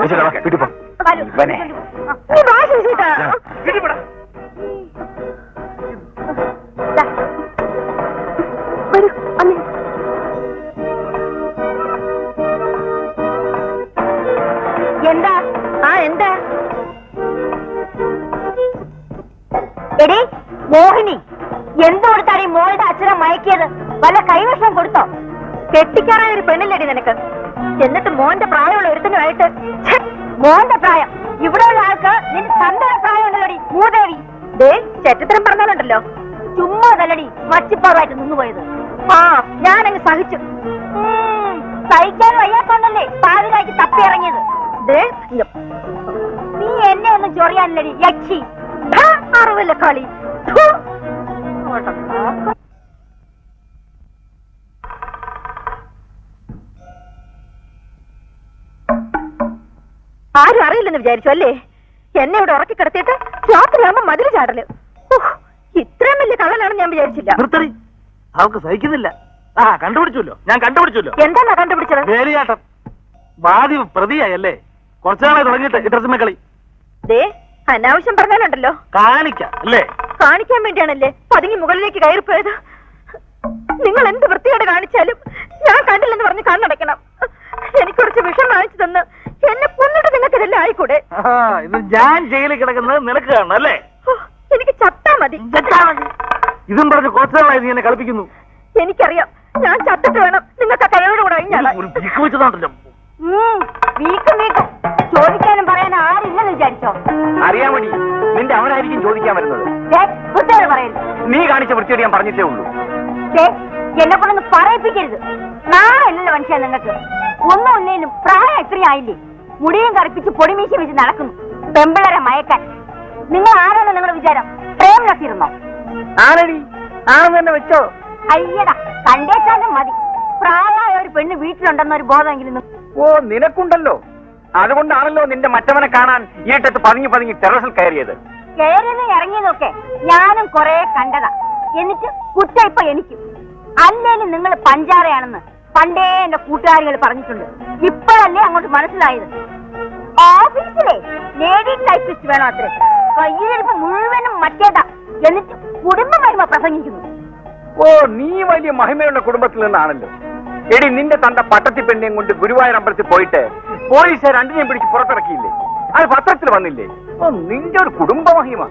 എന്താ? എന്താ? എടി മോഹിനി, എന്ത് കൊടുത്താണ് ഈ മോളുടെ അച്ഛനെ മയക്കിയത്? വല്ല കൈവശം കൊടുത്തോ? കെട്ടിക്കാറായ ഒരു പെണ്ണില്ലടി നിനക്ക്. എന്നിട്ട് മോന്റെ പ്രായമുള്ള ഒരുത്തനുമായിട്ട്. മോന്റെ പ്രായം ഇവിടെയുള്ള ആൾക്ക് നിന്റെ തന്തയുടെ പ്രായം ഉണ്ടല്ലോടി മൂദേവി. ദേ, ചെറ്റത്തരം പറഞ്ഞാലുണ്ടല്ലോ, ചുമ്മാ തല്ലടി മച്ചിപ്പാറായിട്ട് നിന്നുപോയത്. ആ, ഞാനങ്ങ് സഹിച്ചു. സഹിക്കാൻ വയ്യാത്തോണ്ടല്ലേ പാതിരാക്കി തപ്പി ഇറങ്ങിയത്. നീ എന്നെ ഒന്നും ചൊറിയാനില്ലടി യക്ഷി. അറിവില്ല കളി. ആരും അറിയില്ലെന്ന് വിചാരിച്ചു അല്ലേ? എന്നെ ഇവിടെ ഉറക്കി കിടത്തിയിട്ട് രാത്രിയാകുമ്പോ മതില് ചാടല്. ഇത്രയും വലിയ കള്ളനാണെന്ന് ഞാൻ വിചാരിച്ചില്ല. നിർത്തറി, അവൾക്ക് സഹിക്കുന്നില്ല. കണ്ടുപിടിച്ചല്ലോ, ഞാൻ കണ്ടുപിടിച്ചല്ലോ. എന്താ കണ്ടുപിടിച്ചത്? വേലിയാട്ടം. വാദി പ്രതിയായല്ലേ, കുറച്ചുനാളെ തുടങ്ങിയിട്ട് ഈ ഡ്രസ്സുമേ കളി. അനാവശ്യം പറഞ്ഞാലുണ്ടല്ലോ. കാണിക്കാം അല്ലേ? കാണിക്കാൻ വേണ്ടിയാണല്ലേ പതുങ്ങി മുകളിലേക്ക് കയറിപ്പോയത്. നിങ്ങൾ എന്ത് വൃത്തിയോടെ കാണിച്ചാലും ഞാൻ കണ്ടില്ലെന്ന് പറഞ്ഞ് കണ്ണടയ്ക്കണം. എനിക്ക് കുറച്ച് വിഷം വാങ്ങിച്ചു തന്ന് എന്നെ കൊന്നിട്ട് നിങ്ങൾക്ക് ഇതെല്ലാം ആയിക്കൂടെ? ഇത് ഞാൻ ജയിലിൽ കിടക്കുന്നത് നിനക്ക് കാണണം അല്ലേ? എനിക്ക് ചത്താ മതി. ഇതും പറഞ്ഞ് കുറച്ചുനാളായി നീ എന്നെ കളിപ്പിക്കുന്നു. എനിക്കറിയാം, ഞാൻ ചത്തിട്ട് വേണം നിങ്ങൾക്ക് കഴിയോട് കൂടെ വെച്ചതാണല്ലോ. വീക്കും ചോദിക്കാനും പറയാനും ആരില്ലെന്ന് വിചാരിച്ചോ? അറിയാൻ വേണ്ടി നിന്റെ അവനായിരിക്കും ചോദിക്കാൻ വരുന്നത്. വൃത്തിയോട് പറയരുത്. നീ കാണിച്ച വൃത്തിയോട് ഞാൻ പറഞ്ഞിട്ടേ ഉള്ളൂ. എന്നെ കൊണ്ടൊന്ന് പറയിപ്പിക്കരുത്. നാളെയല്ലല്ലോ മനുഷ്യ നിങ്ങൾക്ക്. ഒന്നും ഇല്ലേലും പ്രായം എത്രയും ആയില്ലേ? മുടിയും കറുപ്പിച്ച് പൊടിമീശ വെച്ച് നടക്കുന്നു പെമ്പിളരെ മയക്കാൻ. നിങ്ങൾ ആരാണ് നിങ്ങളുടെ വിചാരം? പ്രേം നസീർന്നോ? ആരടി ആണെന്ന് തന്നെ വെച്ചോ. അയ്യടാ, കണ്ടേച്ചാലും മതി. പ്രായമായ ഒരു പെണ്ണ് വീട്ടിലുണ്ടെന്നൊരു ബോധമെങ്കിലും. ഓ, നിനക്കുണ്ടല്ലോ. അതുകൊണ്ടാണല്ലോ നിന്റെ മറ്റവനെ കാണാൻ ഈട്ടത്ത് പതുങ്ങി ടെറസിൽ കയറിയത്. കയറിന്ന് ഇറങ്ങിയതൊക്കെ ഞാനും കൊറേ കണ്ടതാ. എന്നിട്ട് കുറ്റ ഇപ്പൊ എനിക്കും. അല്ലേലും നിങ്ങൾ പഞ്ചാരയാണെന്ന് പണ്ടേ എന്റെ കൂട്ടുകാരികൾ പറഞ്ഞിട്ടുണ്ട്. ഇപ്പോഴല്ലേ അങ്ങോട്ട് മനസ്സിലായത്. ഓഫീസിലെ ലേഡി ടൈപ്പിസ്റ്റ് വേണോ അത്രേ. കയ്യിലിരിപ്പ് മുഴുവനും മറ്റേതാ. എന്നിട്ട് കുടുംബ മഹിമ പ്രസംഗിക്കുന്നു. ഓ, നീ വലിയ മഹിമയുള്ള കുടുംബത്തിൽ നിന്നാണല്ലോ. എടി, നിന്റെ തന്റെ പട്ടത്തി പെണ്ണിനെയും കൊണ്ട് ഗുരുവായൂർ അമ്പലത്തിൽ പോയിട്ട് പോലീസ് രണ്ടിനെയും പിടിച്ച് പുറത്തിറക്കിയില്ലേ? അത് പത്രത്തിൽ വന്നില്ലേ? ഓ, നിന്റെ ഒരു കുടുംബ മഹിമ.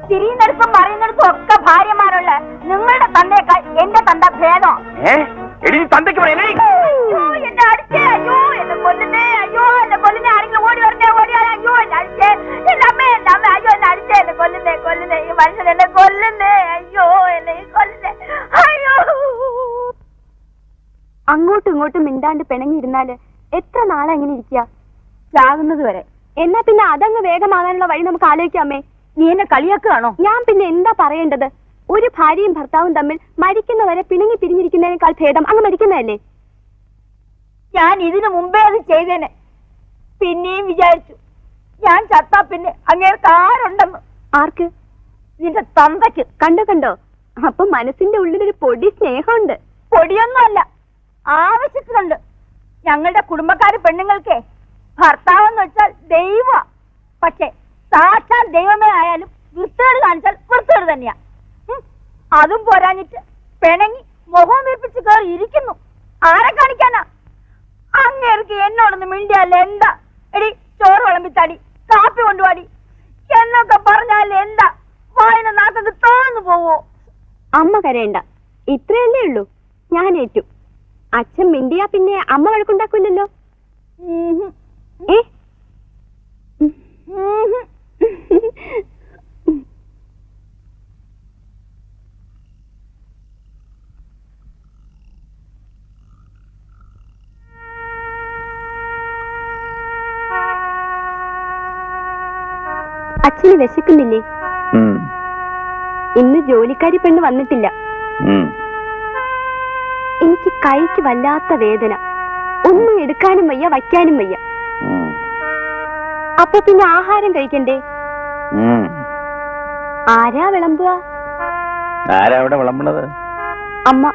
തിരിയുന്നിടത്തും പറയുന്നിടത്തും ഒക്കെ ഭാര്യമാരുള്ള നിങ്ങളുടെ തന്തേക്കാൾ എന്റെ തന്ത ഭേദം. എടി, തന്തയ്ക്ക് എന്നെ അടിച്ചേ, അയ്യോ എന്നെ കൊല്ലുന്നേ, അയ്യോ എന്നെ കൊല്ലുന്നേ, ആരെങ്കിലും ഓടി വരണേ, ഓടിയാലേ, അയ്യോ എന്നെ അടിച്ചേ, എന്റെ അമ്മ അയ്യോ എന്നെ അടിച്ചേ, എന്നെ കൊല്ലുന്നേ ഈ മനുഷ്യൻ എന്നെ കൊല്ലുന്നേ, അയ്യോ എന്നെ കൊല്ലുന്നേ, അയ്യോ. അങ്ങോട്ടും ഇങ്ങോട്ടും മിണ്ടാണ്ട് പിണങ്ങിയിരുന്നാല് എത്ര നാളെ അങ്ങനെ ഇരിക്കുക? ചാകുന്നത് വരെ. എന്നാ പിന്നെ അതങ്ങ് വേഗമാകാനുള്ള വഴി നമുക്ക് ആലോചിക്കാമേ. നീ എന്നെ കളിയാക്കുകയാണോ? ഞാൻ പിന്നെ എന്താ പറയേണ്ടത്? ഒരു ഭാര്യയും ഭർത്താവും തമ്മിൽ മരിക്കുന്നവരെ പിണങ്ങി പിരിഞ്ഞിരിക്കുന്നതിനേക്കാൾ ഭേദം അങ്ങ് മരിക്കുന്നതല്ലേ? ഞാൻ ഇതിനു മുമ്പേ അത് ചെയ്തേനെ. പിന്നെയും വിചാരിച്ചു ഞാൻ ചത്താ പിന്നെ അങ്ങേർക്ക് ആരുണ്ടെന്ന്. ആർക്ക്? നിന്റെ തന്തയ്ക്ക്. കണ്ടോ? അപ്പൊ മനസ്സിന്റെ ഉള്ളിലൊരു പൊടി സ്നേഹമുണ്ട്. പൊടിയൊന്നുമല്ല, ആവശ്യത്തിനുണ്ട്. ഞങ്ങളുടെ കുടുംബക്കാര് പെണ്ണുങ്ങൾക്ക് ഭർത്താവെന്ന് വെച്ചാൽ ദൈവ. പക്ഷെ സാക്ഷാൽ ദൈവമേ ആയാലും വൃത്തികേട് കാണിച്ചാൽ വൃത്തികേട് തന്നെയാ. അതും പോരാഞ്ഞിട്ട് പിണങ്ങി മുഖം വീർപ്പിച്ച് കയറി ഇരിക്കുന്നു. ആരെ കാണിക്കാനാ? അങ്ങേർക്ക് എന്നോടൊന്ന് മിണ്ടിയല്ല എന്താ? എടി, ചോറ് വിളമ്പിത്താടി, കാപ്പി കൊണ്ടുപാടി എന്നൊക്കെ പറഞ്ഞാൽ എന്താ? വായന നാക്കൊക്കെ തോന്നു പോവോ? അമ്മ കരയണ്ട, ഇത്രയല്ലേ ഉള്ളൂ. ഞാൻ ഏറ്റു. അച്ഛൻ മിണ്ടിയാ പിന്നെ അമ്മ വഴക്കുണ്ടാക്കില്ലല്ലോ. അച്ഛന് വിശക്കുന്നില്ലേ? ഇന്ന് ജോലിക്കാരി പെണ്ണ് വന്നിട്ടില്ല. എനിക്ക് കൈക്ക് വല്ലാത്ത വേദന. ഒന്നും എടുക്കാനും വയ്യ, വയ്ക്കാനും വയ്യ. അപ്പൊ പിന്നെ ആഹാരം കഴിക്കണ്ടേ? ആരാ വിളമ്പുക? ആരാ അവിടെ വിളമ്പണത്? അമ്മ.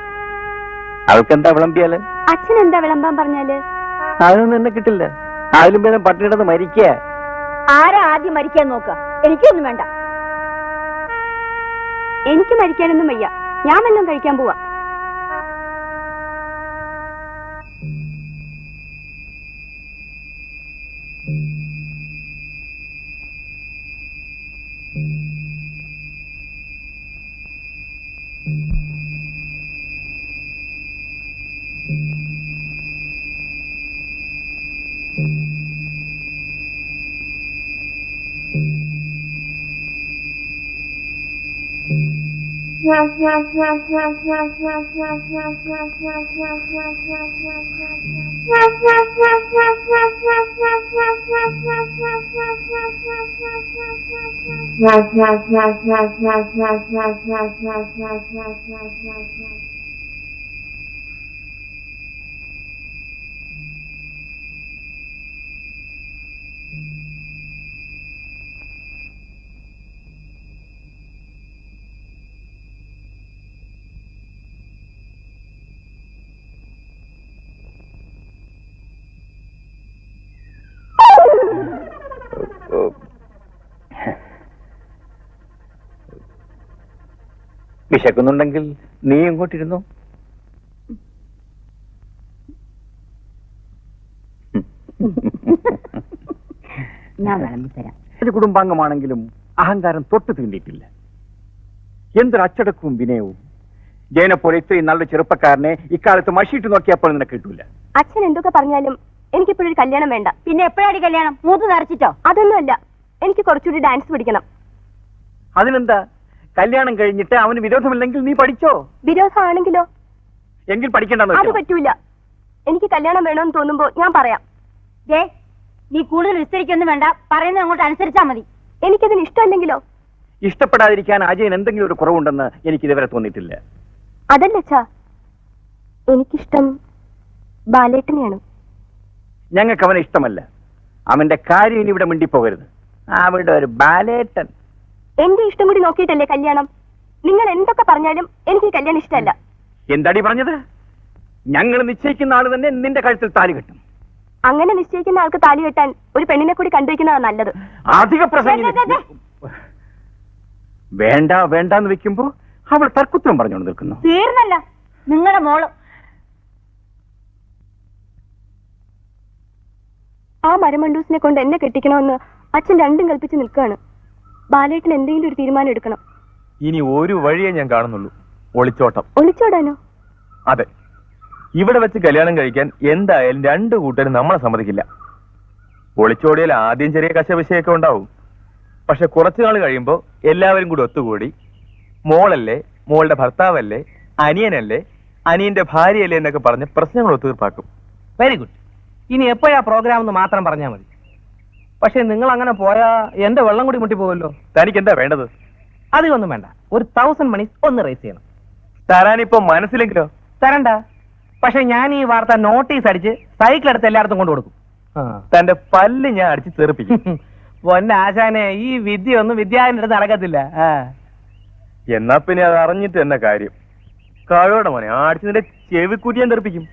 അവൾക്കെന്താ വിളമ്പിയാല്? അച്ഛൻ എന്താ വിളമ്പാൻ പറഞ്ഞാല്? അതിനൊന്നും എന്നെ കിട്ടില്ല. അതിലും പേരും പട്ടിണിടന്ന് മരിക്കുക. ആരാ ആദ്യം മരിക്കാൻ നോക്ക? എനിക്കൊന്നും വേണ്ട. എനിക്ക് മരിക്കാനൊന്നും വയ്യ. ഞാൻ വല്ലതും കഴിക്കാൻ പോവാ. വിശക്കുന്നുണ്ടെങ്കിൽ നീ ഇങ്ങോട്ടിരുന്നു. ഞാൻ വിളമ്പിത്തരാം. ഒരു കുടുംബാംഗമാണെങ്കിലും അഹങ്കാരം തൊട്ട് തീണ്ടിയിട്ടില്ല. എന്തൊരു അച്ചടക്കവും വിനയവും. ജയനെ പോലെ ഇത്രയും നല്ലൊരു ചെറുപ്പക്കാരനെ ഇക്കാലത്ത് മഷിയിട്ട് നോക്കിയപ്പോൾ നിനക്ക് കിട്ടൂല. അച്ഛൻ എന്തൊക്കെ പറഞ്ഞാലും എനിക്കിപ്പോഴൊരു കല്യാണം വേണ്ട. പിന്നെ എപ്പോഴാണ് കല്യാണം? മൂത്ത് നിറച്ചിട്ടോ? അതൊന്നുമല്ല, എനിക്ക് കുറച്ചുകൂടി ഡാൻസ് പഠിക്കണം. അതിനെന്താ, കല്യാണം കഴിഞ്ഞിട്ട് അവന് വിരോധമില്ലെങ്കിൽ നീ പഠിച്ചോ. വിരോധമാണെങ്കിലോ? എങ്കിൽ പഠിക്കണ്ടെന്ന് അത് പറ്റൂല. എനിക്ക് കല്യാണം വേണമെന്ന് തോന്നുമ്പോ ഞാൻ പറയാം. നീ കൂടുതൽ വിസ്തരിക്കൊന്നും വേണ്ട, പറയുന്നത് അങ്ങോട്ട് അനുസരിച്ചാ മതി. എനിക്കതിന് ഇഷ്ടമല്ലെങ്കിലോ? ഇഷ്ടപ്പെടാതിരിക്കാൻ അജയൻ എന്തെങ്കിലും ഒരു കുറവുണ്ടെന്ന് എനിക്ക് ഇതുവരെ തോന്നിയിട്ടില്ല. അതല്ല അച്ഛാ, എനിക്കിഷ്ടം ബാലേട്ടനെയാണ്. ഞങ്ങൾക്ക് അവനെ ഇഷ്ടമല്ല. അവന്റെ കാര്യം ഇനി ഇവിടെ മിണ്ടിപ്പോകരുത്. അവിടെ ഒരു ബാലേട്ടൻ. എന്റെ ഇഷ്ടം കൂടി നോക്കിയിട്ടല്ലേ കല്യാണം. നിങ്ങൾ എന്തൊക്കെ പറഞ്ഞാലും എനിക്ക് കല്യാണം ഇഷ്ടമല്ല. എന്താടി പറഞ്ഞത്? ഞങ്ങൾ നിശ്ചയിക്കുന്ന ആള് തന്നെ നിന്റെ കഴുത്തിൽ താലി കെട്ടും. അങ്ങനെ നിശ്ചയിക്കുന്ന ആൾക്ക് താലി കെട്ടാൻ ഒരു പെണ്ണിനെ കൂടി കണ്ടുവയ്ക്കുന്നതാണ് നല്ലത്. അധിക പ്രസംഗം വേണ്ട വേണ്ടെന്ന് വെക്കുമ്പോ അവൾ തർക്കുത്തരം പറഞ്ഞുകൊണ്ട് നിൽക്കുന്നു. തീർന്നല്ല നിങ്ങളുടെ മോള്. ആ മരമണ്ടൂസിനെ കൊണ്ട് എന്നെ കെട്ടിക്കണമെന്ന് അച്ഛൻ രണ്ടും കൽപ്പിച്ച് നിൽക്കുകയാണ്. ബാലേട്ടൻ എന്തെങ്കിലും ഒരു തീരുമാനം എടുക്കണം. ഇനി ഒരു വഴിയേ ഞാൻ കാണുന്നുള്ളൂ, ഒളിച്ചോട്ടം. ഒളിച്ചോടാനോ? അതെ, ഇവിടെ വെച്ച് കല്യാണം കഴിക്കാൻ എന്തായാലും രണ്ടു കൂട്ടരും നമ്മളെ സമ്മതിക്കില്ല. ഒളിച്ചോടിയാൽ ആദ്യം ചെറിയ കശവിശയൊക്കെ ഉണ്ടാവും. പക്ഷെ കുറച്ചു നാൾ കഴിയുമ്പോൾ എല്ലാവരും കൂടി ഒത്തുകൂടി മോളല്ലേ, മോളുടെ ഭർത്താവല്ലേ, അനിയനല്ലേ, അനിയന്റെ ഭാര്യയല്ലേ എന്നൊക്കെ പറഞ്ഞ് പ്രശ്നങ്ങൾ ഒത്തുതീർപ്പാക്കും. Very good. ഇനി എപ്പോഴാ പ്രോഗ്രാം എന്ന് മാത്രം പറഞ്ഞാൽ മതി. പക്ഷെ നിങ്ങൾ അങ്ങനെ പോയാ എന്റെ വെള്ളം കൂടി മുട്ടിപ്പോവല്ലോ. തനിക്ക് എന്താ വേണ്ടത്? അധികമൊന്നും വേണ്ട, ഒരു 1000 മണി ഒന്ന് റേസ് ചെയ്യണം. തരാനിപ്പോ മനസ്സിലെങ്കിലോ? തരണ്ട. പക്ഷെ ഞാൻ ഈ വാർത്ത നോട്ടീസ് അടിച്ച് സൈക്കിൾ എടുത്ത് എല്ലായിടത്തും കൊണ്ടു കൊടുക്കും. തന്റെ പല്ല് ഞാൻ അടിച്ച് തെറിപ്പിക്കും. പൊന്നാശാനെ, ഈ വിദ്യ ഒന്നും വിദ്യാലയത്തിന്റെ അടുത്ത് നടക്കത്തില്ല. എന്നാ പിന്നെ അത് അറിഞ്ഞിട്ട് എന്ന കാര്യം. കാഴോടെ മോനെ അടിച്ച് നിന്റെ ചെവിക്കുറ്റി ഞാൻ തെറിപ്പിക്കും.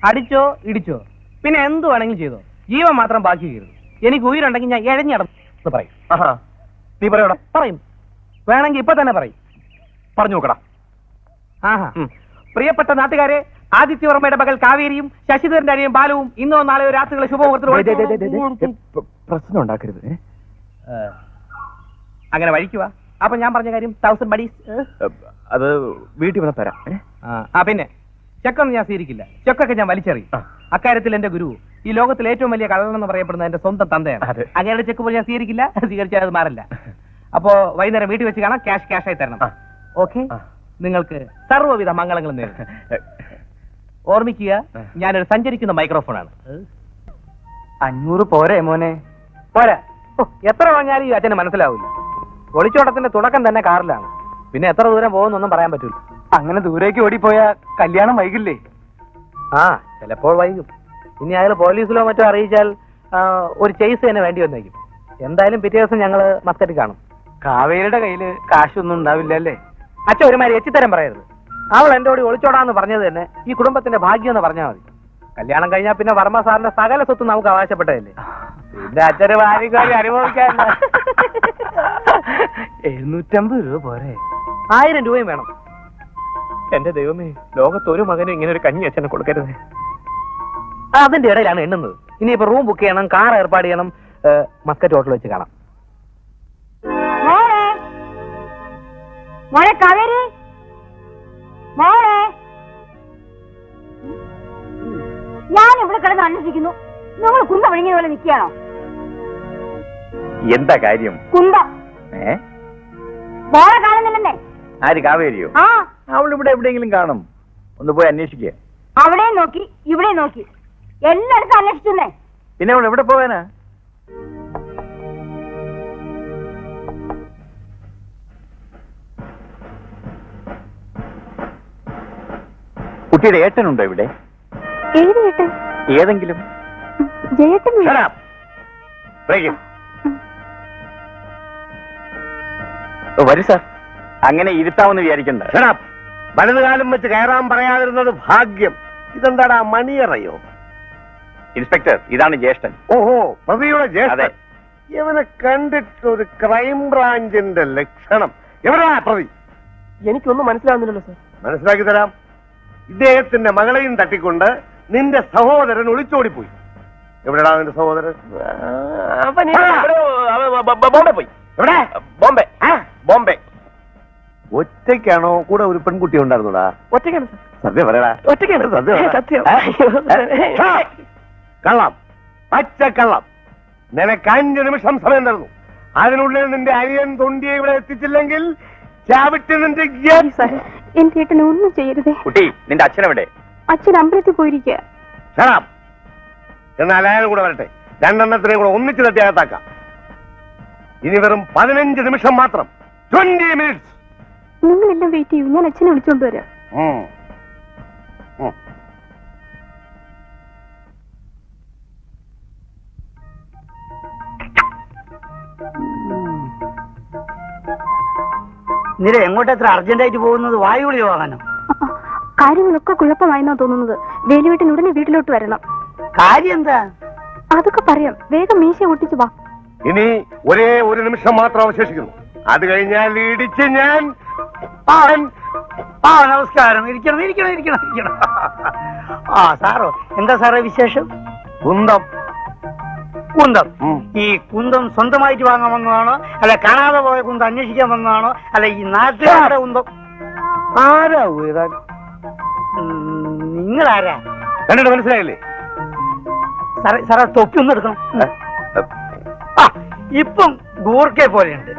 അടിച്ചോ ഇടിച്ചോ പിന്നെ എന്ത് വേണമെങ്കിലും ചെയ്തോ, ജീവൻ മാത്രം ബാക്കി ചെയ്യരുത്. എനിക്ക് ഉയരുണ്ടെങ്കിൽ ഞാൻ എഴഞ്ഞടന്ന് പറയും. ആഹാ, നീ പറയടാ. പറയും, വേണമെങ്കിൽ ഇപ്പൊ തന്നെ പറയും. പറഞ്ഞു നോക്കടാ. ആഹാ. പ്രിയപ്പെട്ട നാട്ടുകാരെ, ആദിത്യവർമ്മയുടെ മകൾ കാവേരിയും ശശിധരന്റെ അനിയൻ ബാലുവും ഇന്നോ നാളെയോ രാത്രികളെ ശുഭമുഹൂർത്തത്തിൽ പ്രശ്നം ഉണ്ടാക്കരുത്. അങ്ങനെ വഴിക്കുക. അപ്പൊ ഞാൻ പറഞ്ഞ കാര്യം 1000 ബഡീസ് അത് വീട്ടിൽ വന്ന് തരാം. പിന്നെ ചെക്കൊന്നും ഞാൻ സ്വീകരിക്കില്ല. ചെക്കൊക്കെ ഞാൻ വലിച്ചെറിയും. അക്കാര്യത്തിൽ എന്റെ ഗുരു ഈ ലോകത്തിൽ ഏറ്റവും വലിയ കള്ളനെന്ന് പറയപ്പെടുന്ന എന്റെ സ്വന്തം തന്തയാണ്. അങ്ങനെയുള്ള ചെക്ക് പോലും ഞാൻ സ്വീകരിക്കില്ല. സ്വീകരിച്ചാൽ അത് മാറില്ല. അപ്പോ വൈകുന്നേരം വീട്ടിൽ വെച്ച് കാണാം. ക്യാഷ് ആയി തരണം. ഓക്കെ? നിങ്ങൾക്ക് സർവ്വവിധ മംഗളങ്ങളും നേരിടും. ഓർമ്മിക്കുക, ഞാനൊരു സഞ്ചരിക്കുന്ന മൈക്രോഫോണാണ്. 500 പോരെ മോനെ? പോരാ. എത്ര പറഞ്ഞാലും ഈ അച്ഛന് മനസ്സിലാവില്ല. ഒളിച്ചോട്ടത്തിന്റെ തുടക്കം തന്നെ കാറിലാണ്. പിന്നെ എത്ര ദൂരം പോകുന്നൊന്നും പറയാൻ പറ്റില്ല. അങ്ങനെ ദൂരേക്ക് ഓടിപ്പോയാ കല്യാണം വൈകില്ലേ? ചിലപ്പോൾ വൈകും. ഇനി അയാൾ പോലീസിലോ മറ്റോ അറിയിച്ചാൽ ഒരു ചേസ് തന്നെ വേണ്ടി വന്നേക്കും. എന്തായാലും പിറ്റേ ദിവസം ഞങ്ങള് മസ്കറ്റിൽ കാണും. കാവേരിയുടെ കയ്യില് കാശൊന്നും ഉണ്ടാവില്ല അല്ലേ? അച്ഛൻ ഒരുമാതിരി എച്ചിത്തരം പറയരുത്. അവൾ എന്റെ കൂടി ഒളിച്ചോടാന്ന് പറഞ്ഞത് തന്നെ ഈ കുടുംബത്തിന്റെ ഭാഗ്യം എന്ന് പറഞ്ഞാൽ മതി. കല്യാണം കഴിഞ്ഞാൽ പിന്നെ വർമ്മ സാറിന്റെ സകല സ്വത്തും നമുക്ക് അവകാശപ്പെട്ടതല്ലേ. പിന്നെ അച്ഛന് ഭാര്യക്കാരി അനുഭവിക്കാൻ 750 രൂപ പോരെ? 1000 രൂപയും വേണം. എന്റെ ദൈവമേ, ലോകത്തൊരു മകനും ഇങ്ങനെ ഒരു കഞ്ഞി അച്ഛനെ കൊടുക്കരുത്. അതിന്റെ ഇടയിലാണ് എണ്ണുന്നത്. ഇനിയിപ്പോ റൂം ബുക്ക് ചെയ്യണം, കാർ ഏർപ്പാട് ചെയ്യണം. മസ്കറ്റ് ഹോട്ടൽ വെച്ച് കാണാം. മോളെ കാവേരി, മോളെ, ഞാൻ ഇവിടെ കിടന്ന് അന്വേഷിക്കുന്നു. നിങ്ങൾ കുന്ത വിഴുങ്ങിയ പോലെ നിൽക്കുകയാണോ? എന്താ കാര്യം? കുന്ത മോളെ കാണുന്നില്ലെന്നേ. ആര്? കാവേരിയോ? അവൾ ഇവിടെ എവിടെയെങ്കിലും കാണും. ഒന്ന് പോയി അന്വേഷിക്കുക. അവിടെയും നോക്കി ഇവിടെയും നോക്കി, എല്ലായിടത്തും അന്വേഷിച്ചേ. പിന്നെ അവൾ എവിടെ പോവാനാ? കുട്ടിയുടെ ഏട്ടനുണ്ടോ ഇവിടെ? ഏത് ഏട്ടൻ? ഏതെങ്കിലും. ജയേട്ടൻ. വരൂ സാർ. അങ്ങനെ ഇരുത്താമെന്ന് വിചാരിക്കണ്ട. വലതുകാലം വെച്ച് കയറാൻ പറയാതിരുന്നത് ഭാഗ്യം. ഇതെന്താടാ, മണിയറയോ? ഇൻസ്പെക്ടർ, ഇതാണ് ജ്യേഷ്ഠൻ. ഓഹോ, പ്രതിയുടെ ജ്യേഷ്ഠൻ. ഇവനെ കണ്ടിട്ടൊരു ക്രൈം ബ്രാഞ്ചിന്റെ ലക്ഷണം. എവിടെയാ പ്രതി? എനിക്കൊന്നും മനസ്സിലാവുന്നില്ലല്ലോ സാർ. മനസ്സിലാക്കി തരാം. ഇദ്ദേഹത്തിന്റെ മകളെയും തട്ടിക്കൊണ്ട് നിന്റെ സഹോദരൻ ഒളിച്ചോടിപ്പോയി. എവിടെടാ നിന്റെ സഹോദരൻ? അവൻ ബോംബെ പോയി. എവിടെ? ബോംബെ. ബോംബെ. ഒറ്റയ്ക്കാണോ കൂടെ ഒരു പെൺകുട്ടി ഉണ്ടായിരുന്നോടാ? ഒറ്റയ്ക്കാണ് സാർ. സത്യം പറയടാ. ഒറ്റയ്ക്കാണ് സത്യം. കള്ളം, പച്ച കള്ളം. നിനക്ക് 5 നിമിഷം സമയം തരുന്നു. അതിനുള്ളിൽ നിന്റെ അനിയൻ തൊണ്ടിയെ ഇവിടെ എത്തിച്ചില്ലെങ്കിൽ ചാവിട്ട് നിന്റെ എന്റെ ഏട്ടനെ ഒന്നും ചെയ്യരുതേ. കുട്ടി, നിന്റെ അച്ഛനെവിടെ? അച്ഛൻ അമ്പലത്തിൽ പോയിരിക്കുക. ശരാം. എന്നാൽ അയാളും കൂടെ വരട്ടെ. 2 എണ്ണത്തിനെയും കൂടെ ഒന്നിച്ച് തട്ടി അകത്താക്കാം. ഇനി വെറും 15 നിമിഷം മാത്രം. 20 മിനിറ്റ്സ്. നിങ്ങളെല്ലാം വെയിറ്റ് ചെയ്യൂ, ഞാൻ അച്ഛനെ വിളിച്ചോണ്ട് വരാം. നിര എങ്ങോട്ട് എത്ര അർജന്റായിട്ട് പോകുന്നത്? വായുവിളി വാങ്ങാനോ? കാര്യങ്ങളൊക്കെ കുഴപ്പമായെന്നാ തോന്നുന്നത്. വേലുവേട്ടൻ ഉടനെ വീട്ടിലോട്ട് വരണം. കാര്യം എന്താ? അതൊക്കെ പറയാം. വേഗം മീശ ഒട്ടിച്ചു വാ. ഇനി ഒരേ ഒരു നിമിഷം മാത്രം അവശേഷിക്കുന്നു. അത് കഴിഞ്ഞാൽ ഇടിച്ച് ഞാൻ നമസ്കാരം. ഇരിക്കണം ഇരിക്കണം ഇരിക്കണം ഇരിക്കണം. സാറോ, എന്താ സാറേ വിശേഷം? കുന്തം. കുന്തം? ഈ കുന്തം സ്വന്തമായിട്ട് വാങ്ങാൻ വന്നതാണോ, അല്ല കാണാതെ പോയ കുന്തം അന്വേഷിക്കാൻ വന്നതാണോ, അല്ല ഈ നാട്ടുകാരുടെ കുന്തം? ആരാ? നിങ്ങളാരാ? കണ്ടിട്ട് മനസ്സിലായില്ലേ? സാറേ സാറേ തൊപ്പി ഒന്ന് എടുക്കണം. ഇപ്പം ഗൂർക്കെ പോലെയുണ്ട്.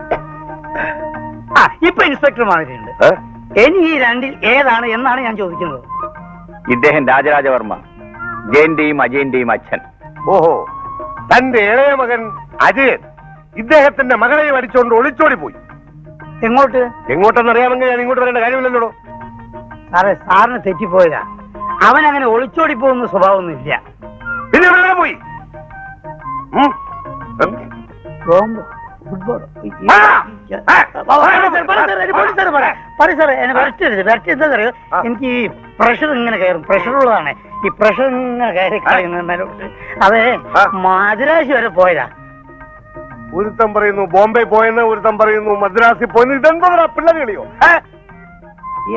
ഇപ്പൊ ഇൻസ്പെക്ടർ മാതിരിയുണ്ട്. ഇനി ഈ രണ്ടിൽ ഏതാണ് എന്നാണ് ഞാൻ ചോദിക്കുന്നത്. ഇദ്ദേഹം രാജരാജവർമ്മ, ജയന്റെയും അജയന്റെയും അച്ഛൻ. ഓഹോ, തന്റെ ഇളയ മകൻ അജയൻ ഇദ്ദേഹത്തിന്റെ മകളെയും അടിച്ചുകൊണ്ട് ഒളിച്ചോടി പോയി. എങ്ങോട്ട്? എങ്ങോട്ടെന്നറിയാമെങ്കിൽ ഞാൻ ഇങ്ങോട്ട് വരേണ്ട കാര്യമില്ലല്ലോ. സാറേ സാറിന് തെറ്റിപ്പോയതാ. അവൻ അങ്ങനെ ഒളിച്ചോടി പോകുന്ന സ്വഭാവമൊന്നും ഇല്ല. പിന്നെ എവിടെ പോയി? ബോംബോ, ഫുട്ബോളോ? എനിക്ക് ഈ പ്രഷർ ഇങ്ങനെ കയറും. പ്രഷറുള്ളതാണ്. ഈ പ്രഷർ ഇങ്ങനെ കയറി കളയുന്നതിലോട്ട്. അതെ, മദ്രാശി വരെ പോയതാ. ഒരുത്തം പറയുന്നു ബോംബെ പോയെന്ന്, ഒരുത്തം പറയുന്നു മദ്രാസിൽ പോയെന്ന്. ഇതെന്താ പിള്ളേർ കളിയോ?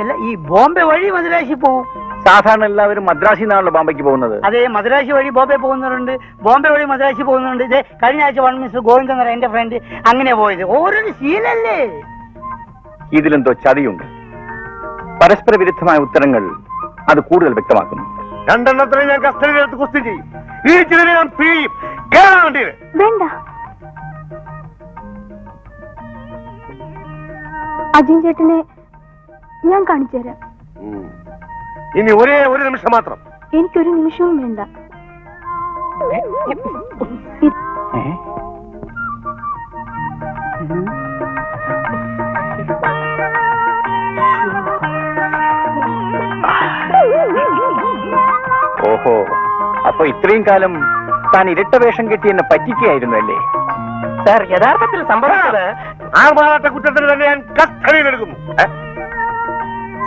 അല്ല, ഈ ബോംബെ വഴി മദ്രാശി പോവും. സാധാരണ എല്ലാവരും മദ്രാസിൽ നിന്നാണല്ലോ ബോംബെക്ക് പോകുന്നത്. അതെ, മദ്രാശി വഴി ബോംബെ പോകുന്നവരുണ്ട്, ബോംബെ വഴി മദ്രാശി പോകുന്നുണ്ട്. ഇത് കഴിഞ്ഞ ആഴ്ച മിസ്റ്റർ ഗോവിന്ദൻ എന്റെ ഫ്രണ്ട് അങ്ങനെ പോയത്. ഓരോരു ശീലല്ലേ. ഇതിലെന്തോ ചതിയുണ്ട്. പരസ്പര വിരുദ്ധമായ ഉത്തരങ്ങൾ അത് കൂടുതൽ വ്യക്തമാക്കുന്നു. 2 എണ്ണത്തിനെ ഞാൻ കസ്റ്റഡിയിലെടുത്ത് കുസ്തി ചെയ്യും. ഈ ചിലരെ ഞാൻ പിഴിയും. കേറാൻ വേണ്ടിയത് വേണ്ട. അജയൻ ചേട്ടനെ ഞാൻ കാണിച്ചു തരാം. ഇനി ഒരേ ഒരു നിമിഷം മാത്രം. എനിക്കൊരു നിമിഷവും വേണ്ട. ഓഹോ, അപ്പൊ ഇത്രയും കാലം താൻ ഇരട്ട വേഷം കെട്ടി എന്നെ പറ്റിക്കുകയായിരുന്നു അല്ലേ? സാർ, യഥാർത്ഥത്തിൽ സംഭവിച്ചത് ആർമാറാട്ട കുറ്റത്തിന് തന്നെ ഞാൻ കസ്റ്റഡിയിലെടുക്കുന്നു.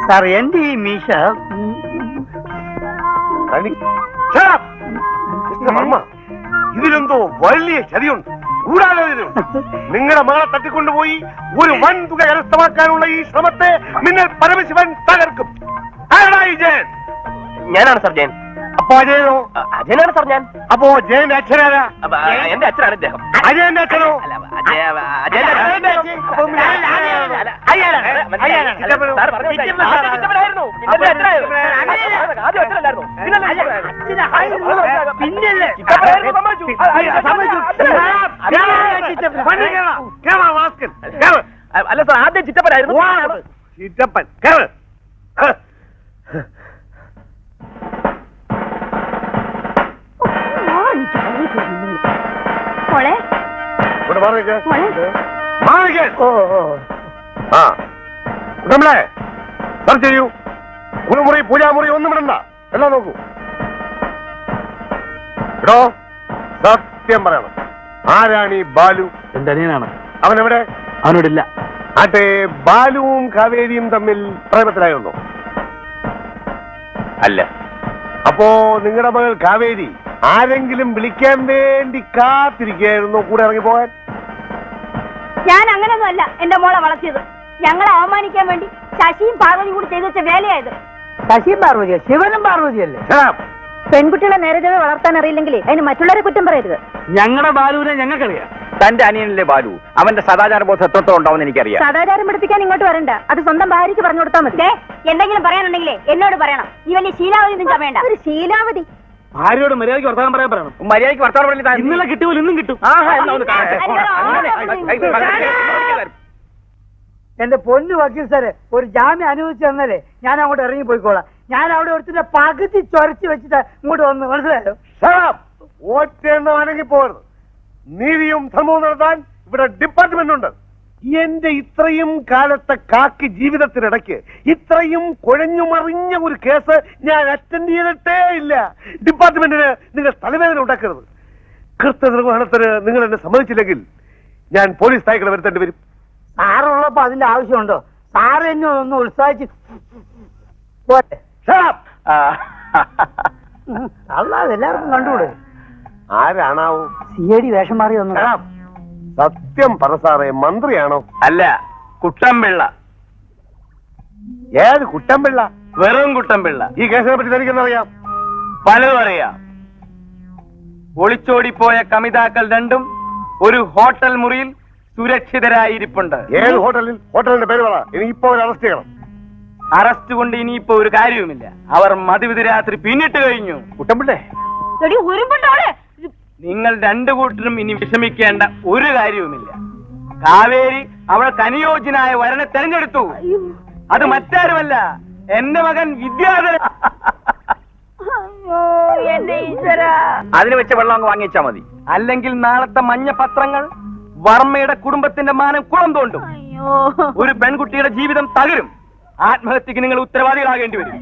സാർ, എന്റെ ഈ മീശ ഇതിലെന്തോ വലിയ ചതിയുണ്ട്. ഗൂഢാലോചനയുണ്ട്. നിങ്ങളുടെ മകളെ തട്ടിക്കൊണ്ടുപോയി ഒരു വൻ തുക കരസ്ഥമാക്കാനുള്ള ഈ ശ്രമത്തെ മിന്നൽ പരമശിവൻ തകർക്കും. ആരാടാ ഈ ജയൻ? ഞാനാണ് സാർ ജയൻ. അപ്പൊ അജയനോ? അജയനാണ് സാർ ഞാൻ. അപ്പോ ജയന്റെ അച്ഛനാരാ? എന്റെ അച്ഛനാണ് ഇദ്ദേഹം. അജയന്റെ അച്ഛനോ? അല്ല സാർ, ആദ്യം ചിറ്റപ്പനായിരുന്നു. ചിറ്റപ്പൻ. മോളെ, സെർച്ച് ചെയ്യൂ. കുളിമുറി, പൂജാമുറി ഒന്നും ഇടണ്ട. എല്ലാം നോക്കൂ. എടോ, സത്യം പറയണം. ആരാണ് ഈ ബാലു? എന്റെ അനിയനാണ്. അവനെവിടെ? അവനോടില്ല. ആട്ടെ, ബാലുവും കാവേരിയും തമ്മിൽ പ്രേമത്തിലായിരുന്നോ? അല്ല. അപ്പോ നിങ്ങളുടെ മകൾ കാവേരി ആരെങ്കിലും വിളിക്കാൻ വേണ്ടി കാത്തിരിക്കുകയായിരുന്നോ കൂടെ ഇറങ്ങി പോകാൻ? ഞാൻ അങ്ങനെയൊന്നും അല്ല എന്റെ മോളെ വളർത്തിയത്. ഞങ്ങളെ അവമാനിക്കാൻ വേണ്ടി ശശിയും പാർവതിയും കൂടി ചെയ്തു വെച്ച വേലയായത്. ശശിയും പാർവതിയോ? ശിവനും പാർവതിയല്ലേ? പെൺകുട്ടികളെ നേരെ വളർത്താൻ അറിയില്ലെങ്കിൽ അതിന് മറ്റുള്ളവരെ കുറ്റം പറയരുത്. ഞങ്ങളുടെ ബാലുവിനെ ഞങ്ങൾക്കറിയാം. തന്റെ അനിയനിലെ ബാലു അവന്റെ സദാചാര ബോധം എത്രത്തോളം ഉണ്ടാവും എനിക്കറിയാം. സദാചാരം പഠിപ്പിക്കാൻ ഇങ്ങോട്ട് വരണ്ട, അത് സ്വന്തം ഭാര്യയ്ക്ക് പറഞ്ഞു കൊടുത്താൽ മതി. എന്തെങ്കിലും പറയാനുണ്ടെങ്കിലേ എന്നോട് പറയണം. ഈ വലിയ ശീലാവതി ഒന്നും ചമയണ്ട. ഒരു ശീലാവതി ഭാര്യയോട് മര്യാദയ്ക്ക് വർത്തമാനം പറയാൻ പറയണം. മര്യാദയ്ക്ക് വർത്തമാനം പറഞ്ഞാൽ ഇന്നലെ കിട്ടുമല്ലോ ഇന്നും കിട്ടും. എന്റെ പൊന്നു വക്കീൽ സാറെ, ഒരു ജാമ്യം അനുവദിച്ചു തന്നാലേ ഞാൻ അങ്ങോട്ട് ഇറങ്ങി പോയിക്കോളാം. ഞാൻ അവിടെ ഒരുത്തിന്റെ പകുതി ചൊരച്ച് വെച്ചിട്ട് ഇങ്ങോട്ട് വന്ന്, മനസ്സിലായോ? ഒറ്റയെണ്ണമാണെങ്കിൽ പോകരുത്. നീതിയും ധർമ്മവും നടത്താൻ ഇവിടെ ഡിപ്പാർട്ട്മെന്റ് ഉണ്ട്. എന്റെ ഇത്രയും കാലത്തെ കാക്കി ജീവിതത്തിനിടയ്ക്ക് ഇത്രയും കുഴഞ്ഞു മറിഞ്ഞ ഒരു കേസ് ഞാൻ അറ്റൻഡ് ചെയ്തിട്ടേ ഇല്ല. ഡിപ്പാർട്ട്മെന്റിന് നിങ്ങൾ തലവേദന ഉണ്ടാക്കരുത്. കൃത്യനിർവഹണത്തിന് നിങ്ങൾ എന്നെ സമ്മതിച്ചില്ലെങ്കിൽ ഞാൻ പോലീസ് തായ്ക്കളെ വരുത്തേണ്ടി വരും. സാറുള്ളപ്പോ അതിന്റെ ആവശ്യമുണ്ടോ? സാറ് എന്നെ ഒന്ന് ഉത്സാഹിച്ച് പോട്ടെ. അല്ലാതെ എല്ലാവർക്കും കണ്ടുകൂടെ? ആരാണാവോ? CID വേഷം മാറി വന്നു. സത്യം പറ സാറേ, മന്ത്രിയാണോ? അല്ല, കുട്ടമ്പിള്ള. ഏത് കുട്ടമ്പിള്ള? വെറും കുട്ടമ്പിള്ള. ഈ കേസിനെ പറ്റി തനിക്കെന്നറിയാം? പലതും അറിയാം. ഒളിച്ചോടിപ്പോയ കമിതാക്കൾ രണ്ടും ഒരു ഹോട്ടൽ മുറിയിൽ സുരക്ഷിതരായിരിപ്പുണ്ട്. ഏത് ഹോട്ടലിൽ? ഹോട്ടലിന്റെ പേര് പറ, എനിക്കിപ്പോ ഒരു അറസ്റ്റ് ചെയ്യണം. അറസ്റ്റ് കൊണ്ട് ഇനിയിപ്പോ ഒരു കാര്യവുമില്ല. അവർ മതിവിധ രാത്രി പിന്നിട്ട് കഴിഞ്ഞു. കുട്ടമ്പിള്ളേ, നിങ്ങൾ രണ്ടു കൂട്ടരും ഇനി വിഷമിക്കേണ്ട ഒരു കാര്യവുമില്ല. കാവേരി അവൾക്ക് അനുയോജ്യനായ വരനെ തെരഞ്ഞെടുത്തു. അത് മറ്റാരുമല്ല, എന്റെ മകൻ വിദ്യാധരൻ. അതിന് വെച്ച വെള്ളം അങ്ങ് വാങ്ങിച്ചാ മതി. അല്ലെങ്കിൽ നാളത്തെ മഞ്ഞ പത്രങ്ങൾ വർമ്മയുടെ കുടുംബത്തിന്റെ മാനം കുളം തോണ്ടും. ഒരു പെൺകുട്ടിയുടെ ജീവിതം തകരും. ആത്മഹത്യക്ക് നിങ്ങൾ ഉത്തരവാദികളാകേണ്ടി വരും.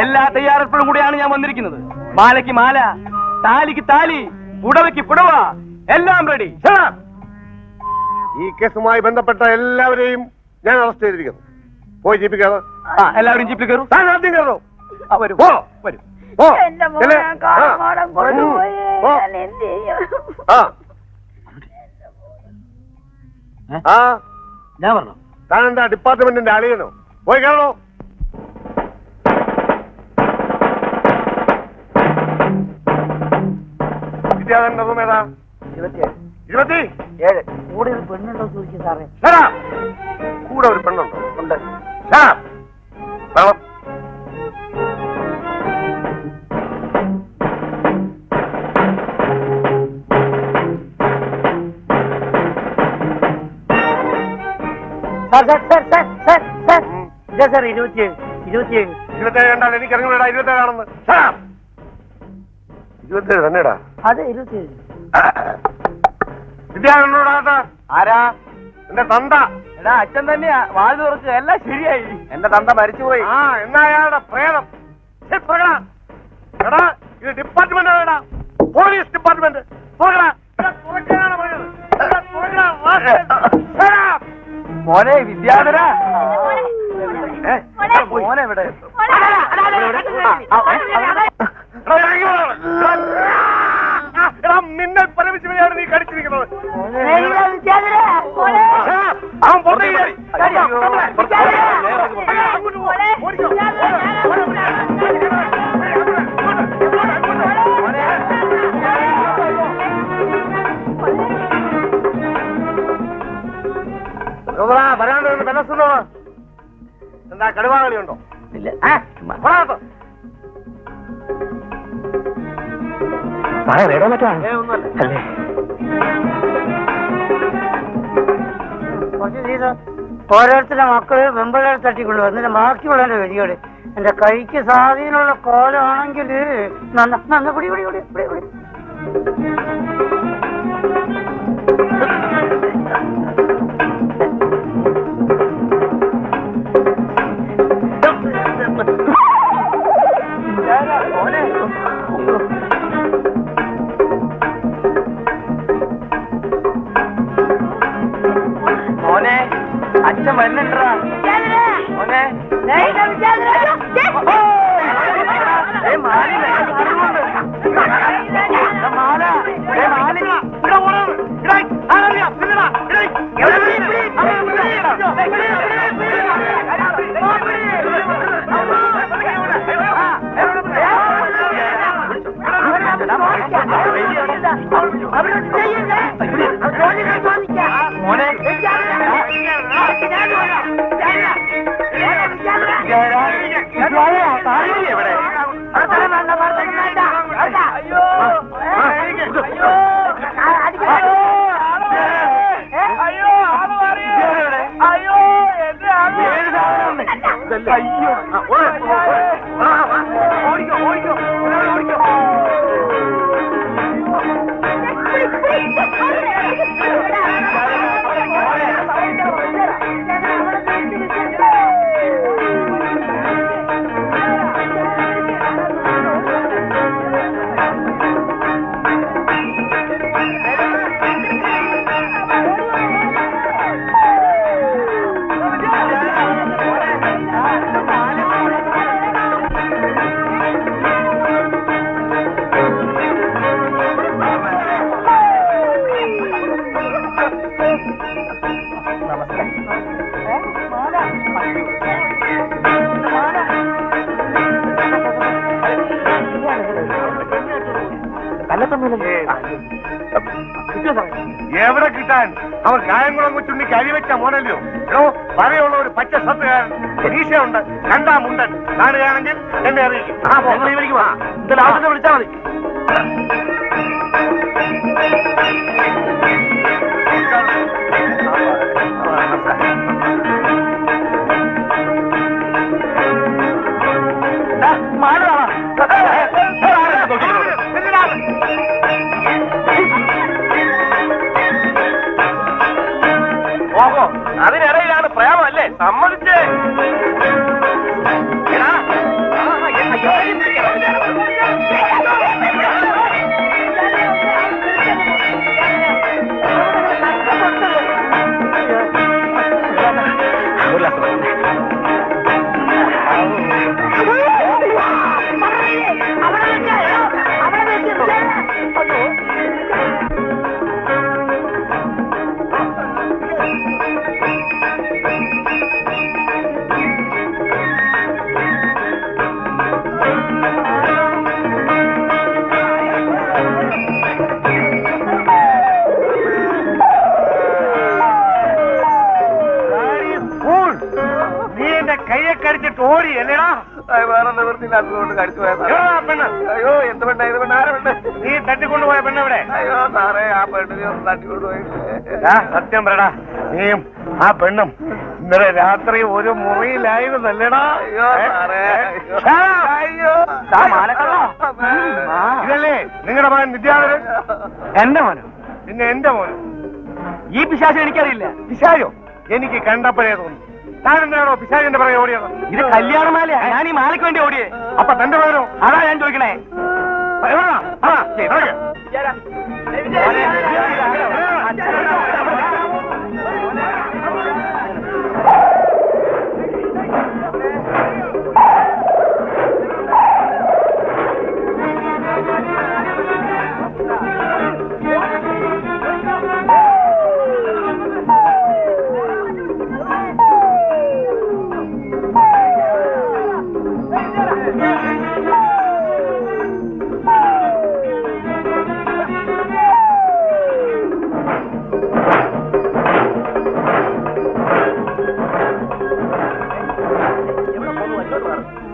എല്ലാ തയ്യാറെടുപ്പുകളും കൂടിയാണ് ഞാൻ വന്നിരിക്കുന്നത്. മാലയ്ക്ക് മാല, താലിക്ക് താലി, പുടവയ്ക്ക് പുടവ, എല്ലാം റെഡി. ഈ കേസുമായി ബന്ധപ്പെട്ട എല്ലാവരെയും ഞാൻ അറസ്റ്റ് ചെയ്തിരിക്കുന്നു. പോയി ജീപ്പിൽ കയറോ. എല്ലാവരും ജീപ്പിൽ കയറും. താൻ ആദ്യം കയറോ. വരും വരും. ഞാൻ പറഞ്ഞു. താൻ എന്താ ഡിപ്പാർട്ട്മെന്റിന്റെ അളിയനോ? പോയി കയറോ. വിദ്യാധരന്റെ റൂം ഏതാ? 27. കൂടെ ഒരു പെണ്ണുണ്ടോ ചോദിക്കും സാറേ. കൂടെ ഒരു പെണ്ണുണ്ടോ? ഉണ്ട്. വേണം. സാർ 27 കണ്ടാൽ എനിക്ക് ഇറങ്ങിവിടാ. 27 ആണെന്ന്. 27 തന്നെടാ. അതെ 27. വിദ്യാധരനോടാ? ആരാ? എന്റെ തന്ത. എടാ, അച്ഛൻ തന്നെയാ. വാഴ തുറക്ക്. എല്ലാം ശരിയായി. എന്റെ തന്ത മരിച്ചുപോയി. എന്നാ അയാളുടെ പ്രേതം. എടാ, ഇത് ഡിപ്പാർട്ട്മെന്റ് ആണോടാ? Police department. തുറക്കാനാണ് പറഞ്ഞത്. മോനെ വിദ്യാധര. മോനെ എവിടെ? മിന്നൽ പരമിശിവനെയാണ് നീ കടിച്ചിരിക്കുന്നത്. അവൻ പുറത്തേക്ക് കയറി. വരാണ്ട് ബലസുന്നോ? എന്താ കടുവാകളിയുണ്ടോ? ഇല്ല. ഓരോരുത്തരുടെ മക്കള് വെമ്പലകൾ തട്ടിക്കൊണ്ടു വന്നിട്ട് ബാക്കിയുള്ളതിന്റെ ഗതികേട്. എന്റെ കൈക്ക് സ്വാധീനമുള്ള കോലമാണെങ്കിൽ മോനെ, അച്ഛൻ വരുന്നുണ്ടാ. മോനെ എവിടെ കിട്ടാൻ? അവൻ കായംകുളം കൊച്ചുണ്ണി കരിവെച്ച മോനല്ലോ. എടോ പറയുള്ള ഒരു പച്ച ഷർട്ടുകാരൻ പരീക്ഷയുണ്ട്, കണ്ടാമുണ്ടൻ. കാണുകയാണെങ്കിൽ എന്നെ അറിയിക്കും. വിളിച്ചാൽ മതി. ഓഹോ, അതിനിടയിലാണ് പ്രേമല്ലേ? സമ്മതിച്ചേ. നീ എന്റെ കയ്യെ കടിച്ചിട്ട് ഓടി അല്ലേടാ? വേറെ നിവൃത്തിയില്ലാത്തതുകൊണ്ട് കടിച്ചു പോയത്. അയ്യോ, എന്ത് പെണ്ണ ഇത്? പെണ്ണ ആരെ പെണ്ണ്? നീ തട്ടിക്കൊണ്ടുപോയ പെണ്ണെവിടെ? അയ്യോ സാറേ, ആ പെണ്ണിനെ ഒന്ന് തട്ടിക്കൊണ്ടുപോയി. സത്യം പറയടാ, നീയും ആ പെണ്ണും ഇന്നലെ രാത്രി ഒരു മുറിയിലായിരുന്നല്ലേടാ? അയ്യോ സാറേ, അയ്യോ. ഇതല്ലേ നിങ്ങളുടെ മകൻ വിദ്യാധരൻ? എന്റെ മോനോ? പിന്നെ എന്റെ മോൻ. ഈ പിശാചിനെ എനിക്കറിയില്ല. പിശാചോ? എനിക്ക് കണ്ടപ്പോഴേ തോന്നി. താൻ എന്തിനാണോ പിശാചിന്റെ പുറകെ ഓടിയത്? ഇത് കല്യാണമാലയാ. ഞാൻ ഈ മാലയ്ക്ക് വേണ്ടി ഓടിയേ. അപ്പൊ തന്റെ മകനോ? അതാ ഞാൻ ചോദിക്കണേ.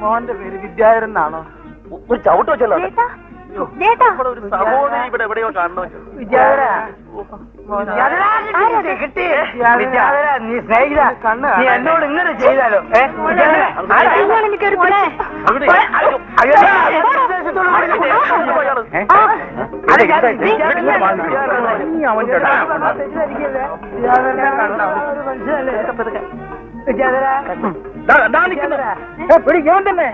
മോന്റെ പേര് വിദ്യാധരൻ എന്നാണോ? ഒരു ചവിട്ട് വെച്ചല്ലോ. ഒരു സഹോദരി ഇവിടെ എവിടെയോ കാണണോ? നീ സ്നേഹിത, നീ എന്നോട് ഇങ്ങനെ ചെയ്താലോ? പിടിക്കാൻ തന്നെ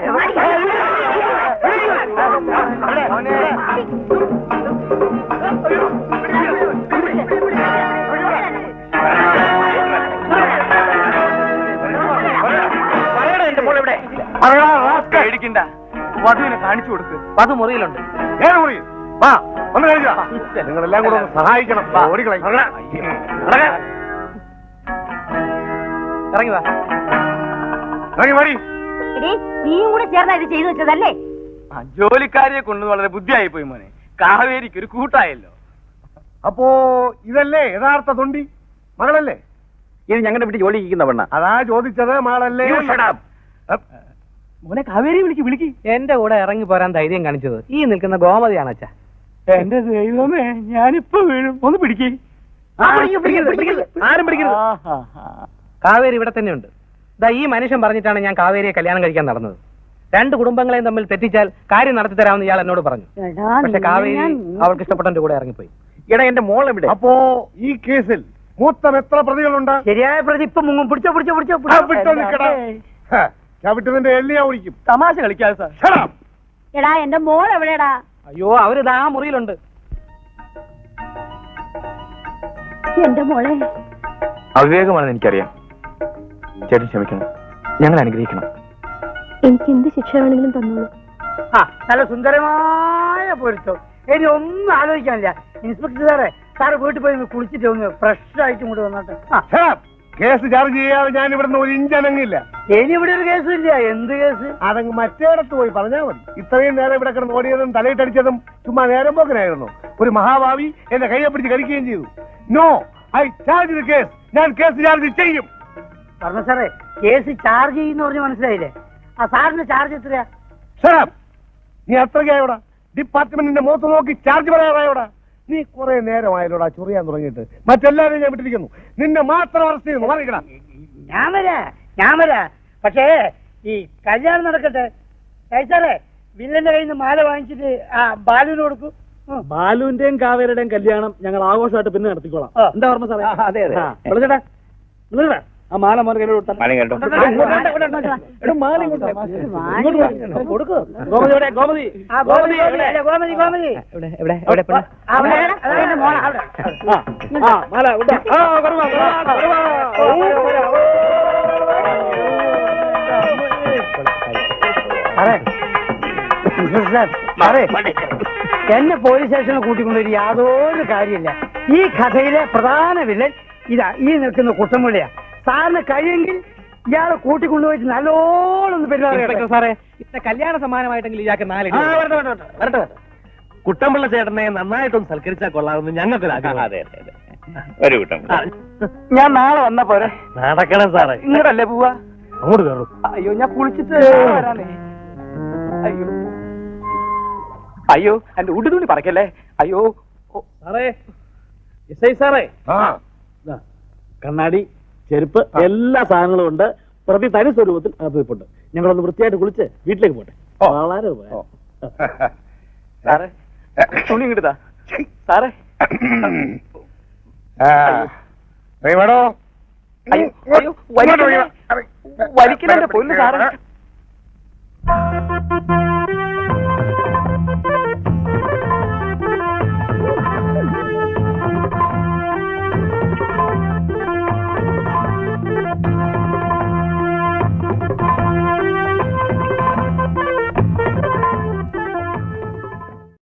പേടിക്കണ്ട. വധുവിനെ കാണിച്ചു കൊടുക്ക്. വധു മുറിയിലുണ്ട്. ഏത് മുറി? വാ, ഒന്ന് കഴിച്ചാ. നിങ്ങളെല്ലാം കൂടെ ഒന്ന് സഹായിക്കണം. ഓടിക്കളയും. ഇറങ്ങി വാ. ഇറങ്ങി മതി. നീയും കൂടെ ചേർന്നാ ഇത് ചെയ്തു വെച്ചതല്ലേ? ജോലിക്കാരിയെ കൊണ്ട് വളരെ ബുദ്ധിയായി പോയി മോനെ. കാവേരിക്ക് ഒരു കൂട്ടായല്ലോ. അപ്പോ ഇതല്ലേ യഥാർത്ഥ തൊണ്ടി? മകളല്ലേ? ഇനി ഞങ്ങളുടെ വീട്ടിൽ ജോലി ചെയ്യുന്ന പെണ്ണ. അതാ ചോദിച്ചത്, മകളല്ലേ? മോനെ കാവേരി വിളിക്ക്. എന്റെ കൂടെ ഇറങ്ങി പോരാൻ ധൈര്യം കാണിച്ചത് ഈ നിൽക്കുന്ന ഗോമതിയാണ് അച്ഛാ. എന്റെ ദൈവമേ, ഞാനിപ്പോ വീഴും. ഒന്ന് പിടിക്കേ. ആരും പിടിക്കരുത്. കാവേരി ഇവിടെ തന്നെയുണ്ട്. ദാ ഈ മനുഷ്യൻ പറഞ്ഞിട്ടാണ് ഞാൻ കാവേരിയെ കല്യാണം കഴിക്കാൻ നടന്നത്. രണ്ട് കുടുംബങ്ങളെയും തമ്മിൽ തെറ്റിച്ചാൽ കാര്യം നടത്തി തരാമെന്ന് ഇയാൾ എന്നോട് പറഞ്ഞു. പക്ഷെ കാവേരി അവൾക്ക് ഇഷ്ടപ്പെട്ടവന്റെ കൂടെ ഇറങ്ങിപ്പോയി. എടാ എന്റെ മോൾ എവിടെ? അപ്പോ ഈ കേസിൽ മൊത്തം എത്ര പ്രതികളുണ്ട്? ശരിയായ പ്രതി ഇപ്പൊ മുങ്ങും. പിടിച്ചോ. ചവിട്ടതിന്റെ എല്ലിയാ ഒഴിക്കും. തമാശ കളിക്കാതെ സാർ. എടാ എന്റെ മോൾ എവിടെടാ? അയ്യോ അവരിതാ മുറിയിലുണ്ട്. എന്റെ മോളെ അവിവേകമാണെന്ന് എനിക്കറിയാം. ചേട്ടൻ ക്ഷമിക്കണം, ഞങ്ങൾ അനുഗ്രഹിക്കണം. എനിക്ക് എന്ത് ശിക്ഷ വേണമെങ്കിലും തന്നോളൂ. നല്ല സുന്ദരമായ പൊരുത്തം. ഇനി ഒന്നും ആലോചിക്കാനില്ല. ഇൻസ്പെക്ടർ സാറ് വീട്ടിൽ പോയി കുളിച്ചിട്ട് ഒന്ന് ഫ്രഷ് ആയിട്ട് ഇങ്ങോട്ട് വന്നോട്ടെ. കേസ് ചാർജ് ചെയ്യാതെ ഞാൻ ഇവിടുന്ന് ഒരു ഇഞ്ചനങ്ങില്ല. ഇനി ഇവിടെ ഒരു കേസും ഇല്ല. എന്ത് കേസ്? അതങ്ങ് മറ്റേടത്ത് പോയി പറഞ്ഞാൽ മതി. ഇത്രയും നേരം ഇവിടെ കിടന്ന് ഓടിയതും തലയിട്ടടിച്ചതും ചുമ്മാ നേരം പോക്കനായിരുന്നു. ഒരു മഹാഭാവി എന്റെ കയ്യെ പിടിച്ച് കളിക്കുകയും ചെയ്തു. No, I charge the case. ഞാൻ കേസ് ചാർജ് ചെയ്യും. പറഞ്ഞ സാറേ, കേസ് ചാർജ് ചെയ്യുന്ന പറഞ്ഞ് മനസ്സിലായില്ലേ? ആ സാറിന് ചാർജ് എത്രയാ? നീ അത്രയ്ക്കായോടാ? ഡിപ്പാർട്ട്മെന്റിന്റെ മുഖത്ത് നോക്കി ചാർജ് പറയാറായോടാ? നീ കുറെ നേരമായാലോടാ ചൊറിയാൻ തുടങ്ങിയിട്ട്. മറ്റെല്ലാവരെയും ഞാൻ വിട്ടിരിക്കുന്നു. നിന്നെ മാത്രം അറസ്റ്റ് ചെയ്യുന്നു. പറയടാ. ഞാൻ വരാ. പക്ഷേ ഈ കല്യാണം നടക്കട്ടെ. സാറേ, വില്ലന്റെ കയ്യിൽ നിന്ന് മാല വാങ്ങിച്ചിട്ട് ആ ബാലുവിന് കൊടുക്കും. ബാലുവിന്റെയും കാവേരുടെയും കല്യാണം ഞങ്ങൾ ആഘോഷമായിട്ട് പിന്നെ നടത്തിക്കോളാം. എന്താ പറഞ്ഞ സാറേ? അതെ അതെ. വിളിച്ചേട്ടാ, ആ മാല മോനെ കയ്യിൽ കൊടുത്താ. മണി കേട്ടോ. ഗോമതി എവിടെ? ഗോമതി ഗോമതി മാല എന്നെ പോലീസ് സ്റ്റേഷനിൽ കൂട്ടിക്കൊണ്ടൊരു യാതൊരു കാര്യമില്ല. ഈ കഥയിലെ പ്രധാന വില്ലൻ ഇതാ ഈ നിൽക്കുന്ന കുട്ടമ്പുള്ളിയാ. സാറിന് കഴിയെങ്കിൽ ഇയാളെ കൂട്ടിക്കൊണ്ടുപോയിട്ട് നല്ലോണം പെരുമാറുക. സാറേ, ഇത്ര കല്യാണ സമ്മാനമായിട്ടെങ്കിൽ ഇയാൾക്ക് 4 വരട്ടെ. കുട്ടമ്പിള്ള ചേട്ടനെ നന്നായിട്ടൊന്ന് സൽക്കരിച്ചാൽ കൊള്ളാമെന്ന് ഞങ്ങൾക്കൊരാഗ്രഹം. അതെ അതെ അതെ. ഒരു കൂട്ടം. ഞാൻ നാളെ വന്നാ പോരെ? നടക്കണം സാറേ. ഇങ്ങോട്ടല്ലേ പോവാ? അങ്ങോട്ട് കയറും. അയ്യോ, ഞാൻ കുളിച്ചിട്ട് വരാനേ. അയ്യോ എന്റെ ഉടുതുണി പറക്കല്ലേ. അയ്യോ സാറേ, എസ് ഐ സാറേ, കണ്ണാടി, ചെരുപ്പ്, എല്ലാ സാധനങ്ങളും ഉണ്ട്. പ്രതി തനി സ്വരൂപത്തിൽ അകത്തുണ്ട്. ഞങ്ങളൊന്ന് വൃത്തിയായിട്ട് കുളിച്ച് വീട്ടിലേക്ക് പോട്ടെ. വളരെ സാറേ, തുണി ഇങ്ങോട്ടാ സാറേ. വേടോ, അയ്യോ വലിക്കണ പൊന്നു സാറേ.